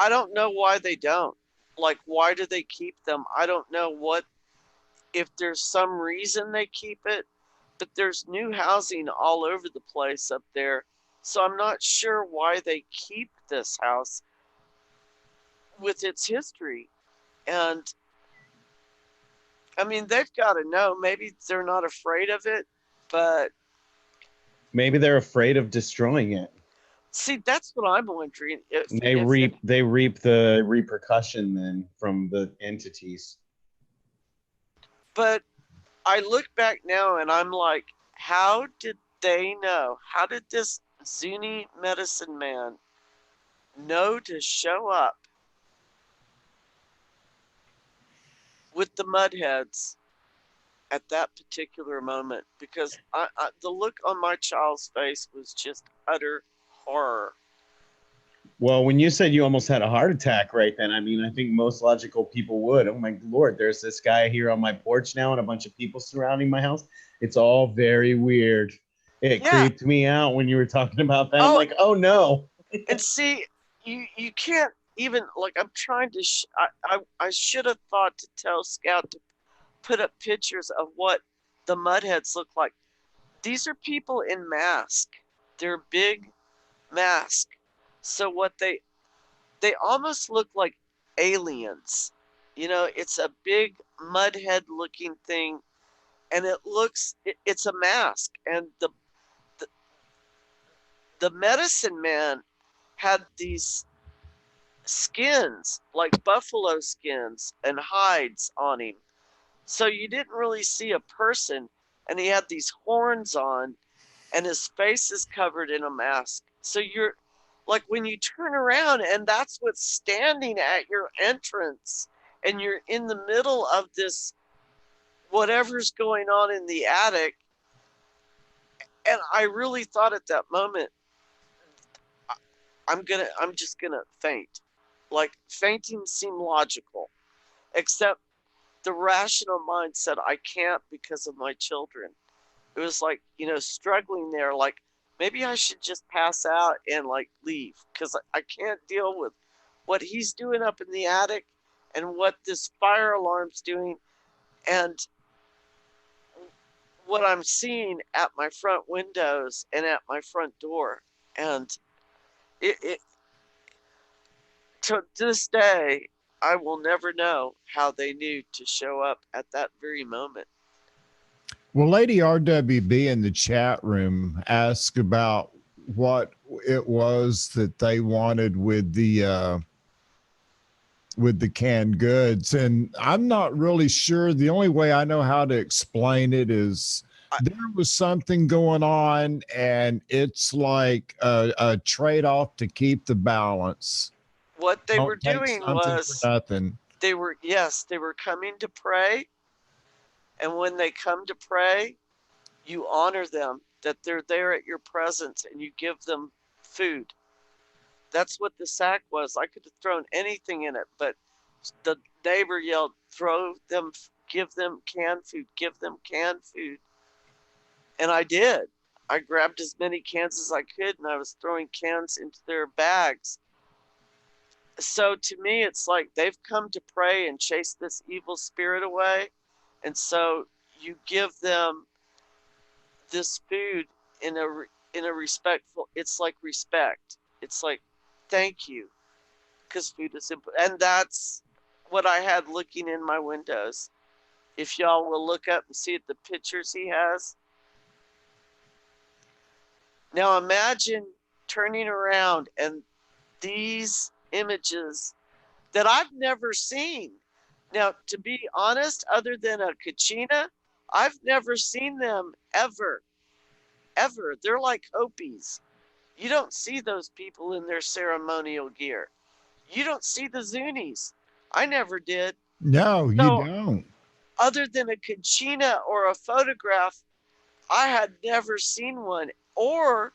don't know why they don't. Like, why do they keep them? I don't know if there's some reason they keep it, but there's new housing all over the place up there. So I'm not sure why they keep this house with its history. And I mean, they've got to know. Maybe they're not afraid of it, but maybe they're afraid of destroying it. See, that's what I'm wondering. They reap the repercussion then from the entities. But I look back now and I'm like, how did they know? How did this Zuni medicine man know to show up with the mudheads at that particular moment? Because the look on my child's face was just utter horror. Well, when you said you almost had a heart attack right then, I mean, I think most logical people would. Oh my Lord, there's this guy here on my porch now and a bunch of people surrounding my house. It's all very weird. It creeped me out when you were talking about that. I'm like, oh no. And see, you can't even, like, I'm trying to, I should have thought to tell Scout to put up pictures of what the mudheads look like. These are people in mask. They're big mask. So what they almost look like aliens. It's a big mudhead looking thing, and it's a mask. And the medicine man had these skins, like buffalo skins and hides on him. So you didn't really see a person, and he had these horns on, and his face is covered in a mask. So you're like, when you turn around and that's what's standing at your entrance, and you're in the middle of this, whatever's going on in the attic. And I really thought at that moment, I'm just gonna faint. Like, fainting seemed logical, except the rational mind said I can't because of my children. It was like, struggling there, like, maybe I should just pass out and, like, leave, because I can't deal with what he's doing up in the attic and what this fire alarm's doing and what I'm seeing at my front windows and at my front door. And it to this day, I will never know how they knew to show up at that very moment. Well, Lady RWB in the chat room asked about what it was that they wanted with the canned goods, and I'm not really sure. The only way I know how to explain it is there was something going on, and it's like a trade-off to keep the balance. What they were Don't take doing something for was nothing. they were coming to pray, and when they come to pray, you honor them that they're there at your presence, and you give them food. That's what the sack was. I could have thrown anything in it, but the neighbor yelled, "Throw them, give them canned food, give them canned food." And I did. I grabbed as many cans as I could, and I was throwing cans into their bags. So to me, it's like they've come to pray and chase this evil spirit away. And so you give them this food in a respectful, it's like respect. It's like, thank you, because food is important. And that's what I had looking in my windows. If y'all will look up and see the pictures he has. Now imagine turning around and these images that I've never seen. Now, to be honest, other than a Kachina, I've never seen them ever. Ever. They're like Hopis. You don't see those people in their ceremonial gear. You don't see the Zunis. I never did. No, you So, don't. other than a Kachina or a photograph, I had never seen one. Or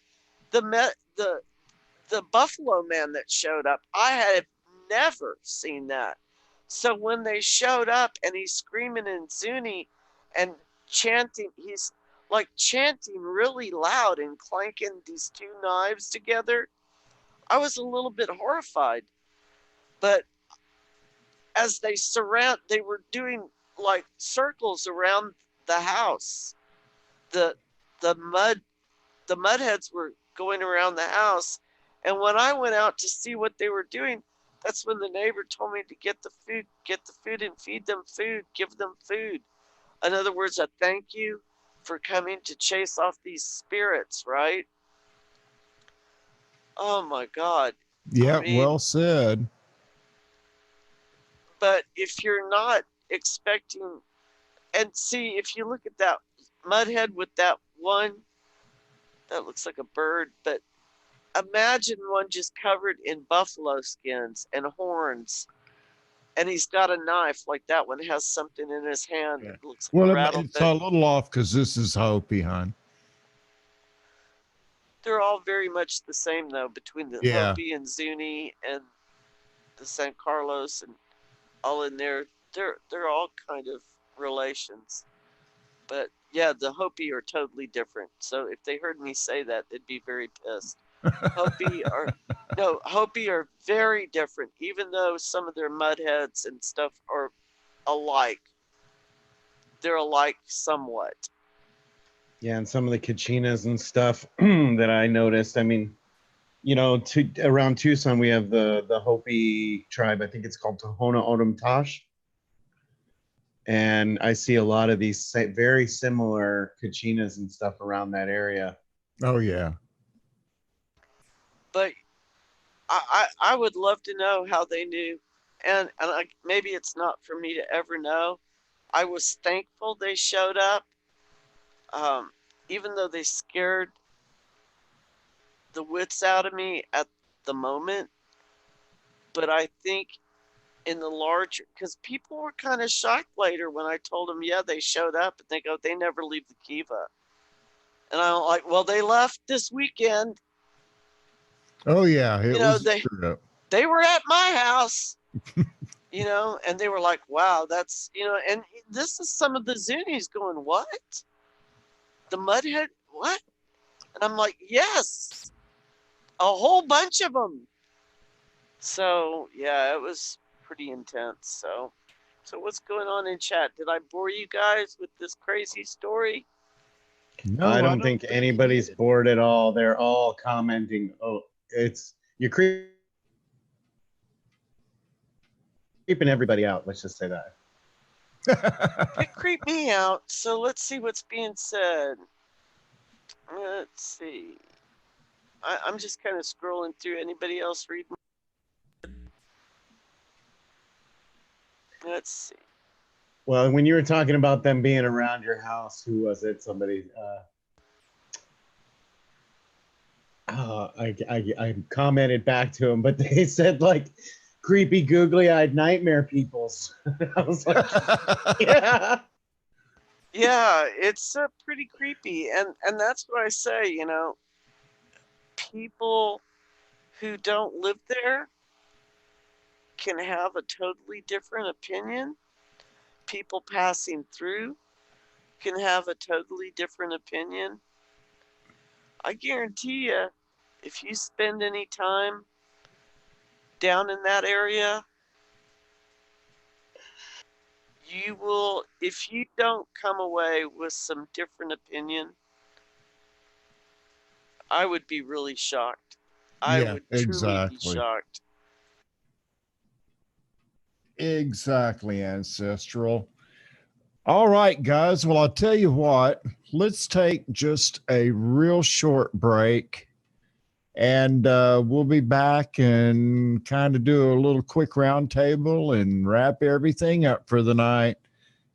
the Buffalo Man that showed up. I had never seen that. So when they showed up and he's screaming in Zuni and chanting, he's like chanting really loud and clanking these two knives together. I was a little bit horrified. But as they were doing like circles around the house. The the mud the mudheads were going around the house. And when I went out to see what they were doing, that's when the neighbor told me to get the food and feed them food, give them food. In other words, a thank you for coming to chase off these spirits, right? Oh my God. Yeah, I mean, well said. but if you're not expecting, and see, if you look at that mudhead with that one, that looks like a bird, but imagine one just covered in buffalo skins and horns, and he's got a knife like that one has something in his hand. Yeah. It looks like Well, a it's a rattlebit. little off because this is Hopi, hon. They're all very much the same though, between the Yeah. Hopi and Zuni and the San Carlos and all in there. They're all kind of relations. But yeah, the Hopi are totally different. So if they heard me say that, they'd be very pissed. Hopi are very different, even though some of their mudheads and stuff are alike. They're alike somewhat. Yeah, and some of the Kachinas and stuff that I noticed. I mean, around Tucson we have the Hopi tribe. I think it's called Tohono O'odham Tosh, and I see a lot of these very similar Kachinas and stuff around that area. Oh yeah. But I would love to know how they knew, and maybe it's not for me to ever know. I was thankful they showed up, even though they scared the wits out of me at the moment. But I think in the larger, because people were kind of shocked later when I told them, yeah, they showed up, and they go, they never leave the Kiva. And I'm like, well, they left this weekend. Oh yeah. It was a trip. They were at my house, and they were like, wow, that's, and this is some of the Zunis going, what? The Mudhead, what? And I'm like, yes, a whole bunch of them. So yeah, it was pretty intense. So what's going on in chat? Did I bore you guys with this crazy story? No, I don't think anybody's bored at all. They're all commenting. Oh, you're creeping everybody out. Let's just say that. It creeped me out. So let's see what's being said. Let's see. I'm just kind of scrolling through. Anybody else read? Let's see. Well, when you were talking about them being around your house, who was it? Somebody. I commented back to him, but they said like creepy, googly-eyed nightmare peoples. I was like, yeah. Yeah, it's pretty creepy, and that's what I say. You know, people who don't live there can have a totally different opinion. People passing through can have a totally different opinion. I guarantee you, if you spend any time down in that area, you will, if you don't come away with some different opinion, I would be really shocked. I Yeah, would truly be exactly. shocked. Exactly, Ancestral. All right, guys. Well, I'll tell you what, let's take just a real short break and we'll be back and kind of do a little quick roundtable and wrap everything up for the night.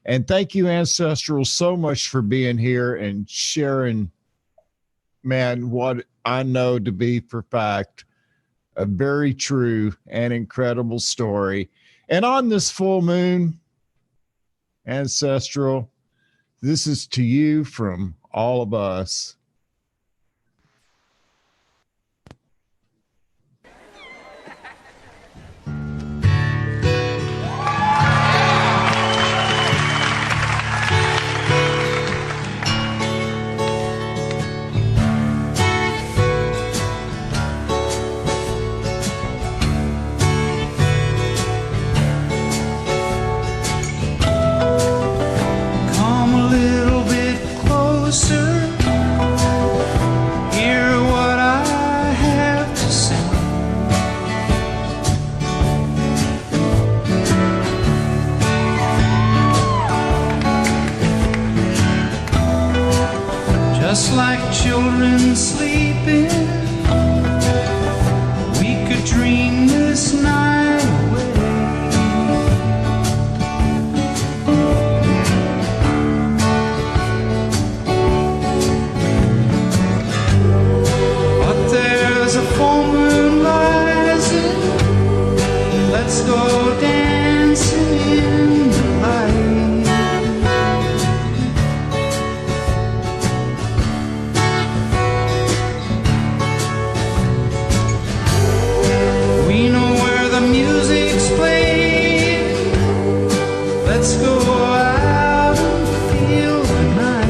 And thank you, Ancestral, so much for being here and sharing, man, what I know to be for fact a very true and incredible story. And on this full moon, Ancestral, this is to you from all of us. Come a little bit closer. Hear what I have to say. Just like children sleeping, we could dream this night away. But there's a full moon rising. Let's go dancing in the light. We know where the music's played. Let's go out and feel the night.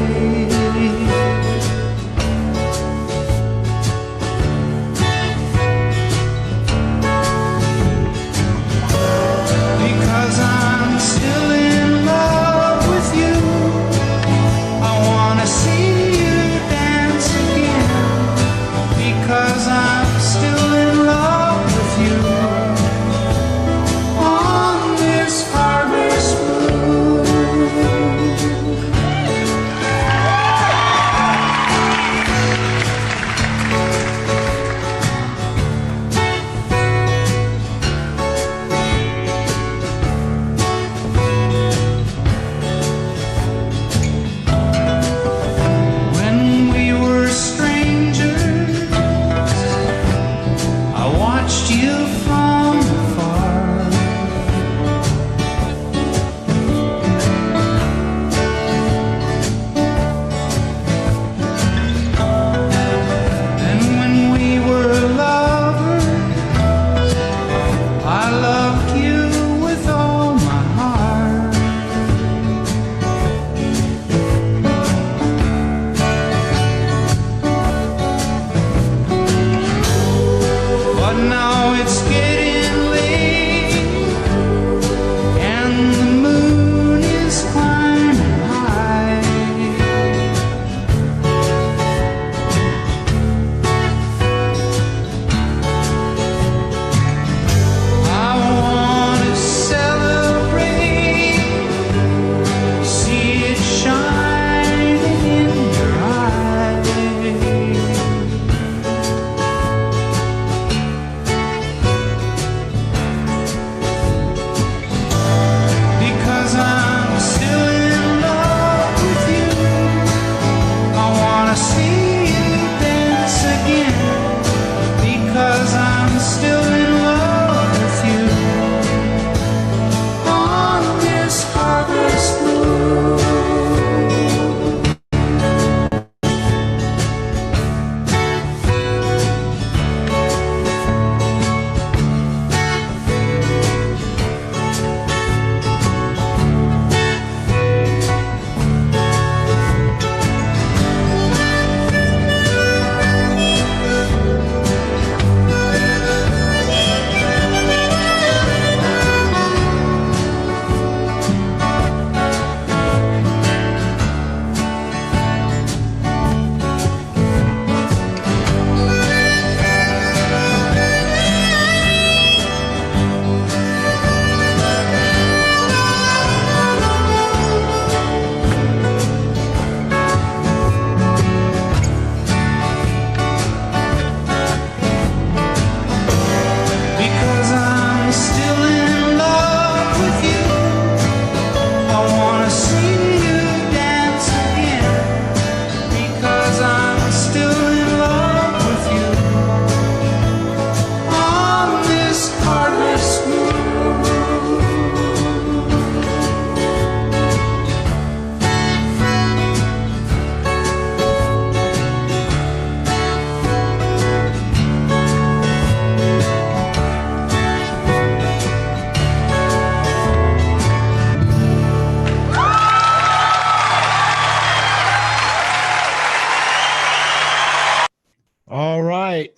All right.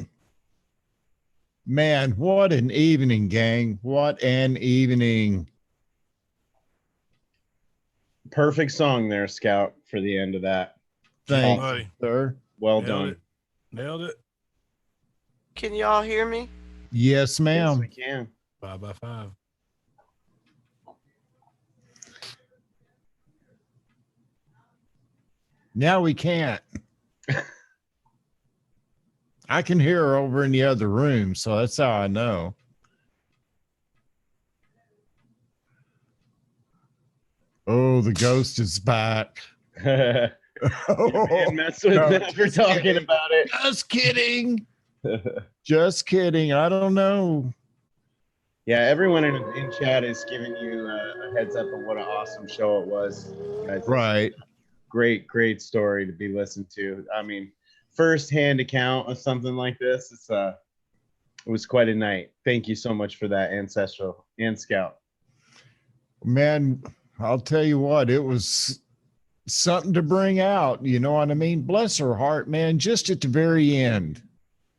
Man, what an evening, gang. What an evening. Perfect song there, Scout, for the end of that. Thank Awesome. you, sir. Well Nailed done. it. Nailed it. Can y'all hear me? Yes, Yes, ma'am. we can. 5 by 5. Now we can't. I can hear her over in the other room, so that's how I know. Oh, the ghost is back. Man, mess with No, that for just talking kidding. about it. Just kidding. Just kidding. I don't know. Yeah, everyone in chat is giving you a heads up on what an awesome show it was. Guys, Right. great story to be listened to. I mean, first-hand account of something like this. It was quite a night. Thank you so much for that, Ancestral and Scout. Man, I'll tell you what, it was something to bring out. You know what I mean? Bless her heart, man. Just at the very end,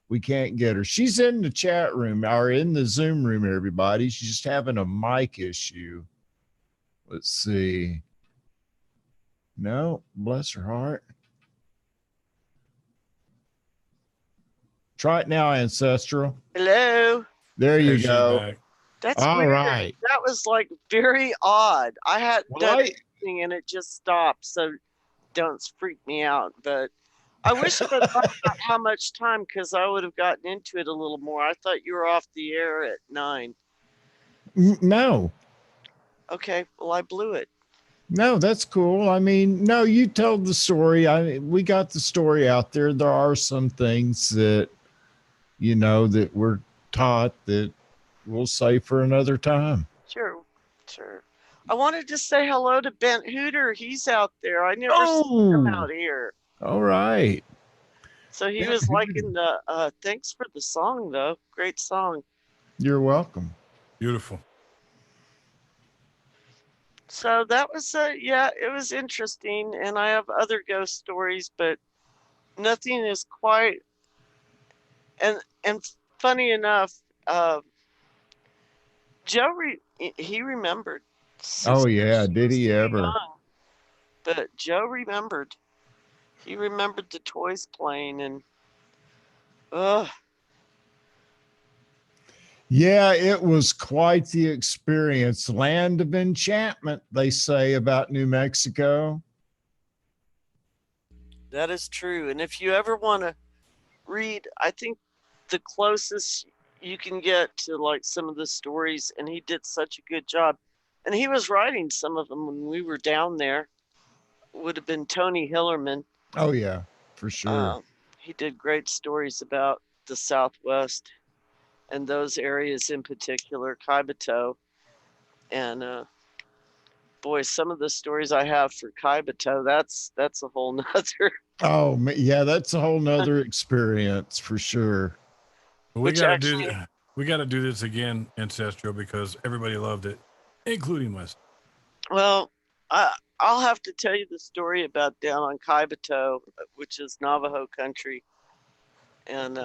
we can't get her. She's in the chat room or in the Zoom room, everybody. She's just having a mic issue. Let's see. No, bless her heart. Try it now, Ancestral. Hello. There you She's go. back. That's All weird. right. That was like very odd. I hadn't Well, done anything and it just stopped. So don't freak me out. But I wish I had thought about how much time, because I would have gotten into it a little more. I thought you were off the air at 9. No, Okay, well I blew it. no, that's cool. I mean, no, you told the story. We got the story out there. There are some things that, you know, that we're taught that we'll say for another time. Sure. I wanted to say hello to Bent Hooter. He's out there. I never see him out here. All right. So he Bent was Hooter. liking the thanks for the song though. Great song. You're welcome. Beautiful. So that was yeah, it was interesting, and I have other ghost stories, but nothing is quite and funny enough, Joe he remembered. Oh yeah, She did was he too ever? young, but Joe remembered. He remembered the toys playing, and Yeah, it was quite the experience. Land of enchantment, they say about New Mexico. that is true. And if you ever want to read, I think the closest you can get to like some of the stories, and he did such a good job. And he was writing some of them when we were down there. Would have been Tony Hillerman. Oh yeah, for sure. He did great stories about the Southwest and those areas in particular, Kaibito. And boy, some of the stories I have for Kaibito, that's a whole nother. Oh yeah, that's a whole nother experience for sure. But we got to do this again, Ancestral, because everybody loved it, including myself. Well, I'll have to tell you the story about down on Kaibito, which is Navajo country. And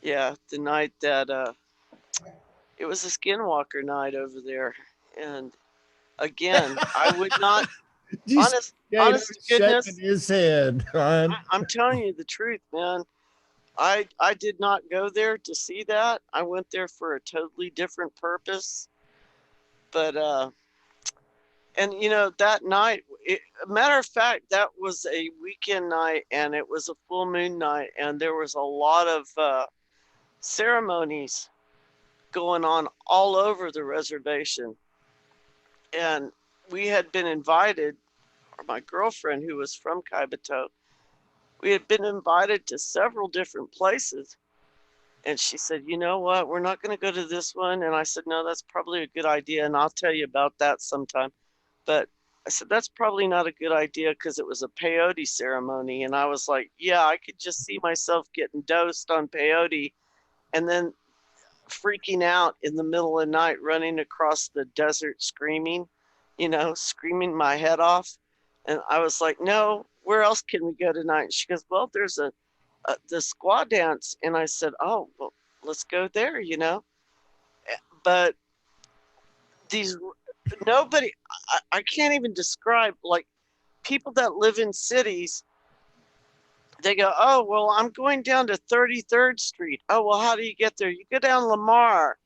yeah, the night that it was a skinwalker night over there. And again, I would not honest to goodness, his head. I'm telling you the truth, man. I did not go there to see that. I went there for a totally different purpose. But and you know that night, matter of fact, that was a weekend night, and it was a full moon night, and there was a lot of ceremonies going on all over the reservation. And we had been invited, or my girlfriend who was from Kaibito, we had been invited to several different places. And she said, you know what, we're not going to go to this one. And I said, no, that's probably a good idea. And I'll tell you about that sometime. But I said, that's probably not a good idea because it was a peyote ceremony. And I was like, yeah, I could just see myself getting dosed on peyote and then freaking out in the middle of the night, running across the desert screaming, screaming my head off. And I was like, no, where else can we go tonight? And she goes, well, there's the squaw dance. And I said, oh, well, let's go there, you know. But these, nobody, I can't even describe, like, people that live in cities, they go, oh, well, I'm going down to 33rd Street. Oh, well, how do you get there? You go down Lamar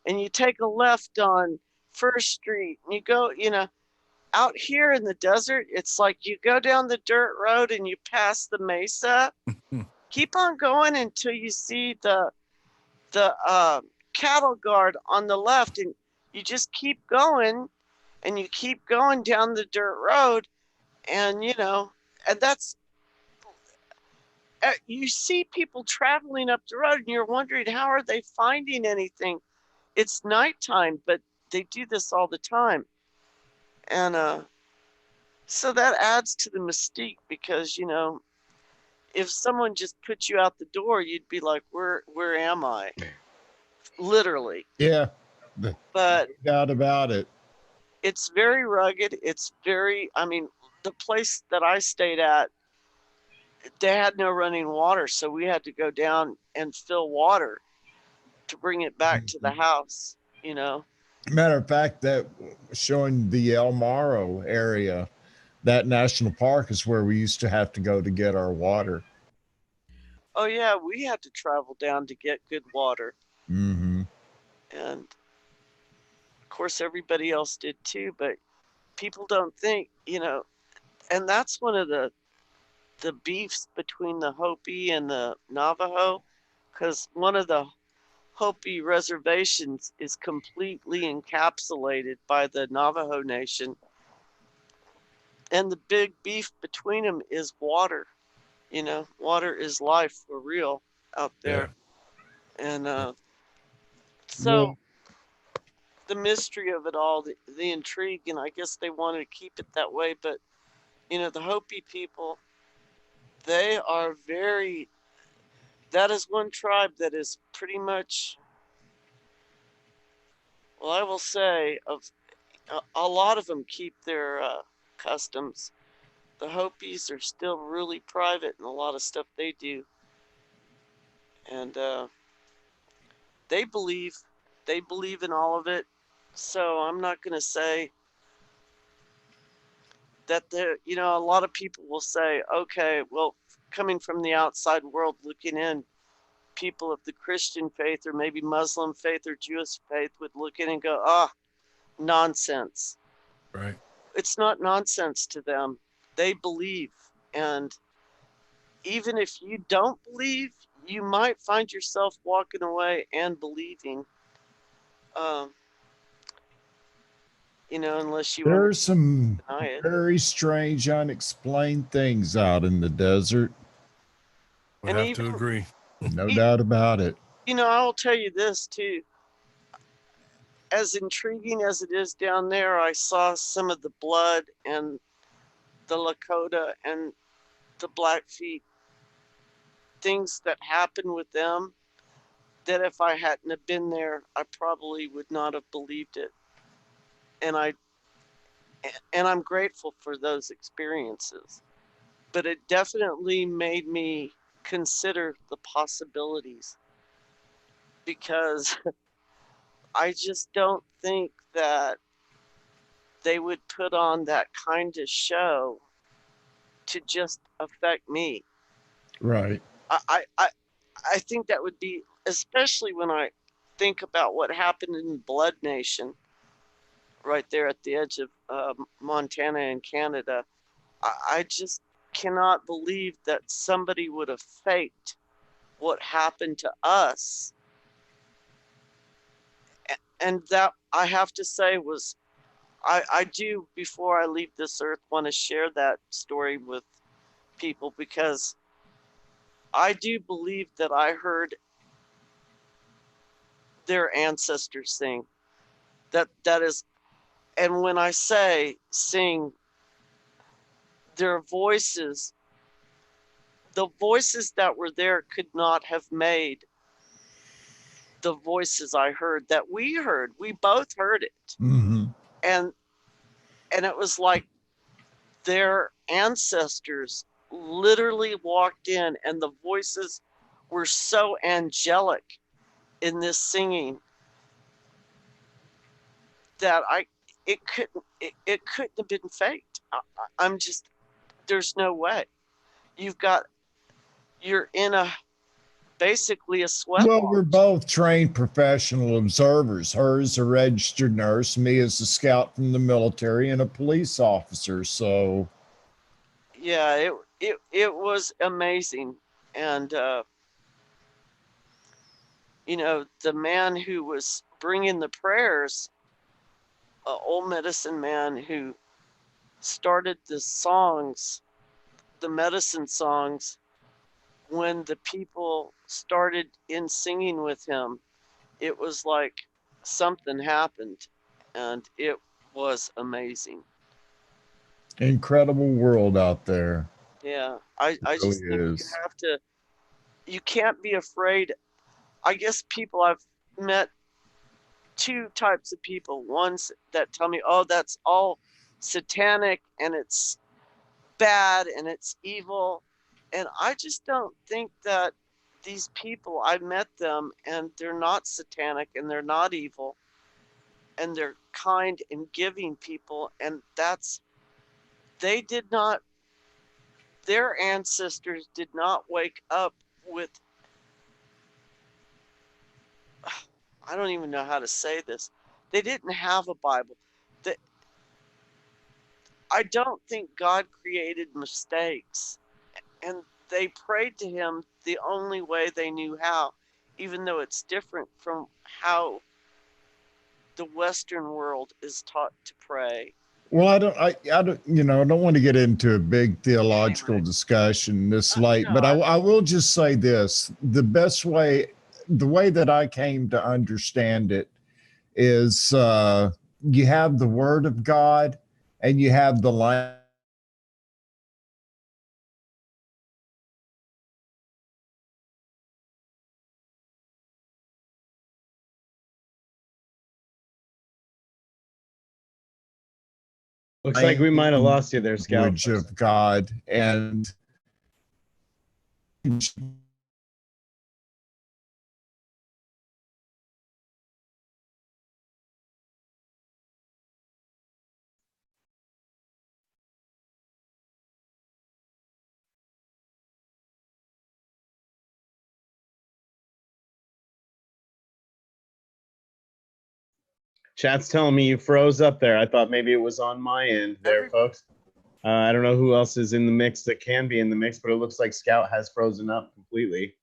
and you take a left on First Street and you go, you know, out here in the desert, it's like you go down the dirt road and you pass the mesa. Keep on going until you see the cattle guard on the left, and you just keep going and you keep going down the dirt road, and you know, and that's you see people traveling up the road and you're wondering, how are they finding anything? It's nighttime, but they do this all the time. And so that adds to the mystique, because, you know, if someone just put you out the door, you'd be like, where am I? Literally. Yeah. But No doubt about it. it's very rugged. It's very, I mean, the place that I stayed at, they had no running water, so we had to go down and fill water to bring it back to the house, you know. Matter of fact, that showing the El Morro area, that national park is where we used to have to go to get our water. Oh yeah, we had to travel down to get good water. Mm-hmm. And of course everybody else did too, but people don't think, you know, and that's one of the beefs between the Hopi and the Navajo, because one of the Hopi reservations is completely encapsulated by the Navajo Nation. And the big beef between them is water. You know, water is life for real out there. Yeah. And so the mystery of it all, the intrigue, and I guess they wanted to keep it that way. But, you know, the Hopi people, they are very, that is one tribe that is pretty much, well, I will say, of a lot of them keep their customs. The Hopis are still really private in a lot of stuff they do. And they believe in all of it. So I'm not going to say that there, you know, a lot of people will say, okay, well, coming from the outside world looking in, people of the Christian faith or maybe Muslim faith or Jewish faith would look in and go, ah, nonsense. Right. It's not nonsense to them. They believe. And even if you don't believe, you might find yourself walking away and believing. You know, unless you There's some deny it. very strange, unexplained things out in the desert. We And have even, to agree. No doubt about it. You know, I'll tell you this too. As intriguing as it is down there, I saw some of the blood and the Lakota and the Blackfeet, things that happened with them, that if I hadn't have been there, I probably would not have believed it. And I'm grateful for those experiences. But it definitely made me consider the possibilities, because I just don't think that they would put on that kind of show to just affect me. Right. I think that would be, especially when I think about what happened in Blood Nation, right there at the edge of Montana and Canada. I just cannot believe that somebody would have faked what happened to us. And that, I have to say, was, I do, before I leave this earth, want to share that story with people, because I do believe that I heard their ancestors sing. That is, and when I say sing, their voices, the voices that were there could not have made the voices I heard, that we heard. We both heard it. Mm-hmm. And it was like their ancestors literally walked in, and the voices were so angelic in this singing that it couldn't have been faked. I'm just, there's no way. You're in basically a sweat Well, lodge. we're both trained professional observers. Her is a registered nurse, me as a scout from the military and a police officer. So Yeah, it was amazing. And the man who was bringing the prayers, old medicine man who started the songs, the medicine songs, when the people started in singing with him, it was like something happened, and it was amazing. incredible world out there. Yeah, I It just think really is. you can't be afraid. I guess people, I've met two types of people. Ones that tell me, oh, that's all satanic and it's bad and it's evil. And I just don't think that these people, I met them and they're not satanic and they're not evil and they're kind and giving people. And they did not, their ancestors did not wake up with, I don't even know how to say this. They didn't have a Bible. I don't think God created mistakes. And they prayed to him the only way they knew how, even though it's different from how the Western world is taught to pray. Well, I don't, I don't want to get into a big theological discussion this late, but I will just say this: the way that I came to understand it is, you have the Word of God, and you have the language. Looks like we might have lost you there, Scout. Language of God, and Chat's telling me you froze up there. I thought maybe it was on my end there, folks. I don't know who else is in the mix that can be in the mix, but it looks like Scout has frozen up completely.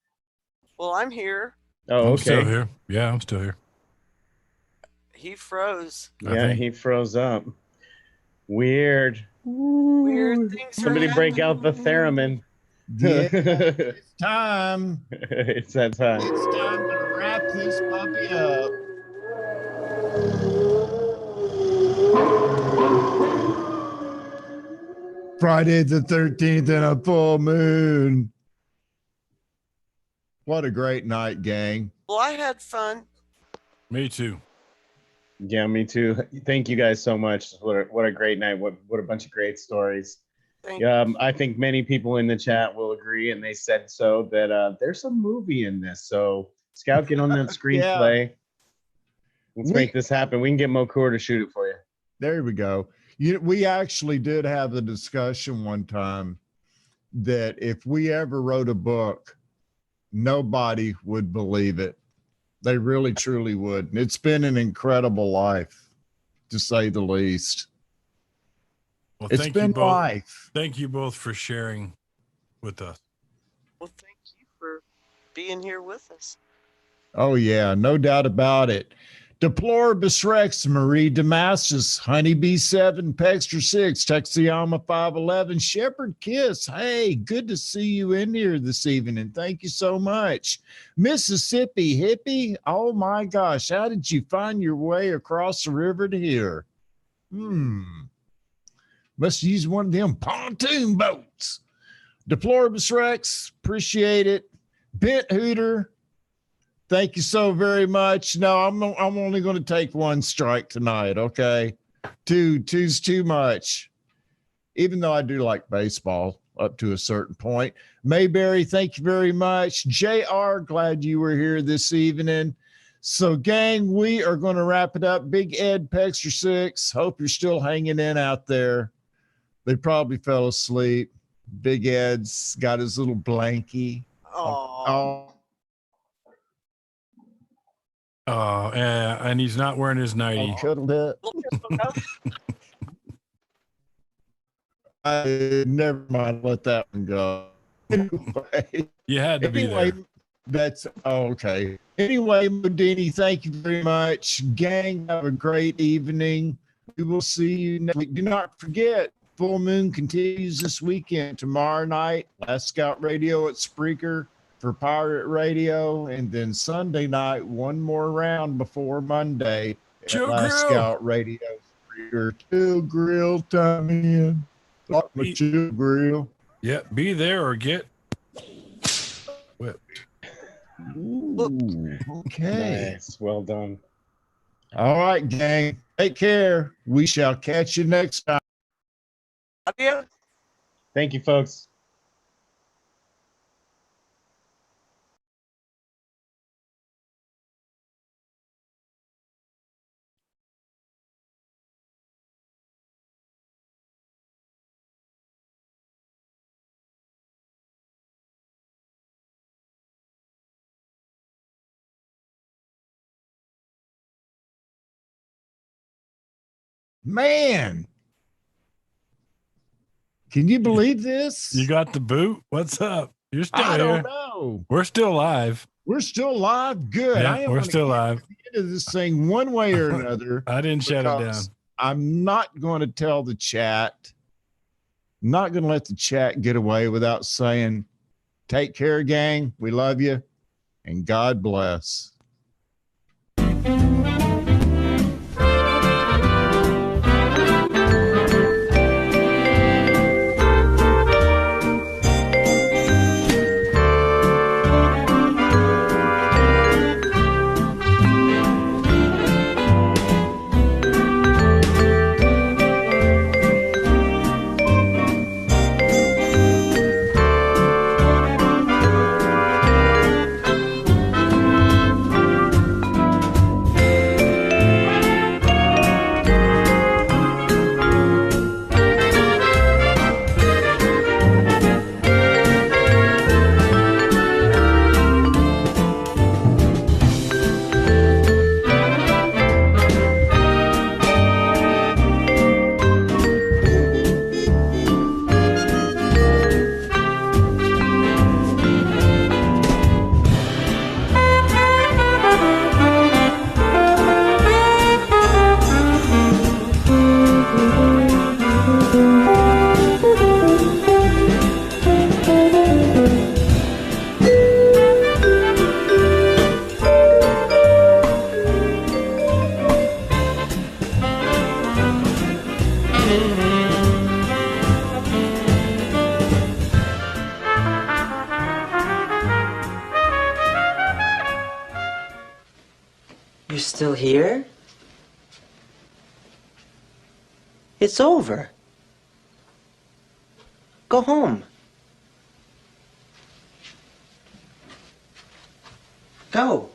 Well, I'm here. Oh, I'm still okay. here. Yeah, I'm still here. He froze. Yeah, he froze up. Weird. Weird things. Somebody break out the theremin. yeah, it's time. It's that time. It's time to wrap this puppy up. Friday the 13th and a full moon. What a great night, gang. Well, I had fun. Me too. Yeah, me too. Thank you guys so much. What a great night. What a bunch of great stories. I think many people in the chat will agree, and they said so, that there's a movie in this. So Scout, get on that screenplay. Let's make this happen. We can get Mokur to shoot it for you. There we go. We actually did have the discussion one time that if we ever wrote a book, nobody would believe it. They really, truly would. And it's been an incredible life, to say the least. Well, it's been life. Thank you both for sharing with us. Well, thank you for being here with us. Oh, yeah, no doubt about it. Deploribus Rex, Marie Damascus, Honeybee 7, Pexter 6, Texayama 511, Shepherd Kiss. Hey, good to see you in here this evening. Thank you so much. Mississippi Hippie, oh my gosh, how did you find your way across the river to here? Must use one of them pontoon boats. Deploribus Rex, appreciate it. Bent Hooter, thank you so very much. No, I'm only going to take one strike tonight, okay? Two's too much. even though I do like baseball up to a certain point. Mayberry, thank you very much. JR, glad you were here this evening. So, gang, we are going to wrap it up. Big Ed, Pexter 6, hope you're still hanging in out there. They probably fell asleep. Big Ed's got his little blankie. Oh, Oh, and he's not wearing his nightie. Cuddled it. Never mind. Let that one go. Anyway, You had to be there. That's okay. Anyway, Modini, thank you very much. Gang, have a great evening. We will see you next week. Do not forget, Full Moon continues this weekend. Tomorrow night, Last Scout Radio at Spreaker for Pirate Radio. And then Sunday night, one more round before Monday at Chill Last Grill. Scout Radio. Spreaker. Chill Grill time in. Like my Chill Grill. Yep, be there or get whipped. Ooh, okay. Nice. Well done. All right, gang. Take care. We shall catch you next time. adios. Thank you, folks. Man, can you believe this? You got the boot? What's up? You're still I here. don't know. We're still live. We're still live. Good. Yeah, I am we're gonna still get live. to the end of this thing one way or another. I didn't shut it down. because I'm not going to tell the chat. Not going to let the chat get away without saying, take care, gang. We love you. And God bless. You're still here? It's over. Go home. Go.